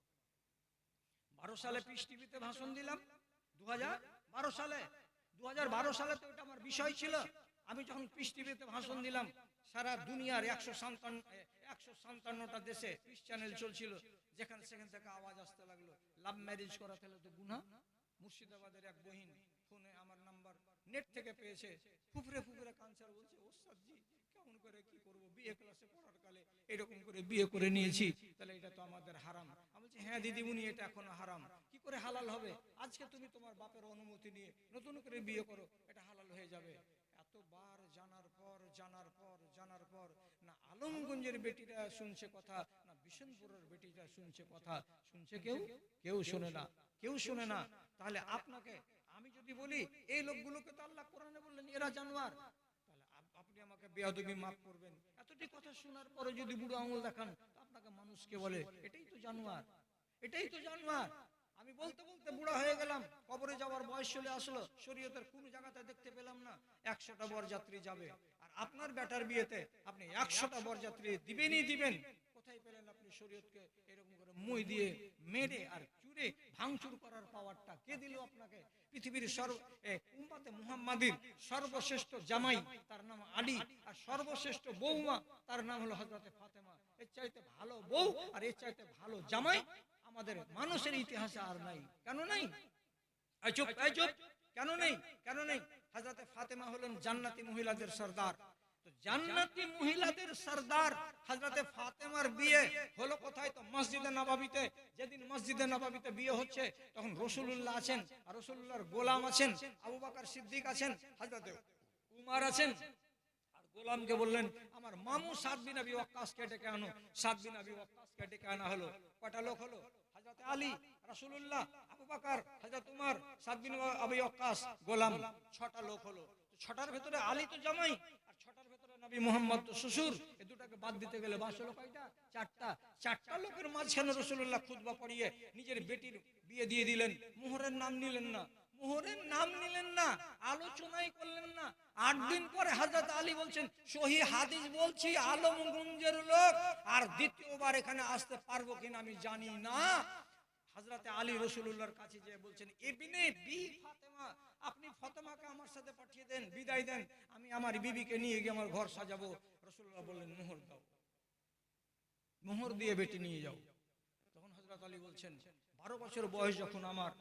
12 সালে পিস টিভিতে ভাষণ দিলাম, 2012 সালে। 2012 সালে তো এটা আমার বিষয় ছিল। আমি যখন পিস টিভিতে ভাষণ দিলাম, সারা দুনিয়ার 157টা দেশে পিস চ্যানেল চলছিল। যেখানে সেখান থেকে আওয়াজ আসতে লাগলো, লাভ ম্যারেজ করাতে হলে তো গুনাহ। মুর্শিদাবাদের এক বহিন ফোনে আমার নাম্বার নেট থেকে পেয়েছে, ফুফরে ফুফরে কানসার বলছে, ওস্তাদজি কেমন করে কি করব, বিয়ে ক্লাসে পড়ার কালে এরকম করে বিয়ে করে নিয়েছি, তাহলে এটা তো আমাদের হারাম। আমি বলছি হ্যাঁ দিদিমণি, এটা এখনো হারাম। কি করে হালাল হবে? আজকে তুমি তোমার বাপের অনুমতি নিয়ে নতুন করে বিয়ে করো, এটা হালাল হয়ে যাবে। এতবার জানার পর না আলমগঞ্জের বেটিরা শুনছে কথা, না বিশনপুরের বেটিরা শুনছে কথা। শুনছে কেউ শোনে না, কেউ শোনে না। তাহলে আপনাকে আমি যদি বলি, এই লোকগুলোকে তো আল্লাহ কোরআনে বললেন এরা জানোয়ার, তাহলে আপনি আমাকে বেয়াদবি মাফ করবেন। এতটি কথা শোনার পরে যদি বুড়ো আঙুল দেখান, আপনাকে মানুষকে বলে এটাই তো জানোয়ার, এটাই তো জানোয়ার। আমি বলতে বলতে বুড়া হয়ে গেলাম, কবরে যাওয়ার বয়স চলে আসলো, শরীয়তের কোন জায়গাতে দেখতে পেলাম না 100টা বরযাত্রী যাবে। আর আপনার বেটার বিয়েতে আপনি 100টা বরযাত্রী দিবেনই দিবেন। কোথায় পেলেন আপনি শরীয়তকে এরকম করে মই দিয়ে মেরে আর চুরে ভাঙচুর করার পাওয়ারটা কে দিল আপনাকে? পৃথিবীর উম্মতে মুহাম্মাদির সর্বশ্রেষ্ঠ জামাই, তার নাম আলী, আর সর্বশ্রেষ্ঠ বৌমা, তার নাম হলো হযরতে ফাতেমা। এর চাইতে ভালো বউ আর এর চাইতে ভালো জামাই আমাদের মানুষের ইতিহাসে আর নাই। কেন নাই? চুপ, কেন নেই? হযরতে ফাতেমা হলেন জান্নাতি মহিলাদের সরদার। তো জান্নাতি মহিলাদের সরদার হযরতে ফাতেমার বিয়ে হলো কোথায়? তো মসজিদে নববীতে। যেদিন মসজিদে নববীতে বিয়ে হচ্ছে, তখন রাসূলুল্লাহ আছেন, আর রাসূলুল্লাহর গোলাম আছেন, আবু বকর সিদ্দিক আছেন, হযরতে উমর আছেন। আর গোলামকে বললেন, আমার মামু সাদ বিন আবি ওয়াক্কাস কে ডেকে আনো। সাদ বিন আবি ওয়াক্কাস কে ডেকে আনা হলো। কয়টা লোক হলো? হযরতে আলী রাসূলুল্লাহ, আবু বকর, হযরত উমর, সাদ বিন আবি ওয়াক্কাস, গোলাম, 6টা লোক হলো। তো 6টার ভিতরে আলী তো জামাই, আর 6টার ভিতরে নবী মুহাম্মদ তো শ্বশুর। এই দুটাকে বাদ দিতে গেলে বাস হলো কয়টা? 4টা। 4টা লোকের মাঝখানে রাসূলুল্লাহ খুতবা পড়িয়ে নিজের বেটির বিয়ে দিয়ে দিলেন। মোহরের নাম নিলেন না, মোহরের নাম নিলেন না, আলোচনাই করলেন না। 8 দিন পরে হযরত আলী বলছেন, সহি হাদিস বলছি, আলমগঞ্জের লোক, আর দ্বিতীয়বার এখানে আসতে পারবো কিনা আমি জানি না। হযরতে আলী রাসূলুল্লাহর কাছে যে বলছেন, ইবনে বি ফাতেমা, আপনি ফাতেমাকে আমার সাথে পাঠিয়ে দেন, বিদায় দেন, আমি আমার বিবিকে নিয়ে গিয়ে আমার ঘর সাজাবো। রাসূলুল্লাহ বললেন, মোহর দাও, মোহর দিয়ে বেটি নিয়ে যাও। তখন হযরত আলী বলছেন, 12 বছর বয়স যখন আমার,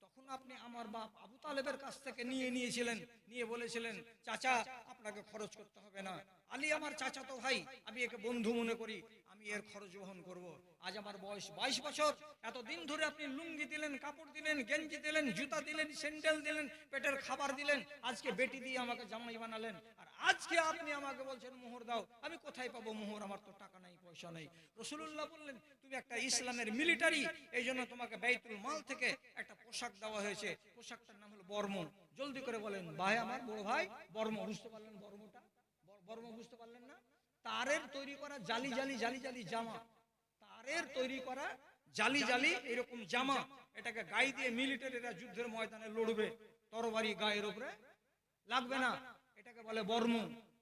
তখন আপনি আমার বাপ আবু তালেবের কাছ থেকে নিয়েছিলেন, নিয়ে বলেছিলেন, চাচা আপনাকে খরচ করতে হবে না, আলী আমার চাচাতো ভাই, আমি একে বন্ধু মনে করি, আমি এর খরচ বহন করব। আজ আমার বয়স 22 বছর, এতদিন ধরে আপনি লুঙ্গি দিলেন, কাপড় দিলেন, গেঞ্জি দিলেন, জুতা দিলেন, স্যান্ডেল দিলেন, পেটের খাবার দিলেন, আজকে বেটি দিয়ে আমাকে জামাই বানালেন, আর আজকে আপনি আমাকে বলছেন মোহর দাও। আমি কোথায় পাবো মোহর? আমার তো টাকা নাই, পয়সা নাই। রাসূলুল্লাহ বললেন, তুমি একটা ইসলামের মিলিটারি, এই জন্য তোমাকে বাইতুল মাল থেকে একটা পোশাক দেওয়া হয়েছে, পোশাকটার নাম হলো বর্ম। জলদি করে বলেন, ভাই আমার, বড় ভাই, বর্ম। বুঝতে পারলেন বর্মটা? বর্ম বুঝতে পারলেন না? তারের তৈরি করা জালি জালি জালি জালি জামা, তারের তৈরি করা জালি জালি এরকম জামা, এটাকে গায়ে দিয়ে মিলিটারিরা যুদ্ধের ময়দানে লড়বে, তরবারি গায়ের উপরে লাগবে না, এটাকে বলে বর্ম।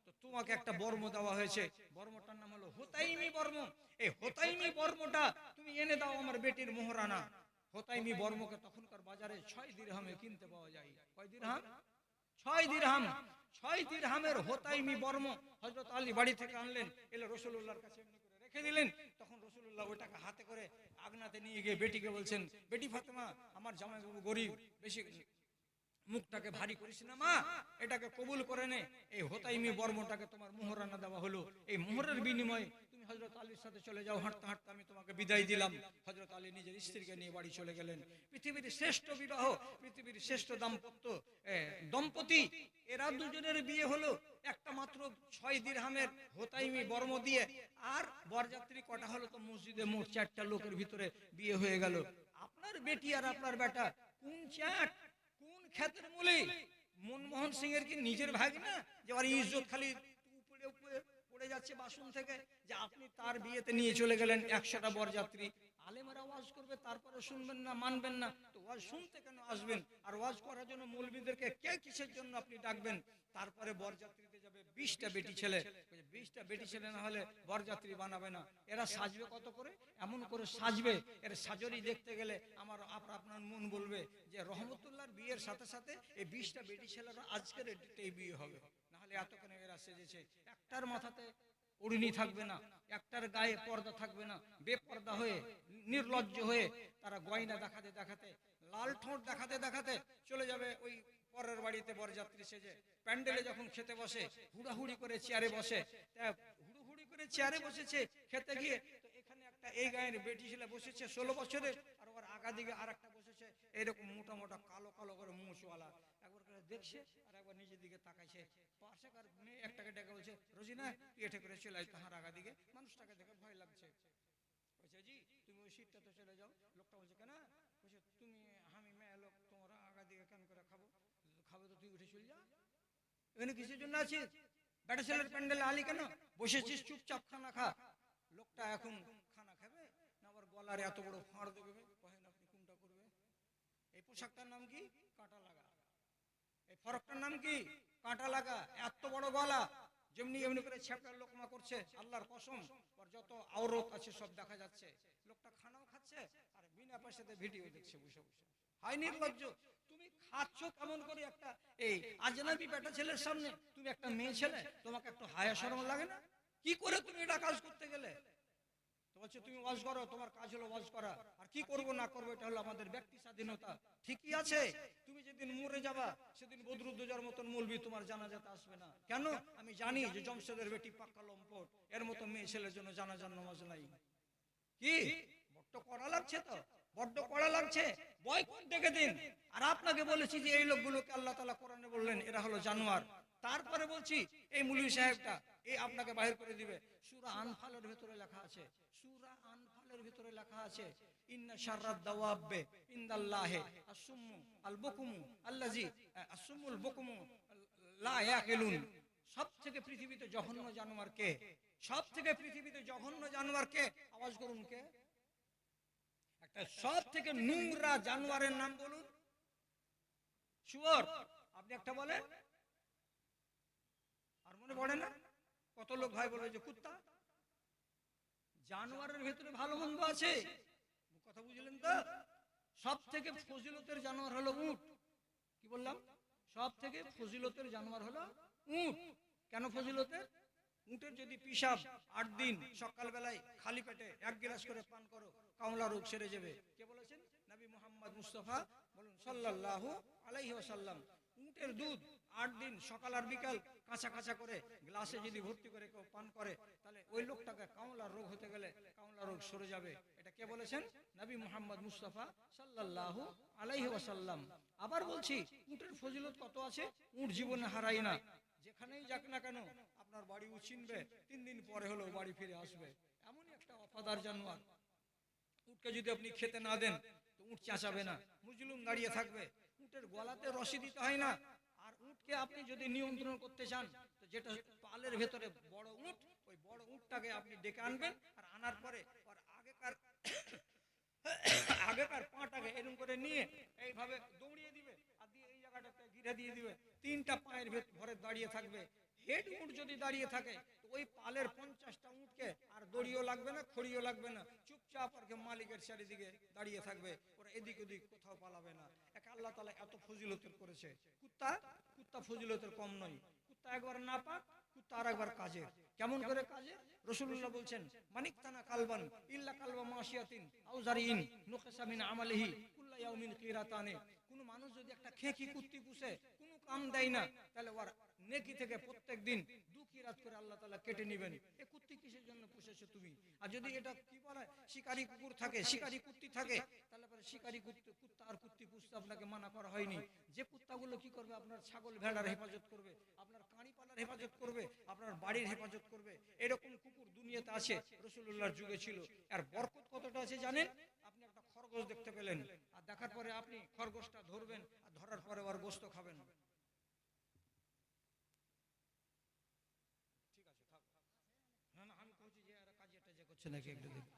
তো তোমাকে একটা বর্ম দেওয়া হয়েছে, বর্মটার নাম হলো হোতাইমি বর্ম। এই হোতাইমি বর্মটা তুমি এনে দাও আমার বেটির মোহরানা। হোতাইমি বর্মকে তখনকার বাজারে 6 দিরহামে কিনতে পাওয়া যায়। কয় দিরহাম? 6 দিরহাম। 6 দিরহামের হোতাইমি বর্ম হযরত আলী বাড়ি থেকে আনলেন, এলে রাসূলুল্লাহর কাছে এমনি করে রেখে দিলেন। তখন রাসূলুল্লাহ ওটাকে হাতে করে আগনাতে নিয়ে গিয়ে বেটিকে বলছেন, বেটি ফাতেমা, আমার জামাইবাবু গরিব, বেশি মুখটাকে ভারী করিস না মা, এটাকে কবুল করে নে। এই হোতাইমি বর্মটাকে তোমার মোহরানা দেওয়া হলো, এই মোহরের বিনিময়ে তুমি হযরত আলীর সাথে চলে যাও, হাঁটতে হাঁটতে আমি তোমাকে বিদায় দিলাম। হযরত আলী নিজের স্ত্রীকে নিয়ে বাড়ি চলে গেলেন। পৃথিবীর শ্রেষ্ঠ বিবাহ, পৃথিবীর শ্রেষ্ঠ দম্পতি, এরা দুজনের বিয়ে হলো একটা মাত্র 6 দিরহামের হোতাইমি বর্ম দিয়ে। আর বরযাত্রী কটা হলো? তো মসজিদে মোট 4টা লোকের ভিতরে বিয়ে হয়ে গেল। আপনার বেটি আর আপনার বেটা কোন চ্যাট, কোন ক্ষেতের মূলে? মনমোহন সিং এর কি নিজের ভাগ না, যে ওর ইজ্জত খালি উপরে উপরে পড়ে যাচ্ছে বাসন থেকে, যে আপনি তার বিয়েতে নিয়ে চলে গেলেন 100টা বরযাত্রী। আলেমরা ওয়াজ করবে, তারপরে শুনবেন না, মানবেন না, তো ওয়াজ শুনতে কেন আসবেন? আর ওয়াজ করার জন্য মৌলবীদেরকে কে কিসের জন্য আপনি ডাকবেন? তারপরে বরযাত্রীতে যাবে 20টা বেটি ছেলে। 20টা বেটি ছেলে না হলে বরযাত্রী বানাবে না। এরা সাজবে কত করে? এমন করে সাজবে, এর সাজরি দেখতে গেলে আমার আপনার মন বলবে যে রহমতুল্লাহর বিয়ের সাথে সাথে এই 20টা বেটি ছেলেরা আজকের এই বিয়ে হবে। না হলে এতক্ষণে এরা সেজেছে। একটার মাথাতে ওড়নি থাকবে না, একটার গায়ে পর্দা থাকবে না, বেপর্দা হয়ে, নির্লজ্জ হয়ে তারা গয়না দেখাতে দেখাতে, লাল ঠোঁট দেখাতে দেখাতে চলে যাবে ওই পরের বাড়িতে বরযাত্রী সেজে। প্যান্ডেলে যখন খেতে বসে, হুড়াহুড়ি করে চেয়ারে বসে, হুড়ুহুড়ি করে চেয়ারে বসেছে খেতে গিয়ে, তো এখানে একটা এই গায়ের বেটি ছেলে বসেছে 16 বছরের, আর ওর আগা দিকে আর একটা বসেছে এরকম মোটা মোটা কালো কালো করে মুছওয়ালা। একবার করে দেখছে আর একবার নিজের দিকে তাকাইছে। পাশেকার মেয়ে একটাকে ডেকে বলছে, রোজিনা তুই এটা করে চলে আয় তাহার আগা দিকে, মানুষটাকে দেখে ভয় লাগছে। বলছে, জি তুমি ওই সিটটাতে চলে যাও। লোকটা বলছে, কেন? বলছে, তুমি আমি মেয়ে লোক, তোমরা আগা দিকে কেন করে খাবো? খাবে তো তুই উঠে চলে যা, এখানে কিসের জন্য আছিস? বেটা ছেলের প্যান্ডেলে আলি কেন? বসেছিস, চুপচাপ খানা খা। লোকটা এখন খানা খাবে না আবার গলার এত বড় ফাঁড় দেবে? কহেন আপনি কোনটা করবে? এই পোশাকটার নাম কি? কাঁটা লাগা। এই ফরকটার নাম কি? কাঁটা লাগা। এত বড় গলা, যেমনি এমনি করে ছেপটা লোকমা করছে, আল্লাহর কসম ওর যত আওরত আছে সব দেখা যাচ্ছে। লোকটা খানাও খাচ্ছে আর বিনা পয়সাতে ভিডিও দেখছে বসে বসে। হাই নির্লজ্জ, তুমি খাচ্ছ কেমন করে একটা এই আজনাবি বেটা ছেলের সামনে? তুমি একটা মেয়ে ছেলে, তোমাকে একটু হায়া শরম লাগে না? কি করে তুমি এটা কাজ করতে গেলে? তো বলছে, তুমি ওয়াজ করো, তোমার কাজ হলো ওয়াজ করা, আর কি করবো না করবো এটা হলো আমাদের ব্যক্তি স্বাধীনতা। ঠিকই আছে, তুমি যেদিন মরে যাবা সেদিন বদরুদ্দোজার মতন মৌলবি তোমার জানাজাতে আসবে না। কেন? আমি জানি যে জমশেদের বেটি পাক্কা লম্পট, এর মতো মেয়ে ছেলের জন্য জানাজার নামাজ নাই। কি বড্ড কড়া লাগছে? তো বড্ড কড়া লাগছে, বয়কট ডেকে দিন। আর আপনাকে বলেছি যে এই লোকগুলোকে আল্লাহ তাআলা কোরআনে বললেন এরা হলো জানোয়ার। তারপরে বলছি এই মুলবি সাহেবটা এই আপনাকে বাহির করে দিবে। সূরা আনফালের ভিতরে লেখা আছে, সূরা আনফালের ভিতরে লেখা আছে, ইন্না শাররাদ দাওয়াবে ইনদাল্লাহি আসুম্মু আল বুকুমু আল্লাজি আসুম্মুল বুকুমু লা ইয়াকিলুন। সব থেকে পৃথিবীতে জঘন্য জানোয়ার কে? সব থেকে পৃথিবীতে জঘন্য জানোয়ার কে? আওয়াজ করুন কে? একটা সব থেকে নোংরা জানোয়ারের নাম বলুন। শুয়োর। আপনি একটা বলেন, আর মনে পড়ে না? কত লোক ভাই বলে যে কুত্তা। জানোয়ারের ভেতরে ভালো মন্দ আছে, কথা বুঝলেন তো? সব থেকে ফজিলতের জানোয়ার হলো উট। কি বললাম? সব থেকে ফজিলতের জানোয়ার হলো উট। কেন ফজিলতের? উটের যদি পিশাব 8 দিন সকালবেলায় খালি পেটে 1 গ্লাস করে পান করো, কামলা রোগ সেরে যাবে। কে বলেছেন? নবী মুহাম্মদ মুস্তাফা বলুন সাল্লাল্লাহু আলাইহি ওয়াসাল্লাম। উটের দুধ 8 দিন সকাল আর বিকাল কাঁচা কাঁচা করে গ্লাসে যদি ভর্তি করে কেউ পান করে, তাহলে ওই লোকটাকে কামলা রোগ হতে গেলে কামলা রোগ সরে যাবে। এটা কে বলেছেন? নবী মুহাম্মদ মুস্তাফা সাল্লাল্লাহু আলাইহি ওয়াসাল্লাম। আবার বলছি, উটের ফজিলত কত আছে, উট জীবনে হারাই না। যেখানেই যাক না কেন আপনার বাড়ি উচিনবে, 3 দিন পরে হলেও বাড়ি ফিরে আসবে। এমনই একটা অফাদার জানোয়ার। উটকে যদি আপনি খেতে না দেন তো উট চেঁচাবে না, মুজলুম দাঁড়িয়ে থাকবে। উটের গলাতে রশি দিতে হয় না। আর উটকে আপনি যদি নিয়ন্ত্রণ করতে চান, তো যেটা পালের ভেতরে বড় উট, ওই বড় উটটাকে আপনি ডেকে আনবেন। আর আনার পরে ওর আগেকার পাটাকে এরকম করে নিয়ে এইভাবে দৌড়িয়ে দিবে, আর দিয়ে এই জায়গাটাতে ঘিরে দিয়ে দিবে। 3টা পায়ের ভেতরে দাঁড়িয়ে থাকবে। হেড উট যদি দাঁড়িয়ে থাকে তো ওই পালের 50টা উটকে আর দড়িও লাগবে না, খড়িও লাগবে না, চুপচাপ আর মালিকের চারিদিকে দাঁড়িয়ে থাকবে। ওরা এদিক ওদিক কোথাও পালাবে না। এক আল্লাহ তাআলা এত ফজিলতের করেছে। কুত্তা ফজিলতের কম নয়। কুত্তা একবার নাপাক, কুত্তা আর একবার কাজে। কেমন করে কাজে? রাসূলুল্লাহ বলছেন, মানিকতানা কালবান ইল্লা কালবা মাশিয়াতিন আও জারিন নুকসা মিন আমালিহি কুল্লা ইয়াউমিন কিরাতানে। কোন মানুষ যদি একটা খেকি কুত্তি পুষে, কোনো কাম দেয় না, তাহলে ওর নেকি থেকে প্রত্যেকদিন 2 কিরাত করে আল্লাহ তাআলা কেটে নেবেন। এ কুত্তি কিসের জন্য পুষেছো তুমি? আর যদি এটা কি বলে শিকারি কুকুর থাকে, শিকারি কুত্তি থাকে, তাহলে পরে শিকারি কুত্তা আর কুত্তি পুষতে আপনাকে মানা করা হয়নি। যে কুত্তাগুলো কি করবে, আপনার ছাগল ভেড়ার হেফাজত করবে, আপনার কাঁড়ি পালার হেফাজত করবে, আপনার বাড়ির হেফাজত করবে, এরকম কুকুর দুনিয়াতে আছে, রাসূলুল্লাহর যুগে ছিল। আর বরকত কতটা আছে জানেন? আপনি একটা খরগোশ দেখতে পেলেন, আর দেখার পরে আপনি খরগোশটা ধরবেন, আর ধরার পরে ওর গোশত খাবেন। ঠিক আছে, থাক। না না, আমি কইছি যে এরা কাজে টাজে করছে নাকি একটু দেখি।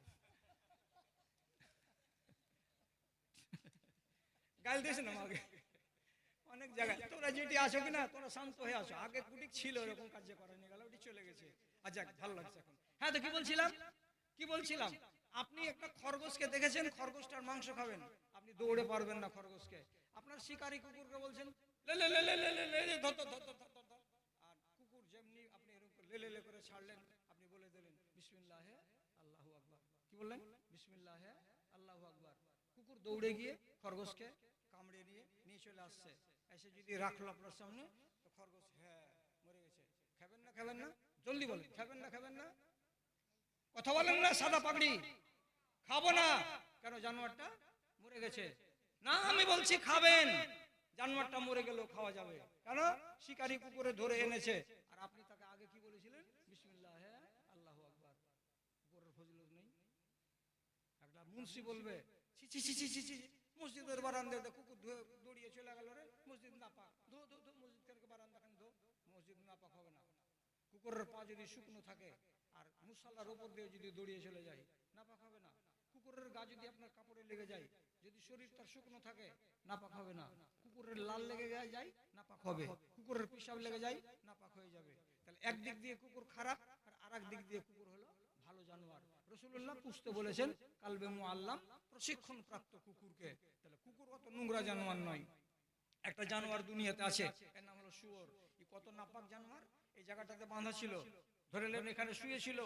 গাল দিয়েছে না আমাকে অনেক জায়গায়। তোরা যেটি আসো কিনা, তোরা শান্ত হয়ে আসো। আগে কুটিক ছিল এরকম কাজ করা নিয়ে গেল, ওটি চলে গেছে। আচ্ছা, ভালো লাগছে এখন। হ্যাঁ, তো কি বলছিলাম, আপনি একটা খরগোশকে দেখেছেন, খরগোশটার মাংস খাবেন, আপনি দৌড়ে পারবেন না খরগোশকে। আপনার শিকারি কুকুরকে বলছেন লে লে লে লে লে লে লে লে ধর ধর ধর ধর ধর ধর। আর কুকুর যেমনি আপনি এরকম লে লে লে করে ছাড়লেন, আপনি বলে দিলেন বিসমিল্লাহে আল্লাহু আকবার। কি বললেন? বিসমিল্লাহে আল্লাহু আকবার। কুকুর দৌড়ে গিয়ে খরগোশকে কামড়ে নিয়ে চলে আসছে। এসে যদি রাখলো আপনার সামনে, তো খরগোশ হ্যাঁ মরে গেছে। খাবেন না? জলদি বলেন, খাবেন না? কথা বলেন না, সাদা পাগড়ি। খাবো না। কেন? জানোয়ারটা মরে গেছে। না, আমি বলছি খাবেন। জানোয়ারটা মরে গেলেও খাওয়া যাবে। কেন? শিকারি কুকুরে ধরে এনেছে, আর আপনি তাকে আগে কি বলেছিলেন? বিসমিল্লাহে আল্লাহু আকবার। কুকুরের ফজিলত নেই? একটা মুন্সি বলবে ছি ছি ছি ছি ছি ছি, মসজিদের বারান্দাতে কুকুর দৌড়িয়ে চলে গেল রে, মসজিদ নাপাক, ধো ধো ধো, মসজিদের বারান্দা খান ধো, মসজিদ নাপাক হবে না। কুকুরের পা যদি শুকনো থাকে আর মুসাল্লার উপর দিয়ে যদি দৌড়িয়ে চলে যায়, নাপাক হবে না। কুকুরের গা যদি আপনার কাপড়ে লেগে যায়, যদি শরীর তার শুকনো থাকে, নাপাক হবে না। কুকুরের লাল লেগে যায়, নাপাক হবে। কুকুরের পেশাব লেগে যায়, নাপাক হয়ে যাবে। তাহলে একদিক দিয়ে কুকুর খারাপ, আর আরেক দিক দিয়ে কুকুর হলো ভালো জানোয়ার। রাসূলুল্লাহ পুষতে বলেছেন কালবে মুআল্লাম, প্রশিক্ষণ প্রাপ্ত কুকুরকে। তাহলে কুকুর অত নোংরা জানোয়ার নয়। একটা জানোয়ার দুনিয়াতে আছে, এর নাম হলো শুয়োর। এই কত নাপাক জানোয়ার। এই জায়গাটাতে বাঁধা ছিল, ধরে নেন এখানে শুয়েছিল,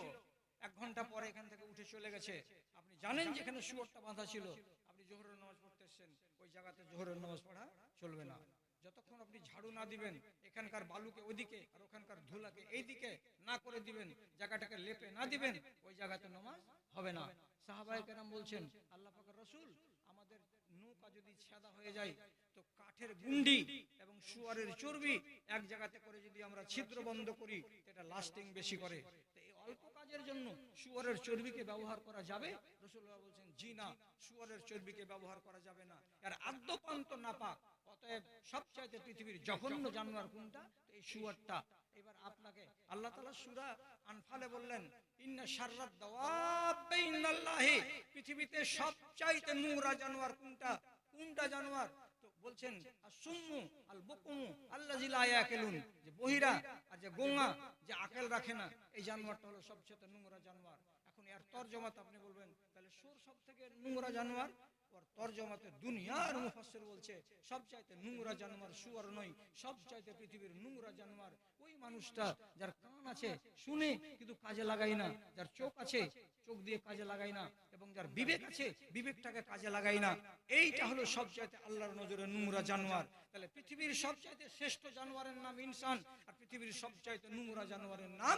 1 ঘন্টা পরে এখান থেকে উঠে চলে গেছে। আপনি জানেন যেখানে শুয়োরটা বাঁধা ছিল, আপনি জোহরের নামাজ পড়তে এসেছেন, ওই জায়গাতে জোহরের নামাজ পড়া চলবে না। যতক্ষণ আপনি ঝাড়ু না দিবেন, এখানকার বালুকে ওইদিকে আর ওখানকার ধুলাকে এইদিকে না করে দিবেন, জায়গাটাকে লেপে না দিবেন, ওই জায়গাতে নামাজ হবে না। সাহাবায়ে কেরাম বলছেন, আল্লাহ পাকের রাসূল, আমাদের নৌকা যদি সাদা হয়ে যায়, তো কাঠের গুন্ডি এবং শুয়ারের চর্বি এক জায়গাতে করে যদি আমরা ছিদ্র বন্ধ করি, এটা লাস্টিং বেশি করে। তো এই অল্প কাজে কাজের জন্য শুয়োরের চর্বিকে ব্যবহার করা যাবে? রাসূলুল্লাহ বলছেন জি না, শুয়োরের চর্বিকে ব্যবহার করা যাবে না, এর আদ্যপান্ত নাপাক। অতএব সবচাইতে পৃথিবীর জঘন্য জানোয়ার কোনটা? এই শুয়োরটা। এবার আপনাকে আল্লাহ তাআলা সূরা আনফালে বললেন ইন্না শাররাদ দাওয়াবি ইন্নাল্লাহি, পৃথিবীতে সবচাইতে নোংরা জানোয়ার কোনটা? কোনটা জানোয়ার? তো বলছেন আসুম্মু আল বুকুমু আল্লাযী লা ইয়াকিলুন, যে বহিরা আর যে গোঙা, যে আকল রাখে না, এই জানোয়ারটা হলো সবচেয়ে নোংরা জানোয়ার। এখন এর তরজমাতে আপনি বলবেন তাহলে সুর সবথেকে নোংরা জানোয়ার? ওর তরজমাতে দুনিয়ার মুফাসসির বলছে সবচাইতে নোংরা জানোয়ার শুয়োর নয়, সবচাইতে পৃথিবীর নোংরা জানোয়ার ওই মানুষটা যার কান আছে শুনে কিন্তু কাজে লাগায় না, যার চোখ আছে চোখ দিয়ে কাজে লাগায় না, এবং যার বিবেক আছে বিবেকটাকে কাজে লাগায় না। এইটা হলো সবচাইতে আল্লাহর নজরে নোংরা জানোয়ার। তাহলে পৃথিবীর সবচাইতে শ্রেষ্ঠ জানোয়ারের নাম ইনসান, আর পৃথিবীর সবচাইতে নোংরা জানোয়ারের নাম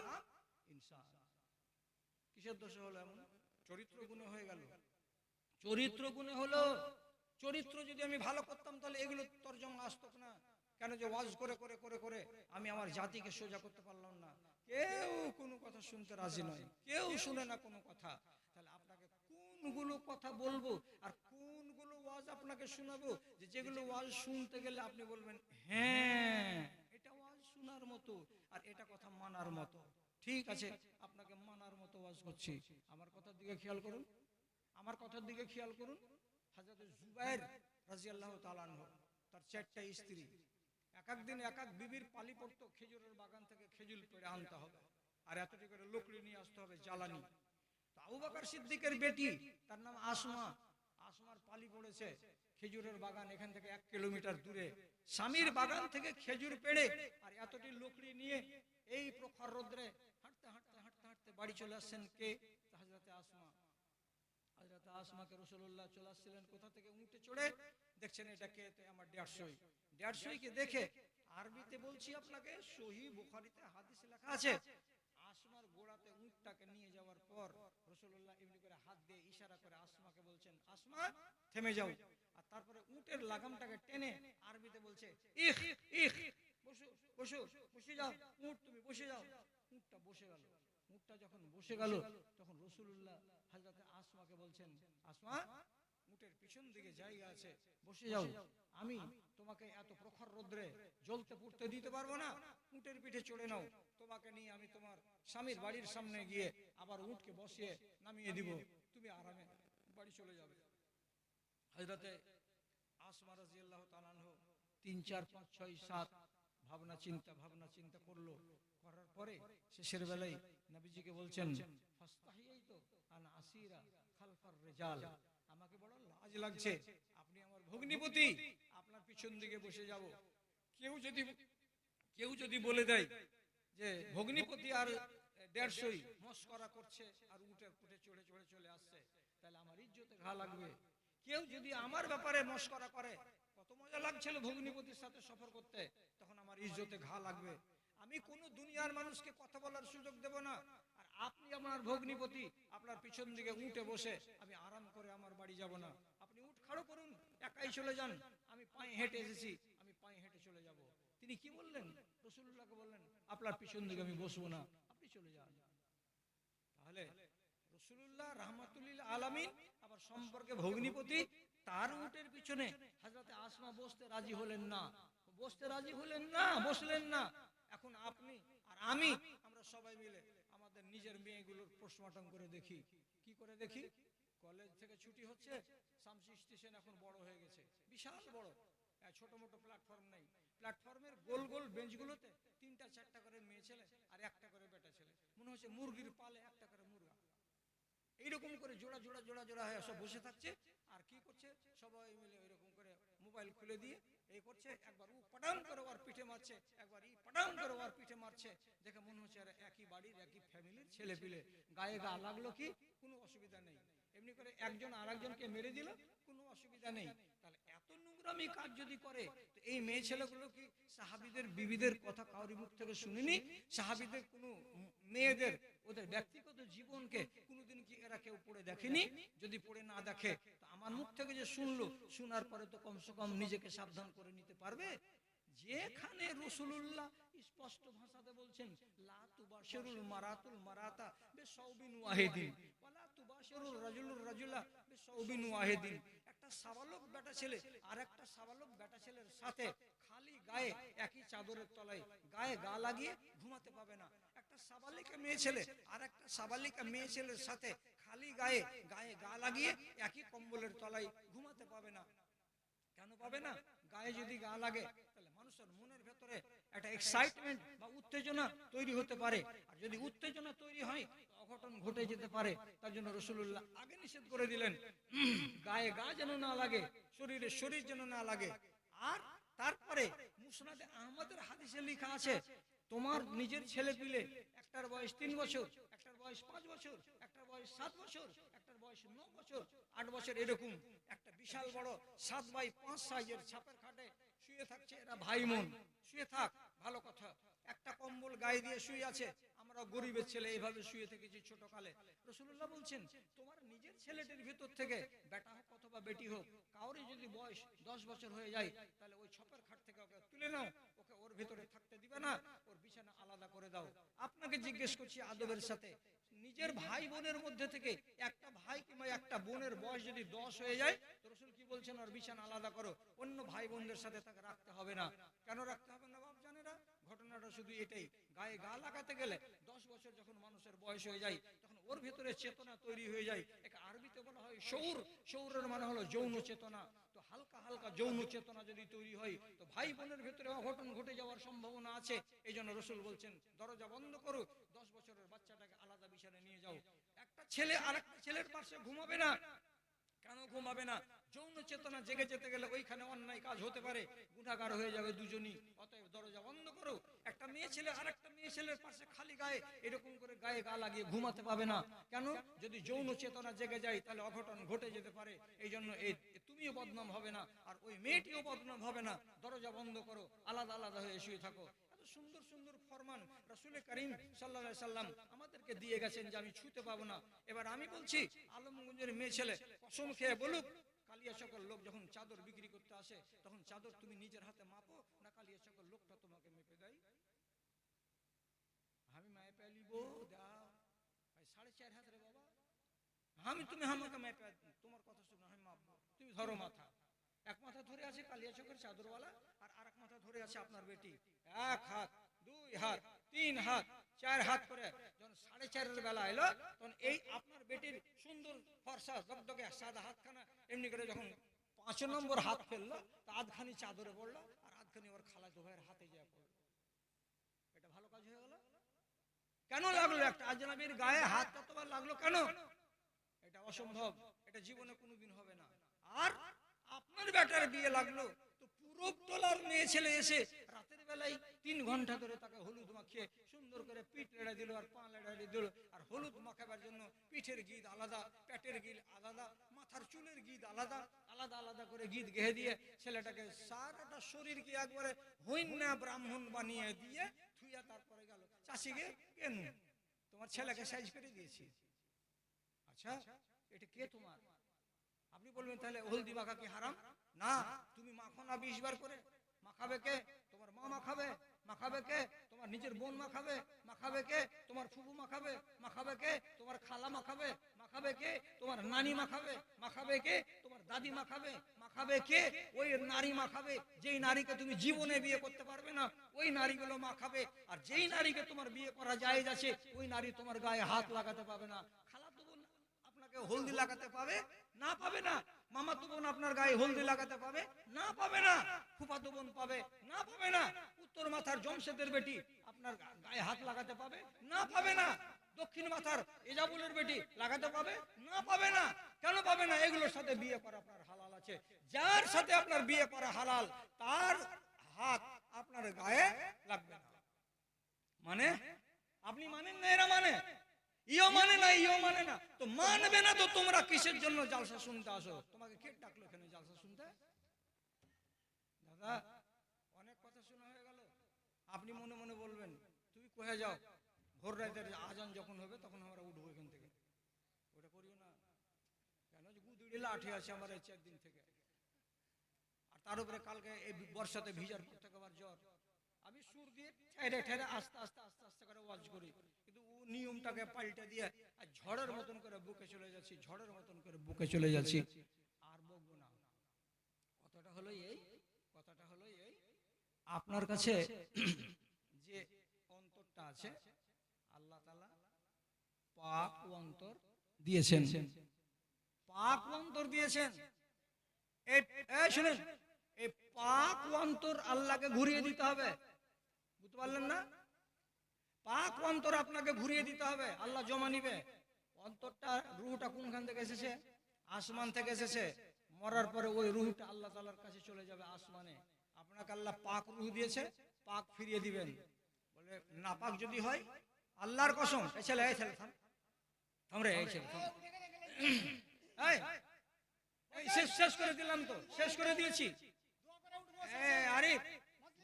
ইনসান। কিসের দোষে হলো এমন? চরিত্র গুণে হয়ে গেল। চরিত্র গুণে হলো। চরিত্র যদি আমি ভালো করতাম তাহলে এগুলো তরজমা আসতো না। কেন যে ওয়াজ করে করে করে করে আমি আমার জাতিকে সোজা করতে পারলাম না। কেউ কোনো কথা শুনতে রাজি নয়, কেউ শুনে না কোনো কথা। তাহলে আপনাকে কোনগুলো কথা বলবো আর কোনগুলো ওয়াজ আপনাকে শোনাবো, যে যেগুলো ওয়াজ শুনতে গেলে আপনি বলবেন হ্যাঁ এটা ওয়াজ শোনার মতো আর এটা কথা মানার মতো। ঠিক আছে, আপনাকে মানার মতো ওয়াজ করছি। আমার কথার দিকে খেয়াল করুন, আমার কথার দিকে খেয়াল করুন। হযরত জুবাইর রাদিয়াল্লাহু তাআলা আনহু, তার 4টা স্ত্রী, এক এক দিন এক এক বিবির পালি পড়তো। খেজুরের বাগান থেকে খেজুর পেড়ে আনতে হবে, আর এতটি করে লকড়ি নিয়ে আসতে হবে জ্বালানি। তো আবু বকর সিদ্দিকের বেটি, তার নাম আসমা, আসমার পালি পড়েছে খেজুরের বাগান এখান থেকে 1 কিলোমিটার দূরে। স্বামীর বাগান থেকে খেজুর পেড়ে আর এতটি লকড়ি নিয়ে এই প্রখর রোদ্রে হাঁটতে হাঁটতে হাঁটতে হাঁটতে বাড়ি চলে আসছেন কে? হযরত আসমা। হযরত আসমাকে রাসূলুল্লাহ চলে আসছিলেন কোথা থেকে? উঠে চড়ে। দেখছেন এটা কে? তো আমার 150 কে দেখে আরবিতে বলছি আপনাকে, সহিহ বুখারীতে হাদিসে লেখা আছে, আসমার গোড়াতে উটটাকে নিয়ে যাওয়ার পর রাসূলুল্লাহ এমনি করে হাত দিয়ে ইশারা করে আসমাকে বলছেন আসমা থেমে যাও। আর তারপরে উটের লাগামটাকে টেনে আরবিতে বলছে ইখ ইখ, বসো বসো, বসে যাও উট, তুমি বসে যাও। উটটা বসে গেল। উটটা যখন বসে গেল তখন রাসূলুল্লাহ হযরত আসমাকে বলছেন আসমা, উটের পিছন দিকে জায়গা আছে, বসে যাও। আমি তোমাকে এত প্রখর রোদ্রে জ্বলতে পুড়তে দিতে পারবো না, উটের পিঠে চড়ে নাও। তোমাকে নিয়ে আমি তোমার স্বামীর বাড়ির সামনে গিয়ে আবার উটকে বসিয়ে নামিয়ে দিব, তুমি আরামে বাড়ি চলে যাবে। হযরতে আসমা রাদিয়াল্লাহু তাআলা আনহু 3 4 5 6 7 ভাবনা চিন্তা করলো। করার পরে শেষের বেলায় নবীজিকে বলছেন ফাস্তাহিয়াইতু আন আসিরা খালফার রিজাল, আমাকে বড় লাজ লাগছে, আপনি আমার ভগ্নিপতি, আপনার পিছন দিকে বসে যাব। কেউ যদি বলে দেয় যে ভগ্নিপতি আর 150 মস্করা করছে আর উটের পিঠে চড়ে চড়ে চলে আসছে, তাহলে আমার ইজ্জতে ঘা লাগবে। কেউ যদি আমার ব্যাপারে মস্করা করে, কত মজা লাগছিল ভগ্নিপতির সাথে সফর করতে, তখন আমার ইজ্জতে ঘা লাগবে। আমি কোন দুনিয়ার মানুষকে কথা বলার সুযোগ দেব না। আর আপনি আমার ভগ্নিপতি, আপনার পিছন দিকে উঠে বসে আমি আরাম করে আমার বাড়ি যাব না। আপনি উঠ খাড়ো করুন, একাই চলে যান, আমি পায়ে হেঁটে এসেছি, আমি পায়ে হেঁটে চলে যাব। তিনি কি বললেন? রাসূলুল্লাহকে বললেন আপনার পিছন দিকে আমি বসবো না, আপনি চলে যান। তাহলে রাসূলুল্লাহ রাহমাতুল লিল আলামিন আবার সম্পর্কে ভগ্নিপতি, তার উটের পিছনে হযরত আসমা বসতে রাজি হলেন না, বসলেন না। এখন আপনি আর আমি, আমরা সবাই মিলে আমাদের নিজের মেয়েগুলোর পোস্টমর্টম করে দেখি। কি করে দেখি? কলেজ থেকে ছুটি হচ্ছে, শামসি স্টেশন এখন বড় হয়ে গেছে, বিশাল বড়, ছোট মোটো প্ল্যাটফর্ম নেই। প্ল্যাটফর্মের গোল গোল বেঞ্চগুলোতে 3টা 4টা করে মেয়ে ছেলে আর একটা করে বেটা ছেলে, মনে হচ্ছে মুরগির পালে একটা করে মুরগা, এইরকম করে জোড়া জোড়া জোড়া জোড়া হয়ে সব বসে থাকছে। আর কি করছে? সবাই মিলে এরকম করে মোবাইল খুলে দিয়ে এই করছে, একবার ও পাটাং করে ওর পিঠে মারছে, একবার ই পাটাং করে ওর পিঠে মারছে। দেখে মনে হচ্ছে আর একই বাড়ির একই ফ্যামিলির ছেলে পিলে, গায়ে গা লাগলো কি? কোনো অসুবিধা নেই। এমনি করে একজন আরেকজনকে মেরে দিল, কোনো অসুবিধা নেই। তাহলে এত নোংরামি কাজ যদি করে, তো এই মেয়ে ছেলেগুলো কি সাহাবীদের বিবিদের কথা কাউরি মুখ থেকে শুনিনি? সাহাবীদের কোনো মেয়েদের ওদের ব্যক্তিগত জীবনকে কোনোদিন কি এরা কেউ পড়ে দেখেনি? যদি পড়ে না দেখে, তো আমার মুখ থেকে যে শুনলো, শোনার পরে তো কমসে কম নিজেকে সাবধান করে নিতে পারবে। যেখানে রাসূলুল্লাহ স্পষ্ট ভাষাতে বলছেন, লা তুবাশিরুল মারাতুল মারাতা বিসাউবিন ওয়াহিদিন ওয়ালা তুবাশিরুল রাজুলুর রাজুলা বিসাউবিন ওয়াহিদিন। একটা সাবালক বেটা ছেলে আর একটা সাবালক বেটা ছেলের সাথে খালি গায়ে একই চাদরের তলায় গায়ে গা লাগিয়ে ঘুমাতে পাবে না। একটা সাবালিকা মেয়ে ছেলে আর একটা সাবালিকা মেয়ে ছেলের সাথে খালি গায়ে গায়ে গা লাগিয়ে একই কম্বলের তলায় ঘুমাতে পাবে না। কেন পাবে না? গায়ে যদি গা লাগে তাহলে মানুষের মনের ভেতরে একটা এক্সাইটমেন্ট বা উত্তেজনা তৈরি হতে পারে, আর যদি উত্তেজনা তৈরি হয় অঘটন ঘটে যেতে পারে। তার জন্য রাসূলুল্লাহ আগে নিষেধ করে দিলেন, গায়ে গা যেন না লাগে, শরীরে শরীর যেন না লাগে। আর তারপরে মুসনাদে আহমদের হাদিসে লেখা আছে, তোমার নিজের ছেলে পিলে, একটার বয়স 3 বছর, একটার বয়স 5 বছর, একটার বয়স 7 বছর, একটার বয়স 9 বছর, 8 বছর, এরকম একটা বিশাল বড় 7x5 সাইজের ছাপের খাটে শুয়ে থাকছে। এরা ভাই বোন, শুয়ে থাক, ভালো কথা। একটা কম্বল গায়ে দিয়ে শুয়ে আছে। আমরা গরিবের ছেলে এইভাবে শুয়ে থেকেছি ছোটকালে। রাসূলুল্লাহ বলছেন, তোমার নিজের ছেলেটির ভিতর থেকে, বেটা হোক অথবা বেটি হোক, কাউরে যদি বয়স 10 বছর হয়ে যায় তাহলে ওই ছাপের খাট থেকে ওকে তুলে নাও, ওকে ওর ভিতরে থাকতে দিবে না, ওর বিছানা আলাদা করে দাও। আপনাকে জিজ্ঞেস করছি আদবের সাথে, নিজের ভাই বোনের মধ্যে থেকে একটা ভাই কিংবা একটা বোনের বয়স যদি 10 হয়ে যায়, তো রাসূল কি বলছেন? ওর বিছানা আলাদা করো, অন্য ভাই বোনদের সাথে তাকে রাখতে হবে না। কেন রাখতে হবে না বাপ জানেরা? ঘটনাটা শুধু এটাই, গায়ে গা লাগাতে গেলে 10 বছর যখন মানুষের বয়স হয়ে যায় তখন ওর ভিতরে চেতনা তৈরি হয়ে যায়। একে আরবিতে বলা হয় শৌর। শৌরের মানে হলো যৌন চেতনা। তো হালকা হালকা যৌন চেতনা যদি তৈরি হয় তো ভাই বোনের ভিতরে অঘটন ঘটে যাওয়ার সম্ভাবনা আছে। এই জন্য রাসূল বলছেন, দরজা বন্ধ করো, 10 বছরের বাচ্চাটাকে আলাদা বিছানায় নিয়ে যাও। একটা ছেলে আরেকটা ছেলের পাশে ঘুমাবে না। কেন ঘুমাবে না? যৌন চেতনা জেগে যেতে গেলে ওইখানে অন্যায় কাজ হতে পারে, গুনাহগার হয়ে যাবে দুজনই। অতএব দরজা বন্ধ করো। একটা মেয়ে ছেলে আরেকটা মেয়ে ছেলের পাশে খালি গায়ে এরকম করে গায়ে গা লাগিয়ে ঘুমাতে পাবে না। কেন? যদি যৌন চেতনা জেগে যায় তাহলে অঘটন ঘটে যেতে পারে। এই জন্য তুমিও বদনাম হবে না আর ওই মেয়েটিও বদনাম হবে না। দরজা বন্ধ করো, আলাদা আলাদা হয়ে শুয়ে থাকো। সুন্দর সুন্দর ফরমান রাসূল করিম সাল্লাল্লাহু আলাইহি সাল্লাম আমাদেরকে দিয়ে গেছেন যে আমি ছুঁতে পাবো না। এবার আমি বলছি, আলমগঞ্জের মেয়ে ছেলে কসম খেয়ে বলুক, কালিয়াচকের লোক যখন চাদর বিক্রি করতে আসে তখন চাদর তুমি নিজের হাতে মাপো না কালিয়াচকের লোকটা তোমাকে মেপে দেয়? আমি মেপে লিব, দাও ভাই 4.5 হাত রে বাবা, তুমি আমাকে মেপে, তোমার কথা শুনে আমি মাপবো, তুমি ধরো মাথা। এক মাথা ধরে আছে কালিয়াচকের চাদরওয়ালা, আর আরেক মাথা ধরে আছে আপনার বেটি। 1 হাত, 2 হাত, 3 হাত, 4 হাত করে যখন 4.5 বেলা এলো তখন এই আপনার বেটির সুন্দর ফর্সা দগদগে সাদা হাতখানা এমনি করে যখন 5 নম্বর হাত ফেললো, তা আধখানি চাদরে পড়লো আর আধখানি ওর খালাতো ভাইয়ের হাতে গিয়ে পড়লো। এটা ভালো কাজ হয়ে গেল? কেন লাগলো? একটা আজনবীর গায়ে হাত কতবার লাগলো কেন? এটা অসম্ভব, এটা জীবনে কোনোদিন হবে না। আর আপনার বেটার বিয়ে লাগলো তো পুরো টলার মেয়ে ছেলে এসে রাতের বেলায় 3 ঘন্টা ধরে তাকে হলুদ মাখিয়ে সুন্দর করে পিঠ লেড়া দিল আর পা লেড়া দিল। আর হলুদ মাখাবার জন্য পিঠের গিদ আলাদা, পেটের গিদ আলাদা, মাথার চুলের গিদ আলাদা, আলাদা আলাদা করে গিদ গেহে দিয়ে ছেলেটাকে সারাটা শরীরকে একবারে হইন্না ব্রাহ্মণ বানিয়ে দিয়ে থুইয়া তারপরে গেল। চাষিকে কেন তোমার ছেলেকে সাইজ করে দিয়েছি? আচ্ছা, এটা কে তোমার? আপনি বলবেন তাহলে হলদি মাখা কি হারাম? না, তুমি মাখো না 20 বার করে। মাখাবে কে? তোমার মা মাখাবে। মাখাবে কে? তোমার নিজের বোন মাখাবে। মাখাবে কে? তোমার ফুফু মাখাবে। মাখাবে কে? তোমার খালা মাখাবে। মাখাবে কে? তোমার নানি মাখাবে। মাখাবে কে? তোমার দাদি মাখাবে। মাখাবে কে? ওই নারী মাখাবে যেই নারীকে তুমি জীবনে বিয়ে করতে পারবে না, ওই নারীগুলো মাখাবে। আর যেই নারীকে তোমার বিয়ে করা জায়েজ আছে ওই নারী তোমার গায়ে হাত লাগাতে পাবে না। খালাতো বোন আপনাকে হলদি লাগাতে পাবে না? পাবে না। মামাতো বোন আপনার গায়ে হলদি লাগাতে পাবে না? পাবে না। ফুফাতো বোন পাবে না? পাবে না। উত্তর মাথার জমশেদের বেটি আপনার গায়ে হাত লাগাতে পাবে না? পাবে না। দক্ষিণ মাথার এজাবুলের বেটি লাগাতে পাবে না? পাবে না। কেন পাবে না? এগুলোর সাথে বিয়ে করা আপনার হালাল আছে। যার সাথে আপনার বিয়ে করা হালাল তার হাত আপনার গায়ে লাগবে না। মানে আপনি মানেন না, এরা মানে, ইও মানে না, ইও মানে না, তো মানবে না তো তোমরা কিসের জন্য জালসা শুনতে আসো? তোমাকে কে ডাকলো এখানে জালসা শুনতে? দাদা, অনেক কথা শোনা হয়ে গেল। আপনি মনে মনে বলবেন তুমি কোথায় যাও, ভোর রাতের আজান যখন হবে তখন আমরা উঠবো এখান থেকে। ওটা করিও না। কেন? যে গুদুড়ি লাঠি আছে আমার এই 4 দিন থেকে, আর তার উপরে কালকে এই বর্ষাতে ভিজার পর থেকে আবার জ্বর। আমি সুর দিয়ে ঠেরে ঠেরে আস্তে আস্তে আস্তে আস্তে করে ওয়াজ করি, কিন্তু ও নিয়মটাকে পাল্টে দিয়ে আর ঝড়ের মতন করে বুকে চলে যাচ্ছি, ঝড়ের মতন করে বুকে চলে যাচ্ছি। আর বকবো না। কথাটা হলো এই, কথাটা হলো এই, আপনার কাছে যে অন্তরটা আছে আল্লাহ তাআলা পাক অন্তর দিয়েছেন, পাক অন্তর দিয়েছেন। এই শুনেন, এই পাক অন্তর আল্লাহকে ঘুরিয়ে দিতে হবে, বুঝতে পারলেন না? পাক অন্তর আপনাকে ঘুরিয়ে দিতে হবে, আল্লাহ জমা নিবে। অন্তরটা, রুহটা কোনখান থেকে এসেছে? আসমান থেকে এসেছে। মরার পরে ওই রুহটা আল্লাহ তাআলার কাছে চলে যাবে আসমানে। আপনাকে আল্লাহ পাক রুহ দিয়েছে, পাক ফিরিয়ে দিবেন। বলে নাপাক যদি হয়, আল্লাহর কসম, এই ছেলে থাম, থামরে, এই ছেলে থাম। এই শেষ করে দিলাম তো, শেষ করে দিয়েছি। আরিফ,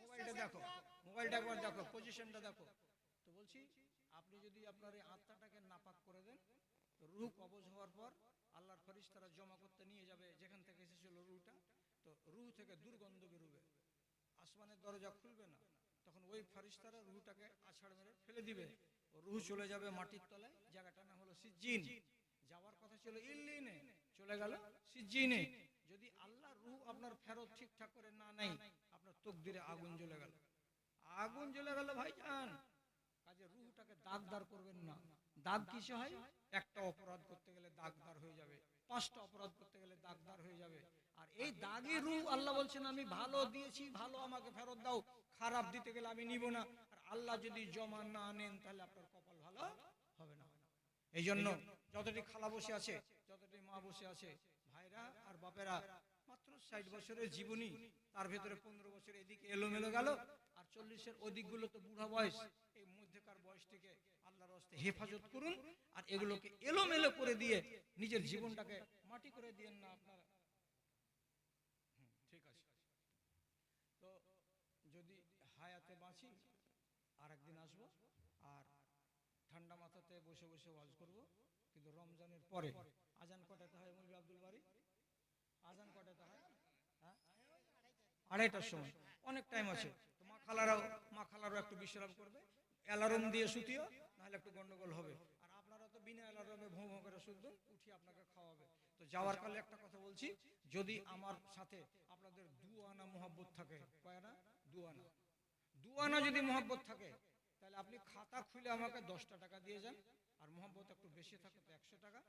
মোবাইলটা দেখো, মোবাইলটা একবার দেখো, পজিশনটা দেখো। তো বলছি, আপনি যদি আপনার এই আত্মাটাকে নাপাক করে দেন, তো রূহ কবজ হওয়ার পর আল্লাহর ফেরেশতারা জমা করতে নিয়ে যাবে যেখান থেকে এসেছিল রূহটা। তো রূহ থেকে দুর্গন্ধ বেরোবে, আসমানের দরজা খুলবে না, তখন ওই ফেরেশতারা রূহটাকে আছাড় মেরে ফেলে দিবে। রূহ চলে যাবে মাটির তলায়, জায়গাটার নাম হলো সিজ্জিন। যাওয়ার কথা ছিল ইল্লিনে, চলে গেল সিজ্জিনে। যদি আল্লাহ রূহ আপনার ফেরত ঠিকঠাক করে না নেয়, আপনার তকদিরে আগুন জ্বলে গেল, আগুন জ্বলে গেল ভাইজান। কাজে রূহটাকে দাগদার করবেন না। দাগ কিসে হয়? একটা অপরাধ করতে গেলে দাগদার হয়ে যাবে, 5টা অপরাধ করতে গেলে দাগদার হয়ে যাবে। আর এই দাগি রূহ আল্লাহ বলছেন আমি ভালো দিয়েছি, ভালো আমাকে ফেরত দাও, খারাপ দিতে গেলে আমি নিব না। আর আল্লাহ যদি জমা না নেন, তাহলে আপনার কপাল ভালো হবে না। এই জন্য যতটি খালা বসে আছে, যতটি মা বসে আছে, ভাইরা আর বাপেরা, মাত্র 60 বছরের জীবনী, তার ভেতরে 15 বছর এদিকে এলোমেলো গেল, আর 40-এর ওদিকগুলো তো বুড়া বয়স। এই মধ্যকার বয়সটিকে আল্লাহর রাস্তায় হেফাজত করুন, আর এগুলোকে এলোমেলো করে দিয়ে নিজের জীবনটাকে মাটি করে দিয়েন না আপনারা। ঠিক আছে, তো যদি হায়াতে বাঁচি আর একদিন আসবো, আর ঠান্ডা মাথাতে বসে বসে ওয়াজ করব। কিন্তু রমজানের পরে আজান কটাতে হয় মৌলভী আব্দুল বারী? আজান কটাতে হয়? হ্যাঁ, 2:30টার সময়, অনেক টাইম আছে। তো মা খালারাও একটু বিশ্রাম করবে, অ্যালার্ম দিয়ে শুতিও, নাহলে একটু গন্ডগোল হবে। আর আপনারা তো বিনা অ্যালার্মে ভোঁ ভোঁ করে শুধবেন, উঠিয়ে আপনাকে খাওয়াবে। তো যাওয়ার কালে একটা কথা বলছি, যদি আমার সাথে আপনাদের 2 আনা মোহাব্বত থাকে, কয় আনা? 2 আনা, 2 আনা যদি মোহাব্বত থাকে, তাহলে আপনি খাতা খুলে আমাকে 10টা টাকা দিয়ে যান। আর মোহাম্মত একটু বেশি থাকে তো 100 টাকা,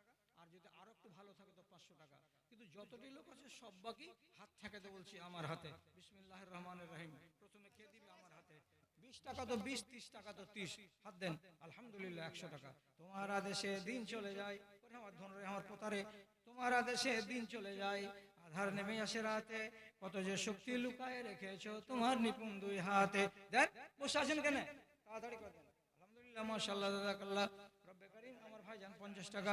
আর যদি আরো একটু ভালো থাকে তো 500 টাকা। কিন্তু যতটি লোক আছে সব বাকি হাত ঠেকাতে বলছি আমার হাতে। বিসমিল্লাহির রহমানির রহিম। প্রথমে কে দিবে? আমার হাতে। 20 টাকা তো 20, 30 টাকা তো 30, হাত দেন। আলহামদুলিল্লাহ, 100 টাকা। তোমার আদেশে দিন চলে যায়, ওরে আমার ধনরে, আমার পোতারে, তোমার আদেশে দিন চলে যায়, আধার নেমে আসে রাতে, কত যে শক্তি লুকায় রেখেছো তোমার নিপুণ 2 হাতে। দেন, বসে আছেন কেন? তাড়াতাড়ি করে দেন। আলহামদুলিল্লাহ, মাশাআল্লাহ, জাযাকাল্লাহ। রব্বে কারীম, আমার ভাইজান 50 টাকা।